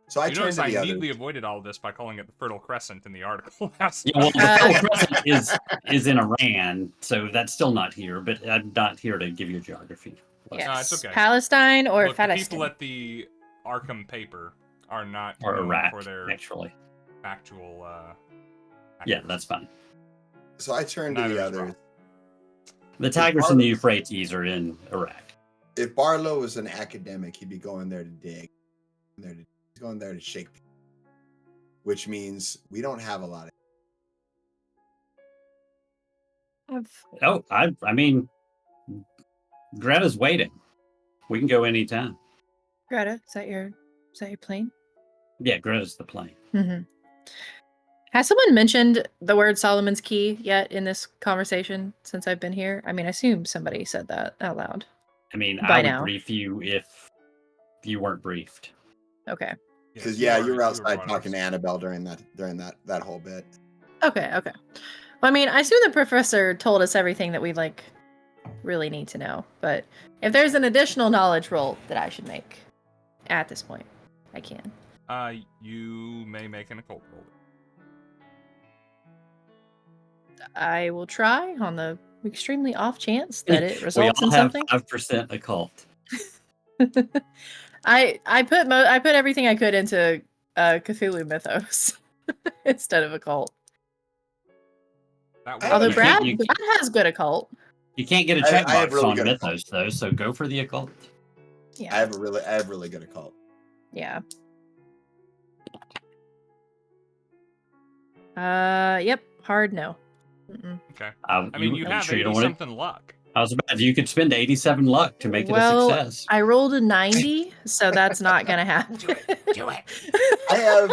So I You turned notice to I the other. neatly avoided all of this by calling it the Fertile Crescent in the article last Yeah, well, the time. Fertile Crescent is in Iran, so that's still not here. But I'm not here to give you geography. Yes. No, it's okay. Palestine or Look, the Palestine? people at the Arkham paper are not Or known Iraq, for their actually. factual. Yeah, that's fine. So I turned to Neither the is others. Rob. The Tigris and the Euphrates are in Iraq. If Barlow was an academic, he'd be going there to dig. He's going there to shake people. Which means we don't have a lot of. Oh, I mean, Greta's waiting. We can go anytime. Greta, is that your plane? Yeah, Greta's the plane. Mm-hmm. Has someone mentioned the word Solomon's Key yet in this conversation since I've been here? I mean, I assume somebody said that out loud. I mean, By I would now. brief you if you weren't briefed. Okay. Because Yes, you were you outside brought talking us. to Annabelle during that whole bit. Okay. Well, I mean, I assume the professor told us everything that we really need to know. But if there's an additional knowledge roll that I should make at this point, I can. You may make an occult roll. I will try on the extremely off chance that it We results all in have something. 5% occult. I put everything I could into Cthulhu mythos instead of occult. That Although would Brad make- has good occult. You can't get a I have checkbox really on good Mythos, though, so go for the occult. Yeah. I have really good occult. Yeah. Yep. Hard no. Mm-mm. Okay. I mean, you have sure you 80 don't want something luck. I was about you could spend 87 luck to make it a Well, success. I rolled a 90, so that's not gonna happen. Do it. I have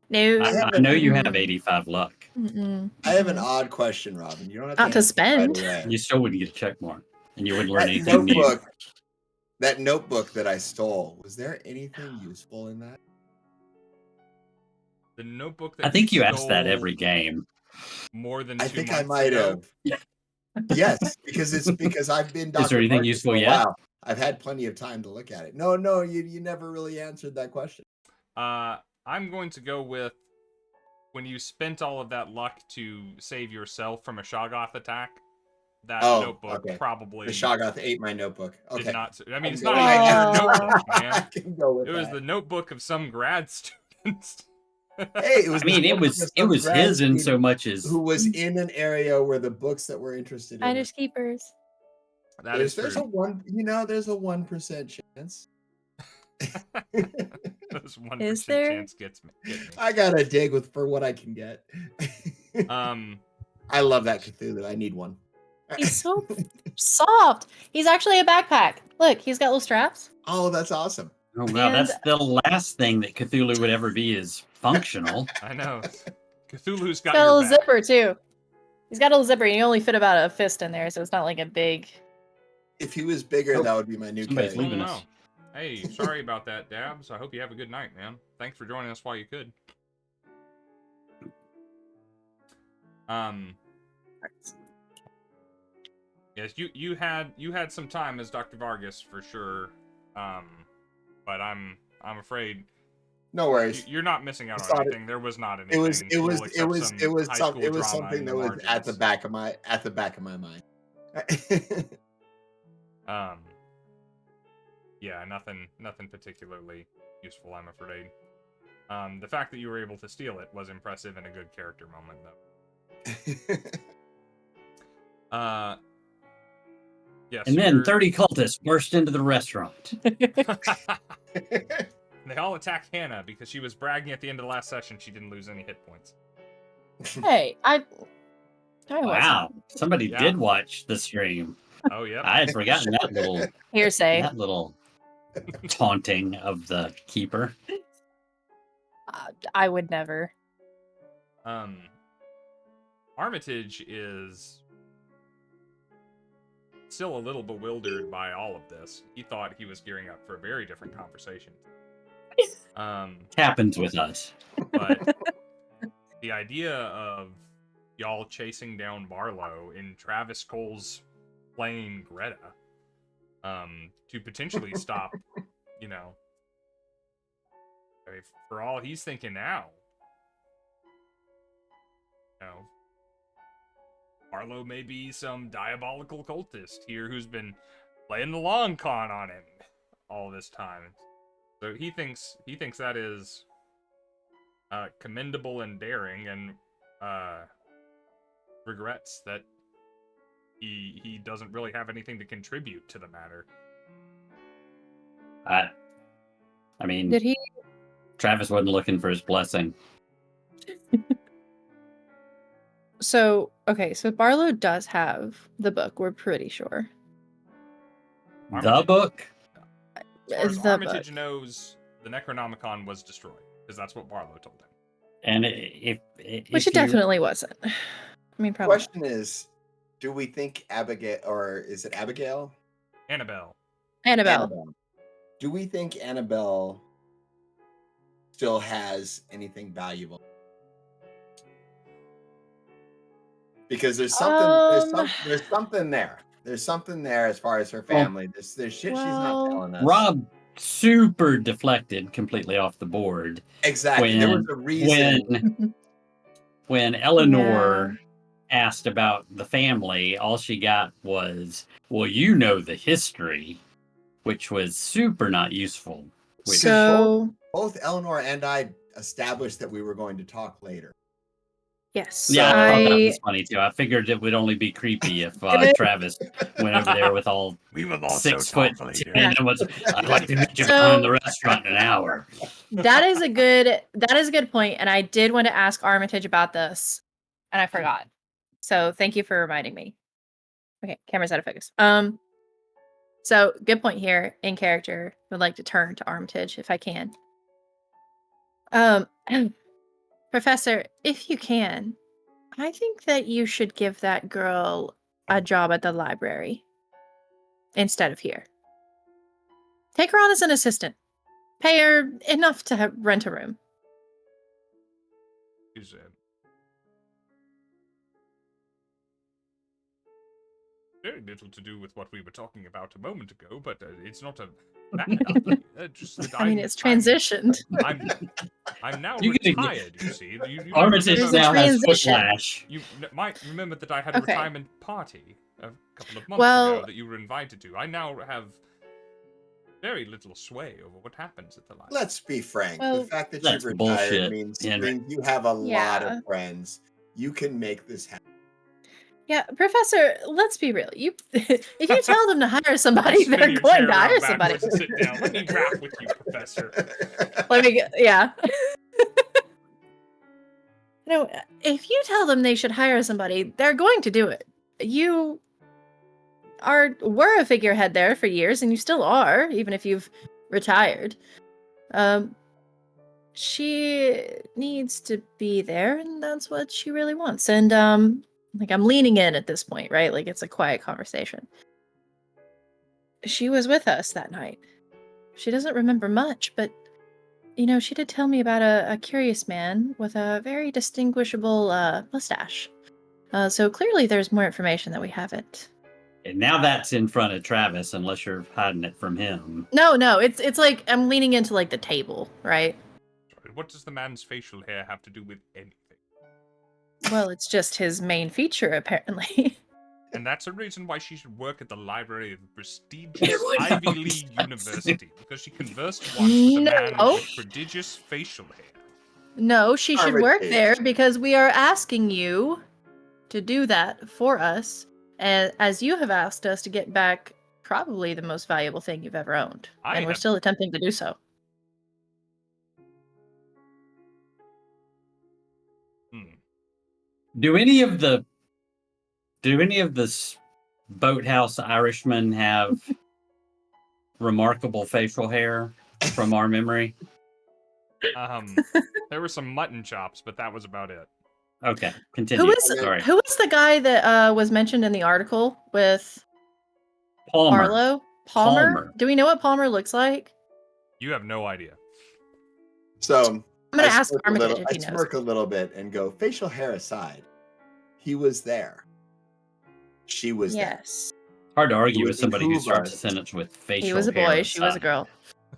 No. I know you have 85 luck. Mm-mm. I have an odd question, Robin. You don't have Not to answer it spend. right away. You still wouldn't get a check mark, and you wouldn't learn That anything new. notebook, that notebook that I stole, was there anything useful in that? The notebook that I think you ask that stole every game. more than I 2 think I months might ago. have. Yes, because I've been Dr. Is there anything Vargas useful for a yet? while. I've had plenty of time to look at it. No, you never really answered that question. I'm going to go with when you spent all of that luck to save yourself from a Shoggoth attack. That notebook okay. probably The Shoggoth ate my notebook. Okay. did not. I mean, it's I'm not going- even your I- notebook, I man. can go with It was that. the notebook of some grad students. Hey, it was. I mean, the it notebook of was some grad his in so student much as who was in an area where the books that we're interested in. Finders keepers. That is There's true. there's a 1% chance. Those 1% Is there? chance get me. I gotta dig for what I can get. Um, I love that Cthulhu. I need one. He's so soft. He's actually a backpack. Look, he's got little straps. Oh, that's awesome. oh wow, And- that's the last thing that Cthulhu would ever be is functional. I know. Cthulhu's He's got got a your little back. zipper too. He's got a little zipper. And you only fit about a fist in there, so it's not like a big. If he was bigger, Oh, that would be my new somebody's character. leaving Oh, us. no. Hey, sorry about that, Dabs. I hope you have a good night, man. Thanks for joining us while you could. Yes, you had some time as Dr. Vargas for sure. But I'm afraid No worries. you're not missing out I on thought anything. There was not anything. It was cool except some high school drama something in that the was at the margins. back of my mind. Yeah, nothing particularly useful, I'm afraid. The fact that you were able to steal it was impressive and a good character moment, though. Yes. And then you're- 30 cultists burst into the restaurant. They all attack Hannah because she was bragging at the end of the last session she didn't lose any hit points. Hey, I Wow, wasn't. somebody Yeah. did watch the stream. Oh, yep. I had forgotten Hearsay. that little taunting of the keeper. I would never. Armitage is still a little bewildered by all of this. He thought he was gearing up for a very different conversation. Happens with us. But the idea of y'all chasing down Barlow in Travis Cole's playing Greta, to potentially stop, I mean, for all he's thinking now, Barlow may be some diabolical cultist here who's been playing the long con on him all this time. So he thinks that is commendable and daring, and regrets that he doesn't really have anything to contribute to the matter. I mean, Did he? Travis wasn't looking for his blessing. So Barlow does have the book. We're pretty sure. The book? As far as The Armitage book. knows, the Necronomicon was destroyed, because that's what Barlow told him. And if Which you- it definitely wasn't. I mean, The probably. question is, do we think Abigail, or is it Abigail? Annabelle. Annabelle. Do we think Annabelle still has anything valuable? Because there's something there's something there. There's something there as far as her family. There's shit she's not telling us. Rob super deflected completely off the board Exactly. There was a reason. when Eleanor asked about the family, all she got was, well, you know the history, which was super not useful. Which, So Both Eleanor and I established that we were going to talk later. yes, yeah, I thought that I was funny too. I figured it would only be creepy if Travis went over there with all We will 6'10" and was, I'd like to meet you So- behind the restaurant in an hour. that is a good point, and I did want to ask Armitage about this, and I forgot. So thank you for reminding me. Okay, camera's out of focus. So good point here. In character, would like to turn to Armitage if I can. Professor, if you can, I think that you should give that girl a job at the library instead of here. Take her on as an assistant. Pay her enough to rent a room. Is very little to do with what we were talking about a moment ago, but it's not a bad idea. Just that I mean, it's transitioned. I'm now You can- retired, you see. You might Armitage There's a now has transition. whiplash. You might remember that I had a Okay. retirement party a couple of months Well- ago that you were invited to. I now have very little sway over what happens at the library. Let's be frank. Well, the fact that that's you've retired bullshit, means Henry. you have a lot Yeah. of friends. You can make this happen. Yeah, Professor, let's be real. You, if you tell them to hire somebody, Spin they're your going chair to hire around somebody. backwards and sit down. Let me rap with you, Professor. Let me get, yeah. No, if you tell them they should hire somebody, they're going to do it. You were a figurehead there for years, and you still are, even if you've retired. She needs to be there, and that's what she really wants. And like I'm leaning in at this point, right? Like it's a quiet conversation. She was with us that night. She doesn't remember much, but she did tell me about a curious man with a very distinguishable mustache. So clearly there's more information that we haven't. And now that's in front of Travis, unless you're hiding it from him. No, it's like I'm leaning into like the table, right? Sorry, what does the man's facial hair have to do with anything? Well, it's just his main feature, apparently. And that's a reason why she should work at the library of a prestigious Everyone Ivy knows League that. university, because she conversed once with a man No. with prodigious facial hair. No, she should work Armitage. there because we are asking you to do that for us, and as you have asked us to get back probably the most valuable thing you've ever owned, I and we're have- still attempting to do so. Do any of the boathouse Irishmen have remarkable facial hair from our memory? There were some mutton chops, but that was about it. Okay, continue. Who is Sorry. who was the guy that was mentioned in the article with Palmer. Arlo? Palmer? Palmer. Do we know what Palmer looks like? You have no idea. So I'm gonna ask smirk a Armitage little- if he I knows. smirk a little bit and go, facial hair aside, he was there. She was there. Yes. Hard to argue It would with somebody who behoove starts a us. sentence with facial He was a hair boy, she was a aside. girl.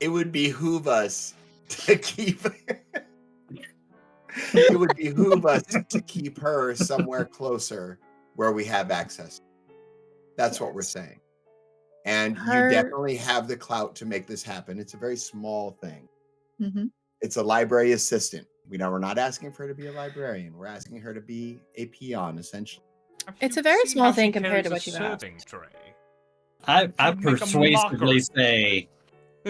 It would behoove us to keep it would behoove us to keep her somewhere closer where we have access. That's what we're saying. And Her- you definitely have the clout to make this happen. It's a very small thing. Mm-hmm. It's a library assistant. We're not asking for her to be a librarian. We're asking her to be a peon, essentially. Have It's you a very seen small how she thing compared to carries what a you've asked. serving tray? I She'd make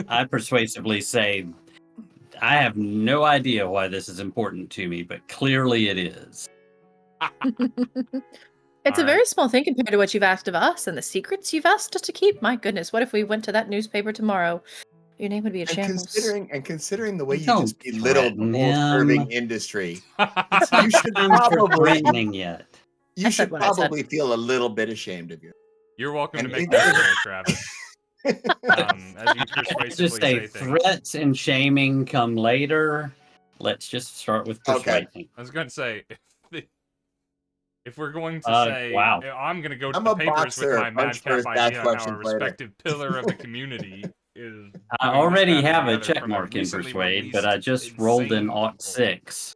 a persuasively say, I have no idea why this is important to me, but clearly it is. It's a Alright. very small thing compared to what you've asked of us and the secrets you've asked us to keep. My goodness, what if we went to that newspaper tomorrow? Your name would be in And shambles. considering the way you Don't just belittled the threaten whole serving him. industry, It's you not should time for probably threatening yet. you I said should what I said. probably feel a little bit ashamed of you. You're welcome to And make if- that clear, Travis. As you Just persuasively say say things. threats and shaming come later. Let's just start with Okay. persuading. I was going to say, if we're going to say, wow. I'm going to go to I'm the a papers boxer, with my punch madcap first, ask idea on how a questions later. respective pillar of the community is. I doing this, already that, and have the a other check from a mark in recently persuade, but released I just rolled an insane aught 6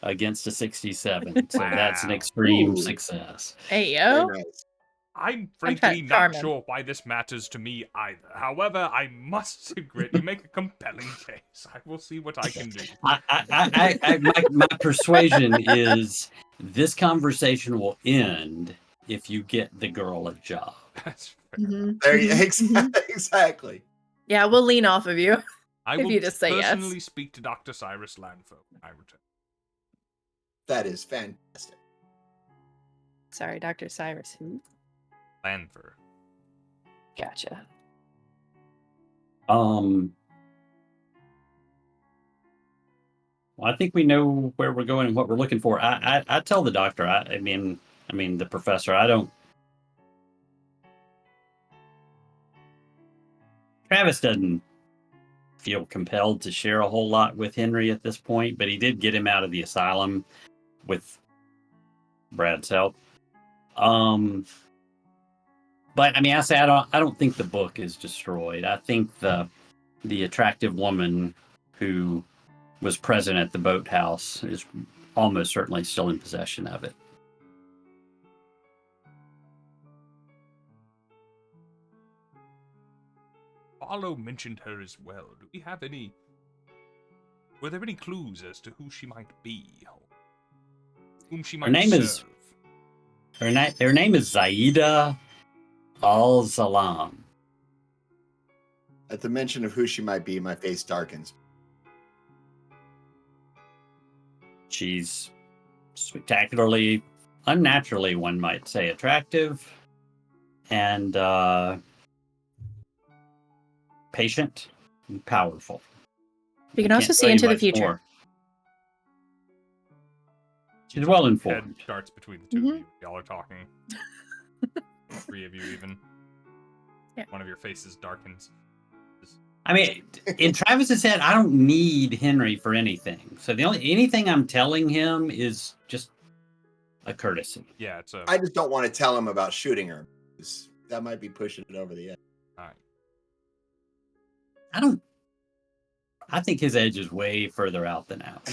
against a 67. So that's an Wow. extreme Ooh. success. Hey, Very yo. nice. I'm trying frankly to not charm him. sure why this matters to me either. However, I must agree. You make a compelling case. I will see what I can do. My persuasion is this conversation will end if you get the girl a job. That's fair. Mhm, There you mhm, mhm. exactly. Yeah, we'll lean off of you. I If will you just say yes. personally speak to Dr. Cyrus Landfo when I return. That is fantastic. Sorry, Dr. Cyrus. Who? Lanfer. Gotcha. Well, I think we know where we're going and what we're looking for. I tell the doctor. I mean the professor. Travis doesn't feel compelled to share a whole lot with Henry at this point, but he did get him out of the asylum with Brad's help. But I mean, I say I don't think the book is destroyed. I think the attractive woman who was present at the boathouse is almost certainly still in possession of it. Barlow mentioned her as well. Do we have any... Were there any clues as to who she might be? Whom she might serve? Her name is Zaida Al-Zalam. At the mention of who she might be, my face darkens. She's spectacularly, unnaturally, one might say, attractive and patient and powerful. You can also see into the future. More. She's well informed. Head darts between the two of you. Y'all are talking. Three of you even. Yeah. One of your faces darkens. I mean, in Travis's head, I don't need Henry for anything. So anything I'm telling him is just a courtesy. Yeah, it's a... I just don't want to tell him about shooting her. That might be pushing it over the edge. All right. I think his edge is way further out than out.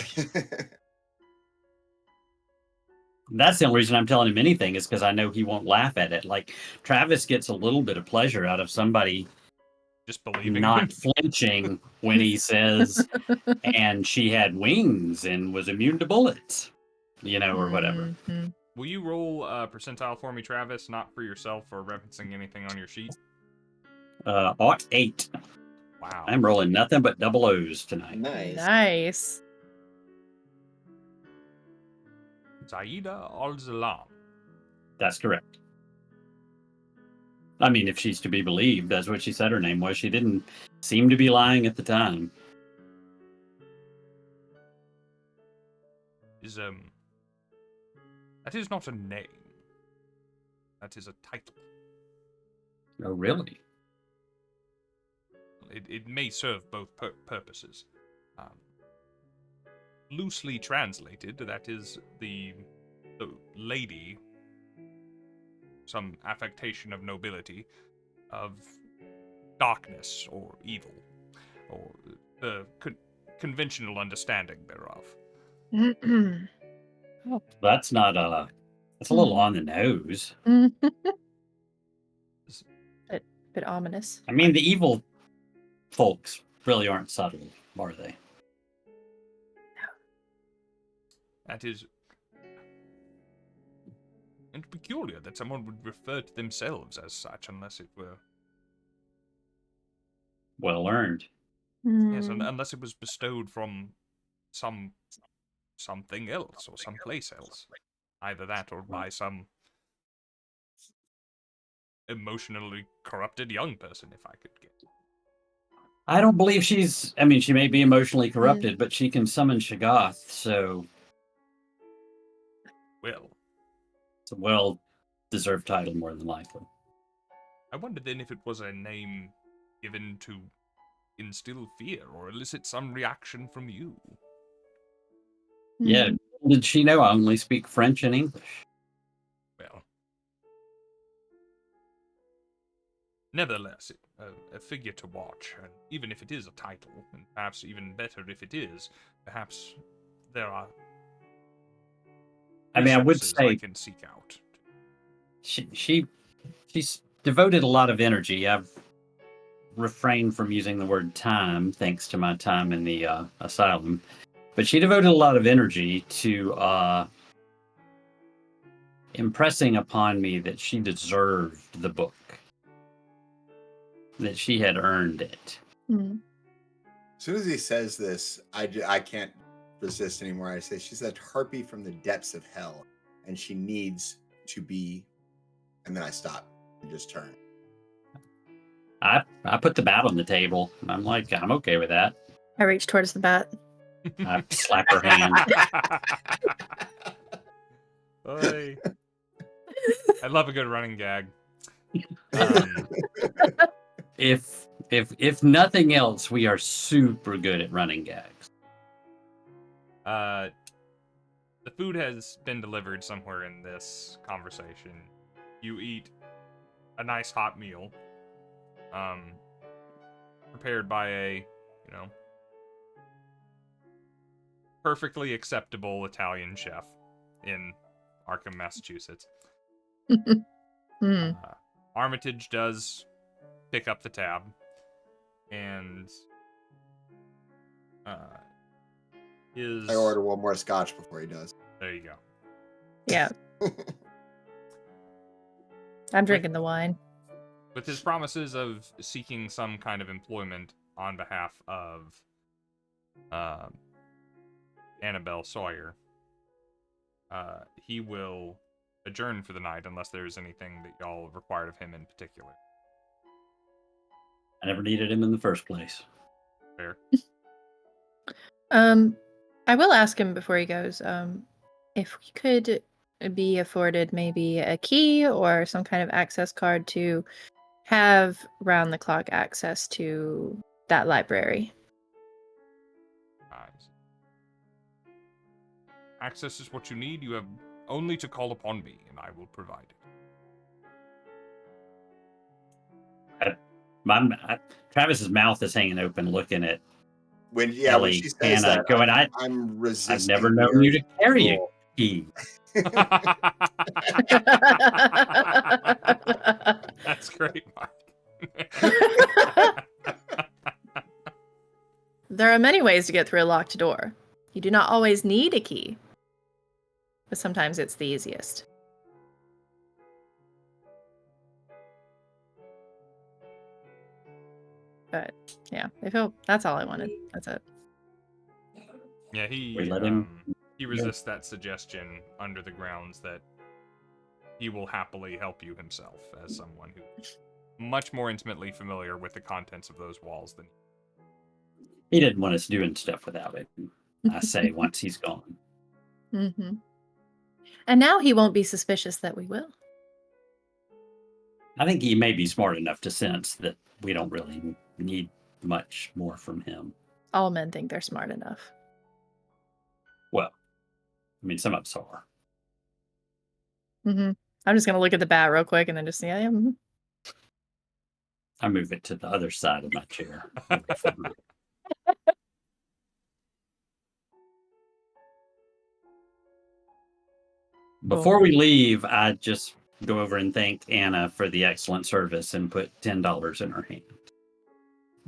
That's the only reason I'm telling him anything is because I know he won't laugh at it. Like, Travis gets a little bit of pleasure out of somebody just believing not flinching when he says, and she had wings and was immune to bullets, or whatever. Mm-hmm. Will you roll a percentile for me, Travis? Not for yourself or referencing anything on your sheet? 8. Wow. I'm rolling nothing but double O's tonight. Nice. Zaida Al-Zalam. That's correct. I mean, if she's to be believed, that's what she said her name was. She didn't seem to be lying at the time. That is not a name. That is a title. Oh, really? It may serve both purposes. Loosely translated, that is the lady, some affectation of nobility, of darkness or evil, or the conventional understanding thereof. Oh. That's not that's a little on the nose. Bit ominous. I mean, the evil folks really aren't subtle, are they? That is... And peculiar that someone would refer to themselves as such unless it were... Well earned. Yes, unless it was bestowed from something else or someplace else. Either that or by some emotionally corrupted young person, if I could get. I don't believe she's... I mean, she may be emotionally corrupted, but she can summon Shoggoth, so... Well... It's a well-deserved title, more than likely. I wonder then if it was a name given to instill fear or elicit some reaction from you. Yeah, did she know I only speak French and English? Well... Nevertheless, a figure to watch, and even if it is a title, and perhaps even better if it is, perhaps there are... I mean, I would say I can seek out. She's devoted a lot of energy. I've refrained from using the word time, thanks to my time in the asylum. But she devoted a lot of energy to impressing upon me that she deserved the book. That she had earned it. Mm. As soon as he says this, I can't resist anymore. I say, she's a harpy from the depths of hell, and she needs to be... And then I stop. You just turn. I put the bat on the table. I'm like, I'm okay with that. I reach towards the bat. I slap her hand. Oy. I love a good running gag. Um, If nothing else, we are super good at running gags. the food has been delivered somewhere in this conversation. You eat a nice hot meal, prepared by a, you know, perfectly acceptable Italian chef in Arkham, Massachusetts. Hmm. Armitage does pick up the tab, and I order one more scotch before he does. there you go. Yeah. I'm drinking the wine. With his promises of seeking some kind of employment on behalf of Annabelle Sawyer, he will adjourn for the night unless there's anything that y'all required of him in particular. I never needed him in the first place. Fair. I will ask him before he goes, if we could be afforded maybe a key or some kind of access card to have round the clock access to that library. Nice. Access is what you need. You have only to call upon me, and I will provide it. Travis's mouth is hanging open, looking at When Ellie, she says and that, going, I'm resisting. I've never known you to carry a rule. key. That's great, Mark. There are many ways to get through a locked door. You do not always need a key, but sometimes it's the easiest. But yeah, that's all I wanted. That's it. Yeah, We let him. he resists that suggestion under the grounds that he will happily help you himself as someone who's much more intimately familiar with the contents of those walls than He didn't want us doing stuff without it. I say once he's gone. Mm-hmm. And now he won't be suspicious that we will. I think he may be smart enough to sense that we don't really need much more from him. All men think they're smart enough. Well, I mean, some of us are. Mm-hmm. I'm just gonna look at the bat real quick and then just see. I am. I move it to the other side of my chair. Before we leave, I just go over and thank Anna for the excellent service and put $10 in her hand,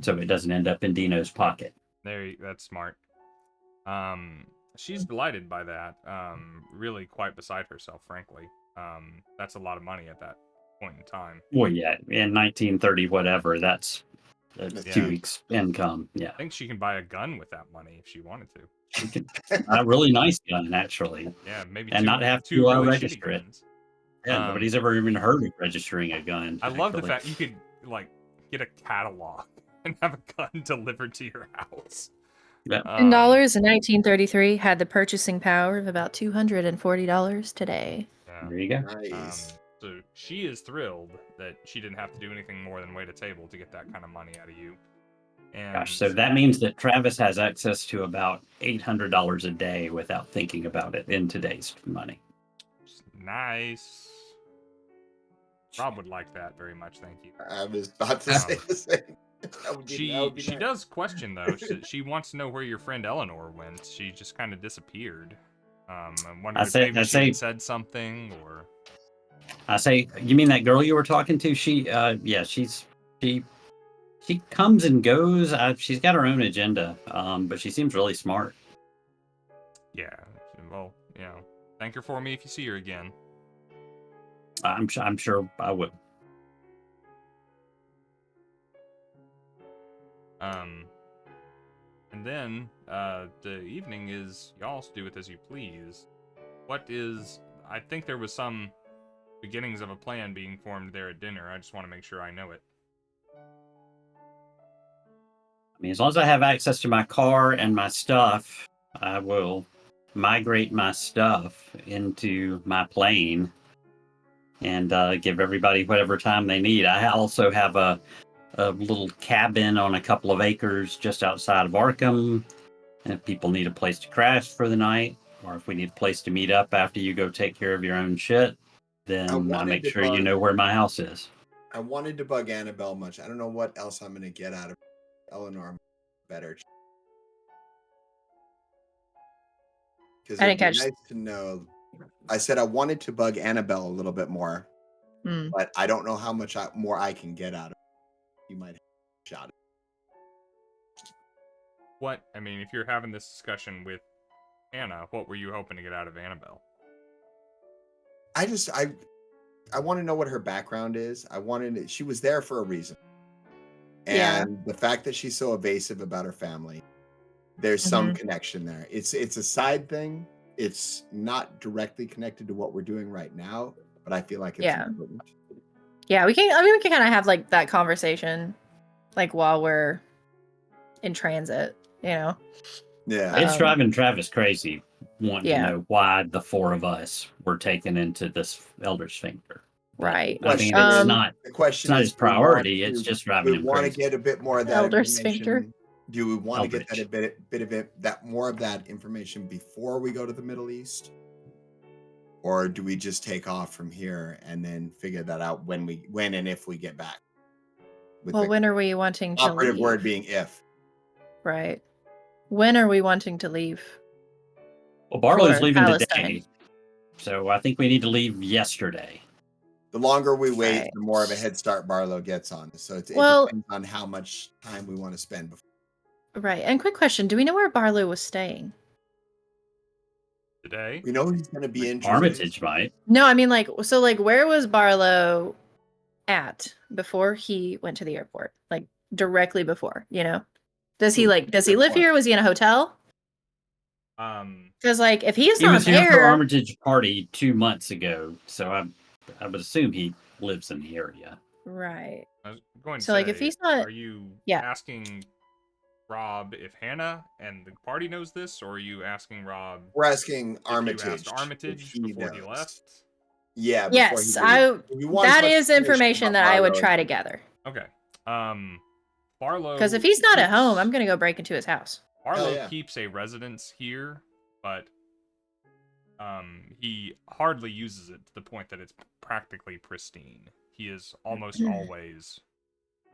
so it doesn't end up in Dino's pocket. That's smart. She's delighted by that. Really quite beside herself, frankly. That's a lot of money at that point in time. Well, yeah, in 1930, whatever, that's Yeah. 2 weeks' income. Yeah, I think she can buy a gun with that money if she wanted to. she could, a really nice gun, actually, Yeah, maybe and not have two to really register shitty it. guns. Yeah, nobody's ever even heard of registering a gun. I love the actually. fact you could like get a catalog and have a gun delivered to your house. Yeah. $10 in 1933 had the purchasing power of about $240 today. Yeah. There you go. Nice. So she is thrilled that she didn't have to do anything more than wait a table to get that kind of money out of you. And Gosh, so that means that Travis has access to about $800 a day without thinking about it in today's money. nice. Rob would like that very much, thank you. I was about to say the same. That would be She nice. does question though. She wants to know where your friend Eleanor went. She just kind of disappeared. I'm wondering if maybe she had said something or. I say, you mean that girl you were talking to? She comes and goes. She's got her own agenda, but she seems really smart. Yeah. Well, you know, thank her for me if you see her again. I'm sure I would. And then the evening is y'all do with as you please. I think there was some beginnings of a plan being formed there at dinner. I just want to make sure I know it. I mean, as long as I have access to my car and my stuff, I will migrate my stuff into my plane and give everybody whatever time they need. I also have a little cabin on a couple of acres just outside of Arkham. And if people need a place to crash for the night, or if we need a place to meet up after you go take care of your own shit, then I make sure you know where my house is. I wanted to bug Annabelle much. I don't know what else I'm going to get out of Eleanor better. Because I it'd didn't be catch. nice to know. I said I wanted to bug Annabelle a little bit more, but I don't know how much more I can get out of it. You might have a shot. What, I mean, if you're having this discussion with Anna, what were you hoping to get out of Annabelle? I want to know what her background is. She was there for a reason. And the fact that she's so evasive about her family, there's some connection there. It's a side thing. It's not directly connected to what we're doing right now, but I feel like it's important. Yeah, we can kind of have like that conversation like while we're in transit, you know. Yeah. It's driving Travis crazy wanting to know why the four of us were taken into this Elder Sphincter. Right. I mean, The question is his priority. It's just driving him crazy. We want to crazy. get a bit more of that Elder information. Sphincter. Do we want to get Eldritch. that bit of it, that more of that information before we go to the Middle East? Or do we just take off from here and then figure that out when and if we get back? Well, when are we wanting to operative leave? word being if. Right. When are we wanting to leave? Well, Barlow's for leaving Palestine? today, so I think we need to leave yesterday. The longer we wait, Right. the more of a head start Barlow gets on us. So it Well- depends on how much time we want to spend before. Right. And quick question, do we know where Barlow was staying? Today? We know he's going to be in Armitage might. No, I mean like where was Barlow at before he went to the airport? Like directly before, you know? Does he live here? Was he in a hotel? Because like if he's He not was here for there, Armitage party 2 months ago, so I would assume he lives in the area. right. I was going to So, like, if say, he's not- are you Yeah. asking Rob if Hannah and the party knows this, or are you asking Rob We're asking if Armitage. you asked Armitage if he before he knows. left? Yeah. before Yes, he leaves. We want as that much is information about that I would Barlow try as to we- gather. Okay. Barlow. Because if he's not at keeps- home, I'm gonna go break into his house. Barlow yeah. keeps a residence here, but he hardly uses it to the point that it's practically pristine. He is almost always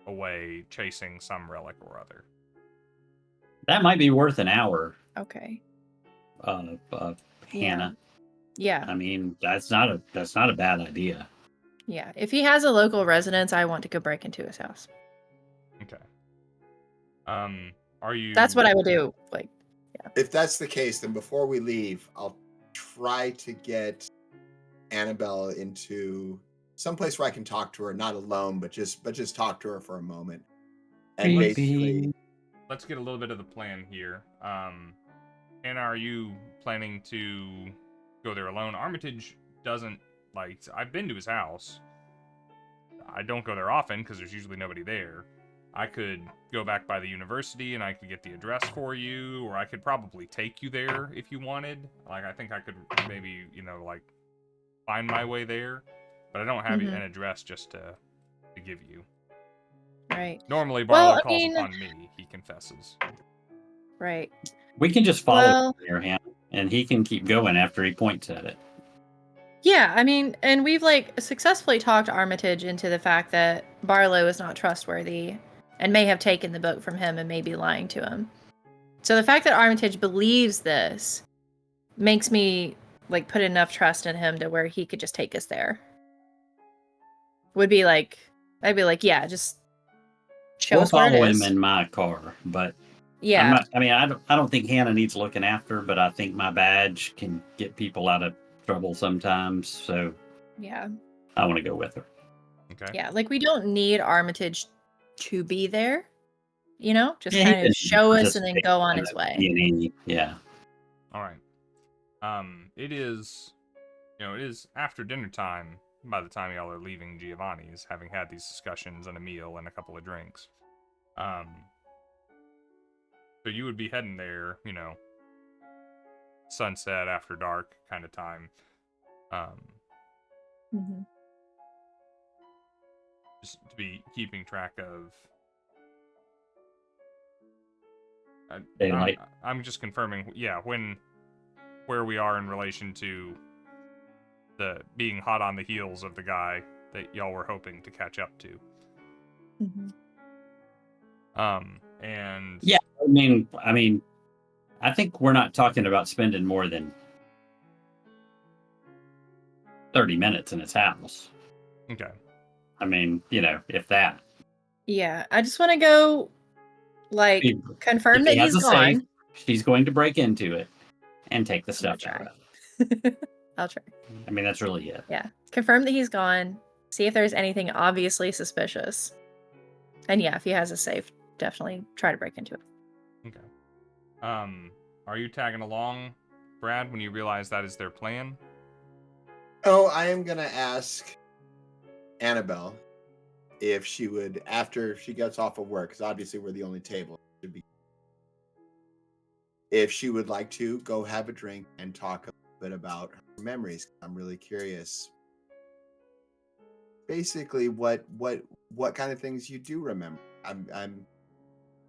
away chasing some relic or other. That might be worth an hour, Okay. Hannah. Yeah. I mean, that's not a bad idea. Yeah. If he has a local residence, I want to go break into his house. Okay. Are you? That's what I would do. Like, If that's the case, then before we leave, I'll try to get Annabelle into someplace where I can talk to her, not alone, but just talk to her for a moment. And Creepy. basically, Let's get a little bit of the plan here. Anna, are you planning to go there alone? Armitage doesn't like. I've been to his house. I don't go there often because there's usually nobody there. I could go back by the university and I could get the address for you, or I could probably take you there if you wanted. Like, I think I could maybe, like, find my way there, but I don't have an address just to give you. right. Normally, Barlow Well, I calls mean- upon me, he confesses. Right. We can just follow Well- him here, Hannah, and he can keep going after he points at it. Yeah, I mean, and we've like successfully talked Armitage into the fact that Barlow is not trustworthy and may have taken the book from him and may be lying to him. So the fact that Armitage believes this makes me like put enough trust in him to where he could just take us there. I'd be like, yeah, just show We'll us where follow it him is. in my car, but Yeah, I don't think Hannah needs looking after, but I think my badge can get people out of trouble sometimes, so yeah, I want to go with her. Okay. yeah. Like we don't need Armitage to be there, just Yeah, he kind can of show us and then participate go on in his the way. D&D, yeah. All right. It is, it is after dinner time. by the time y'all are leaving Giovanni's, having had these discussions and a meal and a couple of drinks. So you would be heading there, you know, sunset after dark kind of time. Mhm. Just to be keeping track of. Daylight. I'm just confirming, yeah, where we are in relation to the being hot on the heels of the guy that y'all were hoping to catch up to. Mhm. And Yeah, I mean, I think we're not talking about spending more than 30 minutes in his house. okay. I mean, you know, if that. Yeah, I just want to go, like, If confirm he that has he's a safe, gone. she's going to break into it and take the I'm gonna stuff out try. of it. I'll try. I mean, that's really it. Yeah, confirm that he's gone. See if there's anything obviously suspicious. And yeah, if he has a safe, definitely try to break into it. Okay. Are you tagging along, Brad, when you realize that is their plan? Oh, I am gonna ask Annabelle if she would, after she gets off of work, because obviously we're the only table, should be, if she would like to go have a drink and talk a bit about her memories. I'm really curious. Basically, what kind of things you do remember?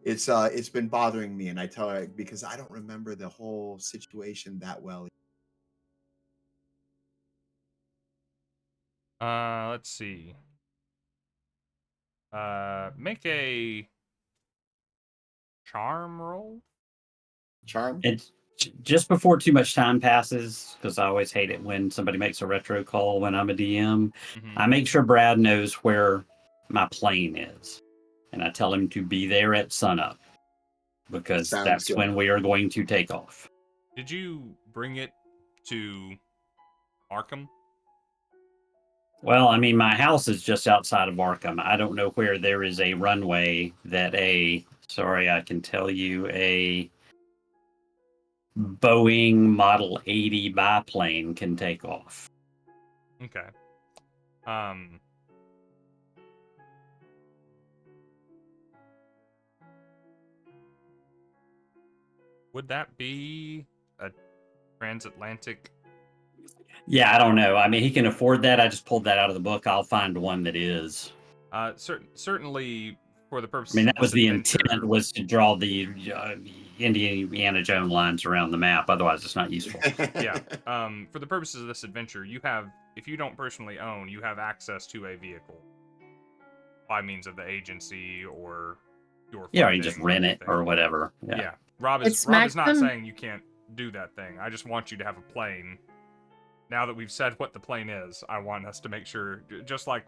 It's been bothering me, and I tell her because I don't remember the whole situation that well. Let's see. Make a charm roll. Charm? It's just before too much time passes, because I always hate it when somebody makes a retro call when I'm a DM. Mm-hmm. I make sure Brad knows where my plane is, and I tell him to be there at sunup, because Sounds that's good. when we are going to take off. Did you bring it to Arkham? Well, I mean, my house is just outside of Arkham. I don't know where there is a runway that I can tell you, a Boeing Model 80 biplane can take off. Okay. Would that be a transatlantic? Yeah, I don't know. I mean, he can afford that. I just pulled that out of the book. I'll find one that is. Certainly for the I purposes mean, of that this was the adventure. intent, was to draw the Indiana Jones lines around the map. Otherwise, it's not useful. Yeah. For the purposes of this adventure, you have, if you don't personally own, you have access to a vehicle by means of the agency or your Yeah, or you just funding rent it anything. or whatever. Yeah. Yeah. Rob It's is not maximum- saying you can't do that thing. I just want you to have a plane. Now that we've said what the plane is, I want us to make sure, just like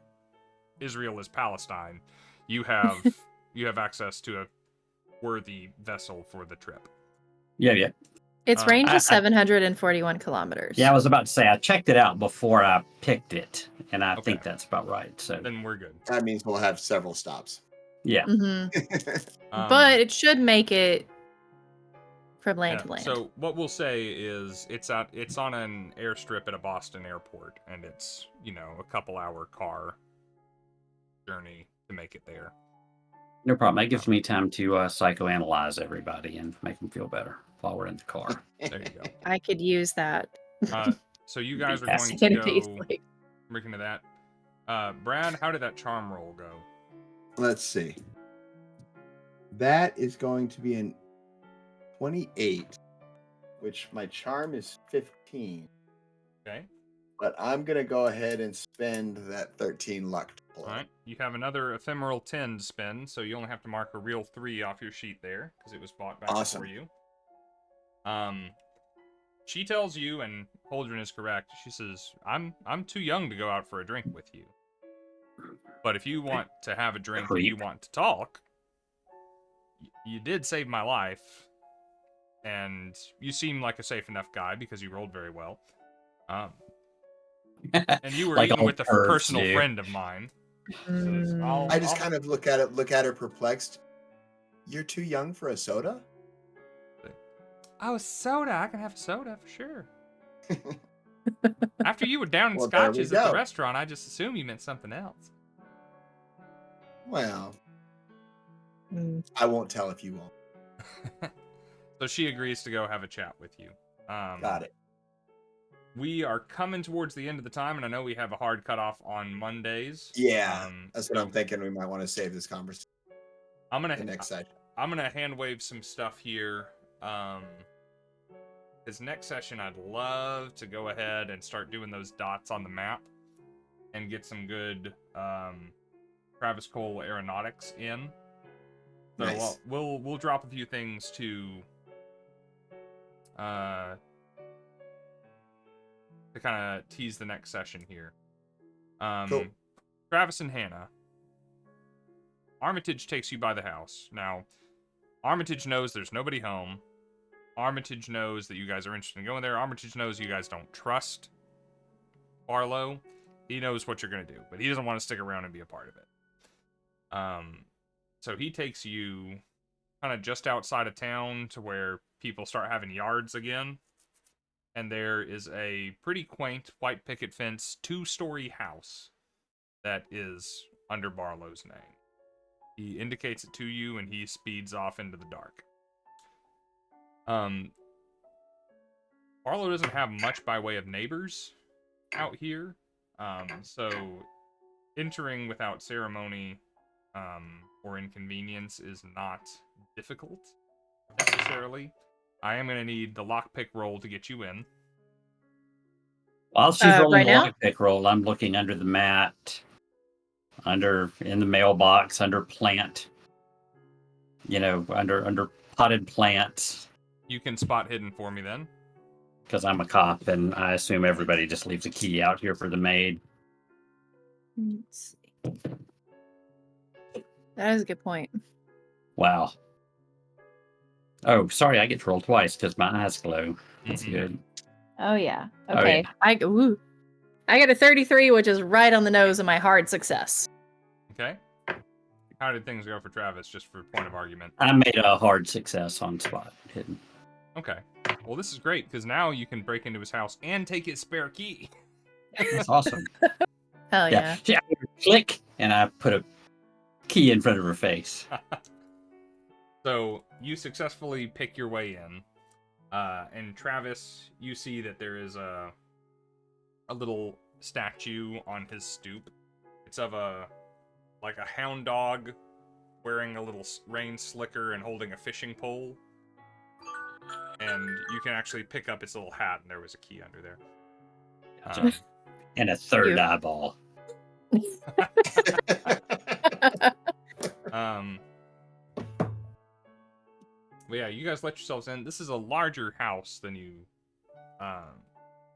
Israel is Palestine, you have access to a worthy vessel for the trip. Yeah. Its range I- is 741 kilometers. Yeah, I was about to say, I checked it out before I picked it, and I think Okay. that's about right. So, Then we're good. That means we'll have several stops. yeah. hmm Um, But it should make it from land yeah, to land. so what we'll say is it's on an airstrip at a Boston airport, and it's, you know, a couple-hour car journey to make it there. No problem. That gives me time to psychoanalyze everybody and make them feel better while we're in the car. There you go. I could use that. So you guys are Yes. going to In peace, go like- break into that. Brad, how did that charm roll go? Let's see. That is going to be an 28, which my charm is 15. Okay. But I'm going to go ahead and spend that 13 luck to pull All it. right. You have another ephemeral 10 to spend, so you only have to mark a real 3 off your sheet there because it was bought back Awesome. for you. She tells you, and Holdren is correct. She says, "I'm too young to go out for a drink with you. But if you want to have a drink and you Creep. want to talk, you did save my life, and you seem like a safe enough guy because you rolled very well. And you were Like even all with a pervs personal do. friend of mine." Says, Mm. I just kind of look at her perplexed. You're too young for a soda? Oh, soda. I can have a soda for sure. After you were down in Well, there we scotches at the go. restaurant, I just assumed you meant something else. Well, Mm. I won't tell if you won't. So she agrees to go have a chat with you. Got it. We are coming towards the end of the time, and I know we have a hard cutoff on Mondays. Yeah, that's what so I'm thinking. We might want to save this conversation I'm for the gonna next session. I'm gonna hand wave some stuff here. Because next session, I'd love to go ahead and start doing those dots on the map and get some good Travis Cole aeronautics in. So Nice. we'll drop a few things to kind of tease the next session here. Cool. Travis and Hannah. Armitage takes you by the house. Now, Armitage knows there's nobody home. Armitage knows that you guys are interested in going there. Armitage knows you guys don't trust Barlow. He knows what you're going to do, but he doesn't want to stick around and be a part of it. So he takes you kind of just outside of town to where people start having yards again. And there is a pretty quaint white picket fence 2-story house that is under Barlow's name. He indicates it to you and he speeds off into the dark. Barlow doesn't have much by way of neighbors out here. So entering without ceremony or inconvenience is not difficult necessarily. I am going to need the lockpick roll to get you in. While she's rolling Right the now? lockpick roll, I'm looking under the mat, in the mailbox, under plant, under potted plants, You can spot hidden for me then. because I'm a cop and I assume everybody just leaves a key out here for the maid. Let's see. That is a good point. Wow. Oh, sorry, I get to roll twice because my eyes glow. That's Mhm. good. Oh yeah. Oh, Okay. yeah. I got a 33, which is right on the nose of my hard success. Okay. How did things go for Travis, just for point of argument? I made a hard success on spot hidden. Okay. Well, this is great, because now you can break into his house and take his spare key. That's awesome. Hell yeah. Yeah. Click, and I put a key in front of her face. So you successfully pick your way in. And Travis, you see that there is a little statue on his stoop. It's of a hound dog wearing a little rain slicker and holding a fishing pole. And you can actually pick up its little hat, and there was a key under there. And a third Cute. eyeball. But yeah, you guys let yourselves in. This is a larger house than you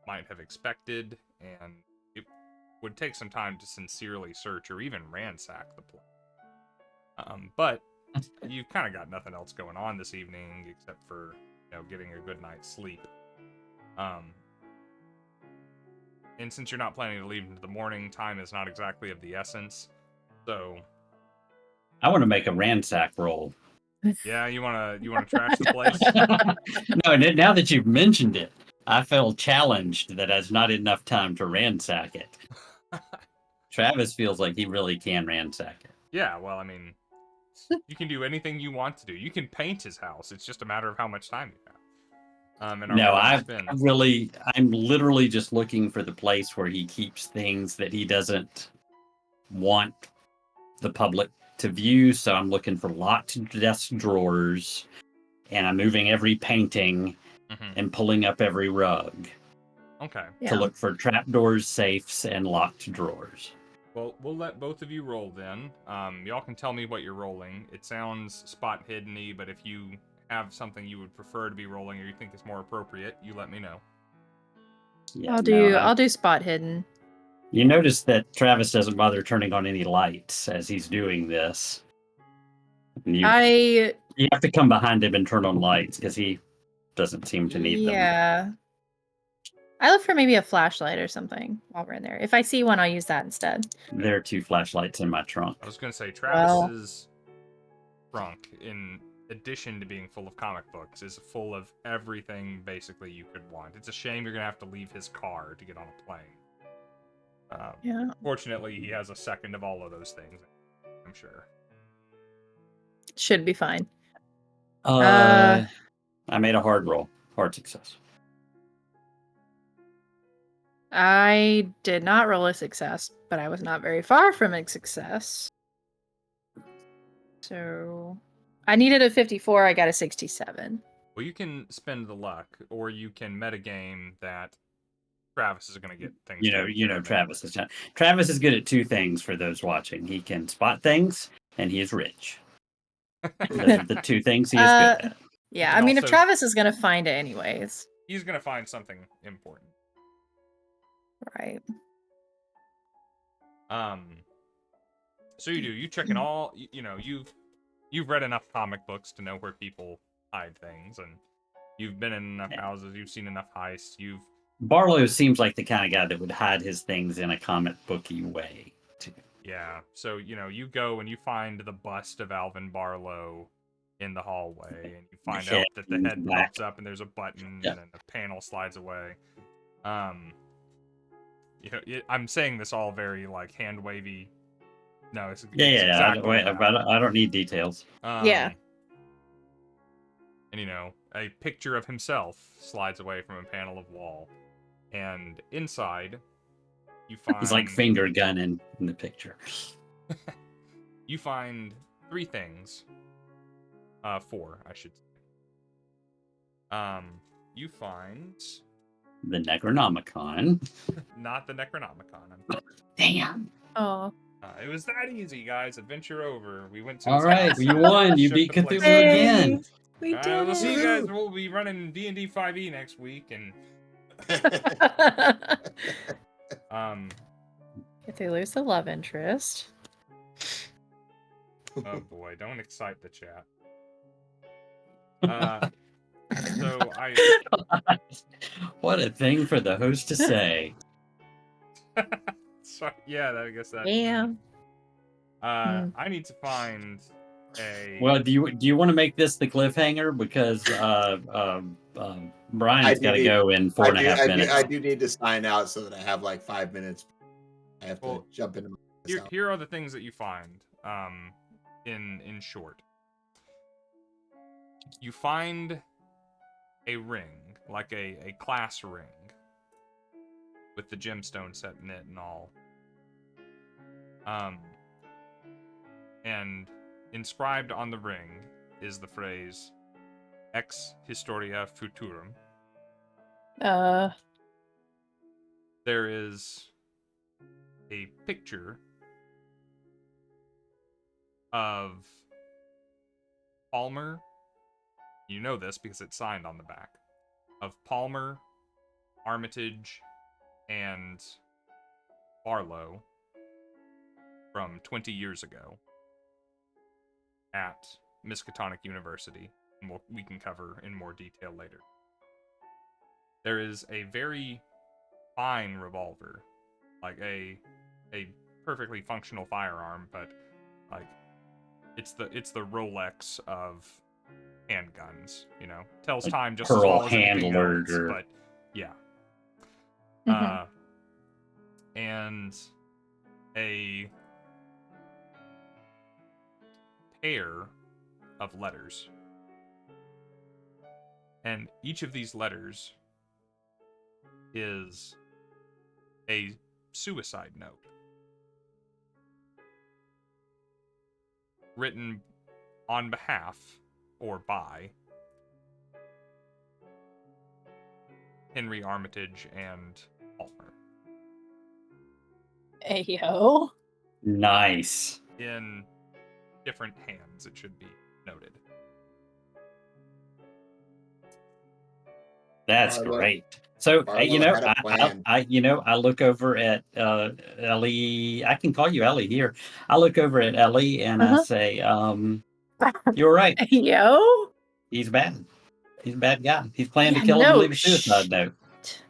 might have expected, and it would take some time to sincerely search or even ransack the place. But you've kind of got nothing else going on this evening except for getting a good night's sleep. And since you're not planning to leave into the morning, time is not exactly of the essence. So I want to make a ransack roll. yeah, you wanna trash the place? No, now that you've mentioned it, I feel challenged that there's not enough time to ransack it. Travis feels like he really can ransack it. Yeah, well, I mean, you can do anything you want to do. You can paint his house. It's just a matter of how much time you have. And No, I'm literally just looking for the place where he keeps things that he doesn't want the public to view. So I'm looking for locked desk drawers, and I'm moving every painting and pulling up every rug Okay. to look for trapdoors, safes, and locked drawers. Well, we'll let both of you roll then. Y'all can tell me what you're rolling. It sounds spot hidden-y, but if you have something you would prefer to be rolling or you think is more appropriate, you let me know. Yeah, I'll do spot hidden. You notice that Travis doesn't bother turning on any lights as he's doing this. And you have to come behind him and turn on lights because he doesn't seem to need them. Yeah. I look for maybe a flashlight or something while we're in there. If I see one, I'll use that instead. There are 2 flashlights in my trunk. I was going to say, Travis's trunk addition to being full of comic books, is full of everything basically you could want. It's a shame you're gonna have to leave his car to get on a plane. Yeah. Fortunately, he has a second of all of those things, I'm sure. Should be fine. I made a hard roll. Hard success. I did not roll a success, but I was not very far from a success. So I needed a 54, I got a 67. Well, you can spend the luck, or you can metagame that Travis is going to get things. Travis is not. Travis is good at two things for those watching. He can spot things, and he is rich. Those are the two things he is good at. Yeah, can I mean, if also- Travis is going to find it anyways. He's going to find something important. Right. So you checking all, you've read enough comic books to know where people hide things, and you've been in enough houses, you've seen enough heists, Barlow seems like the kind of guy that would hide his things in a comic booky way. Yeah, so, you go and you find the bust of Alvin Barlow in the hallway, and you find out that the head pops up and there's a button, and then the panel slides away. I'm saying this all very, like, hand-wavy. No, it's exactly I don't need details. Yeah. And, a picture of himself slides away from a panel of wall. And inside, you find... He's like finger gunning in the picture. You find 3 things. 4, I should say. You find... The Necronomicon. Not the Necronomicon. Damn. Oh. It was that easy, guys. Adventure over. We went to All his right, house. you won. You Shook beat the place Cthulhu up. again. We did We'll see you it. guys. We'll be running D&D 5e next week, and Cthulhu's the love interest. oh boy, don't excite the chat. So What a thing for the host to say. sorry, yeah, I guess that. Yeah. I need to find a. Well, do you want to make this the cliffhanger, because Brian's got to go in 4.5 minutes. I do need to sign out so that I have like 5 minutes. I have to jump into my Here are the things that you find. In short, you find a ring, like a class ring, with the gemstone set in it and all. And inscribed on the ring is the phrase "Ex Historia Futurum." There is a picture of Palmer. You know this because it's signed on the back. Of Palmer, Armitage, and Barlow from 20 years ago at Miskatonic University, and we can cover in more detail later. There is a very fine revolver, like a perfectly functional firearm, but like it's the Rolex of handguns, tells Like time just Pearl as well as anything handler else, or- but yeah. Mhm. And a pair of letters, and each of these letters is a suicide note written on behalf or by Henry Armitage and Palmer, Ayo. Nice. in different hands, it should be noted. That's Barlow- great. So Barlow had a plan. I look over at Ellie. I can call you Ellie here. I look over at Ellie and I say, "You're right. Ayo. He's bad. He's a bad guy. He's planning to Yeah, kill him no and leave a suicide note."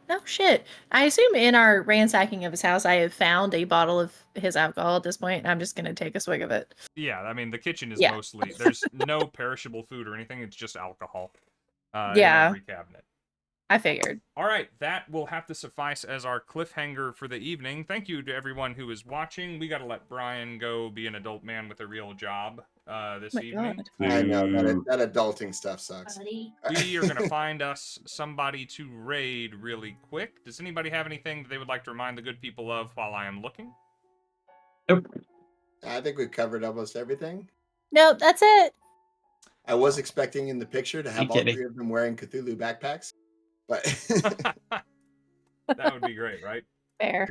No shit. I assume in our ransacking of his house, I have found a bottle of his alcohol at this point, and I'm just gonna take a swig of it. Yeah, I mean, the kitchen is Yeah. mostly, there's no perishable food or anything, it's just alcohol in Yeah. every cabinet. I figured. All right, that will have to suffice as our cliffhanger for the evening. Thank you to everyone who is watching. We got to let Brian go be an adult man with a real job this My evening. God. I know that adulting stuff sucks. We are going to find us somebody to raid really quick. Does anybody have anything that they would like to remind the good people of while I am looking? Nope. I think we've covered almost everything. Nope, that's it. I was expecting in the picture to have You all kidding? 3 of them wearing Cthulhu backpacks, but That would be great, right? Fair.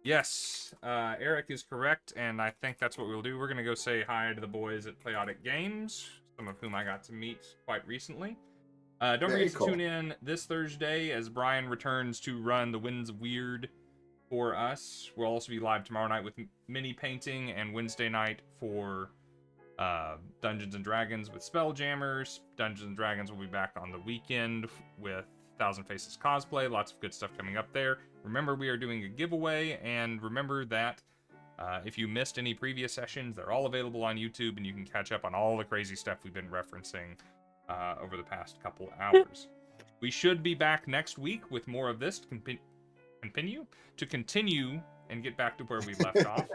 Yes, Eric is correct, and I think that's what we'll do. We're going to go say hi to the boys at Chaotic Games, some of whom I got to meet quite recently. Don't Very forget cool. to tune in this Thursday as Brian returns to run the Winds of Weird for us. We'll also be live tomorrow night with mini painting, and Wednesday night for Dungeons and Dragons with Spelljammers. Dungeons and Dragons will be back on the weekend with Thousand Faces cosplay. Lots of good stuff coming up there. Remember, we are doing a giveaway, and remember that if you missed any previous sessions, they're all available on YouTube, and you can catch up on all the crazy stuff we've been referencing over the past couple hours. We should be back next week with more of this to continue and get back to where we left off.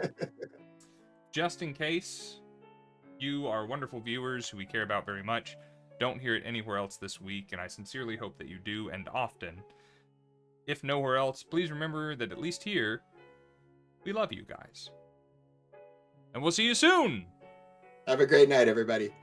Just in case you are wonderful viewers who we care about very much don't hear it anywhere else this week, and I sincerely hope that you do, and often. If nowhere else, please remember that at least here, we love you guys. And we'll see you soon! Have a great night, everybody.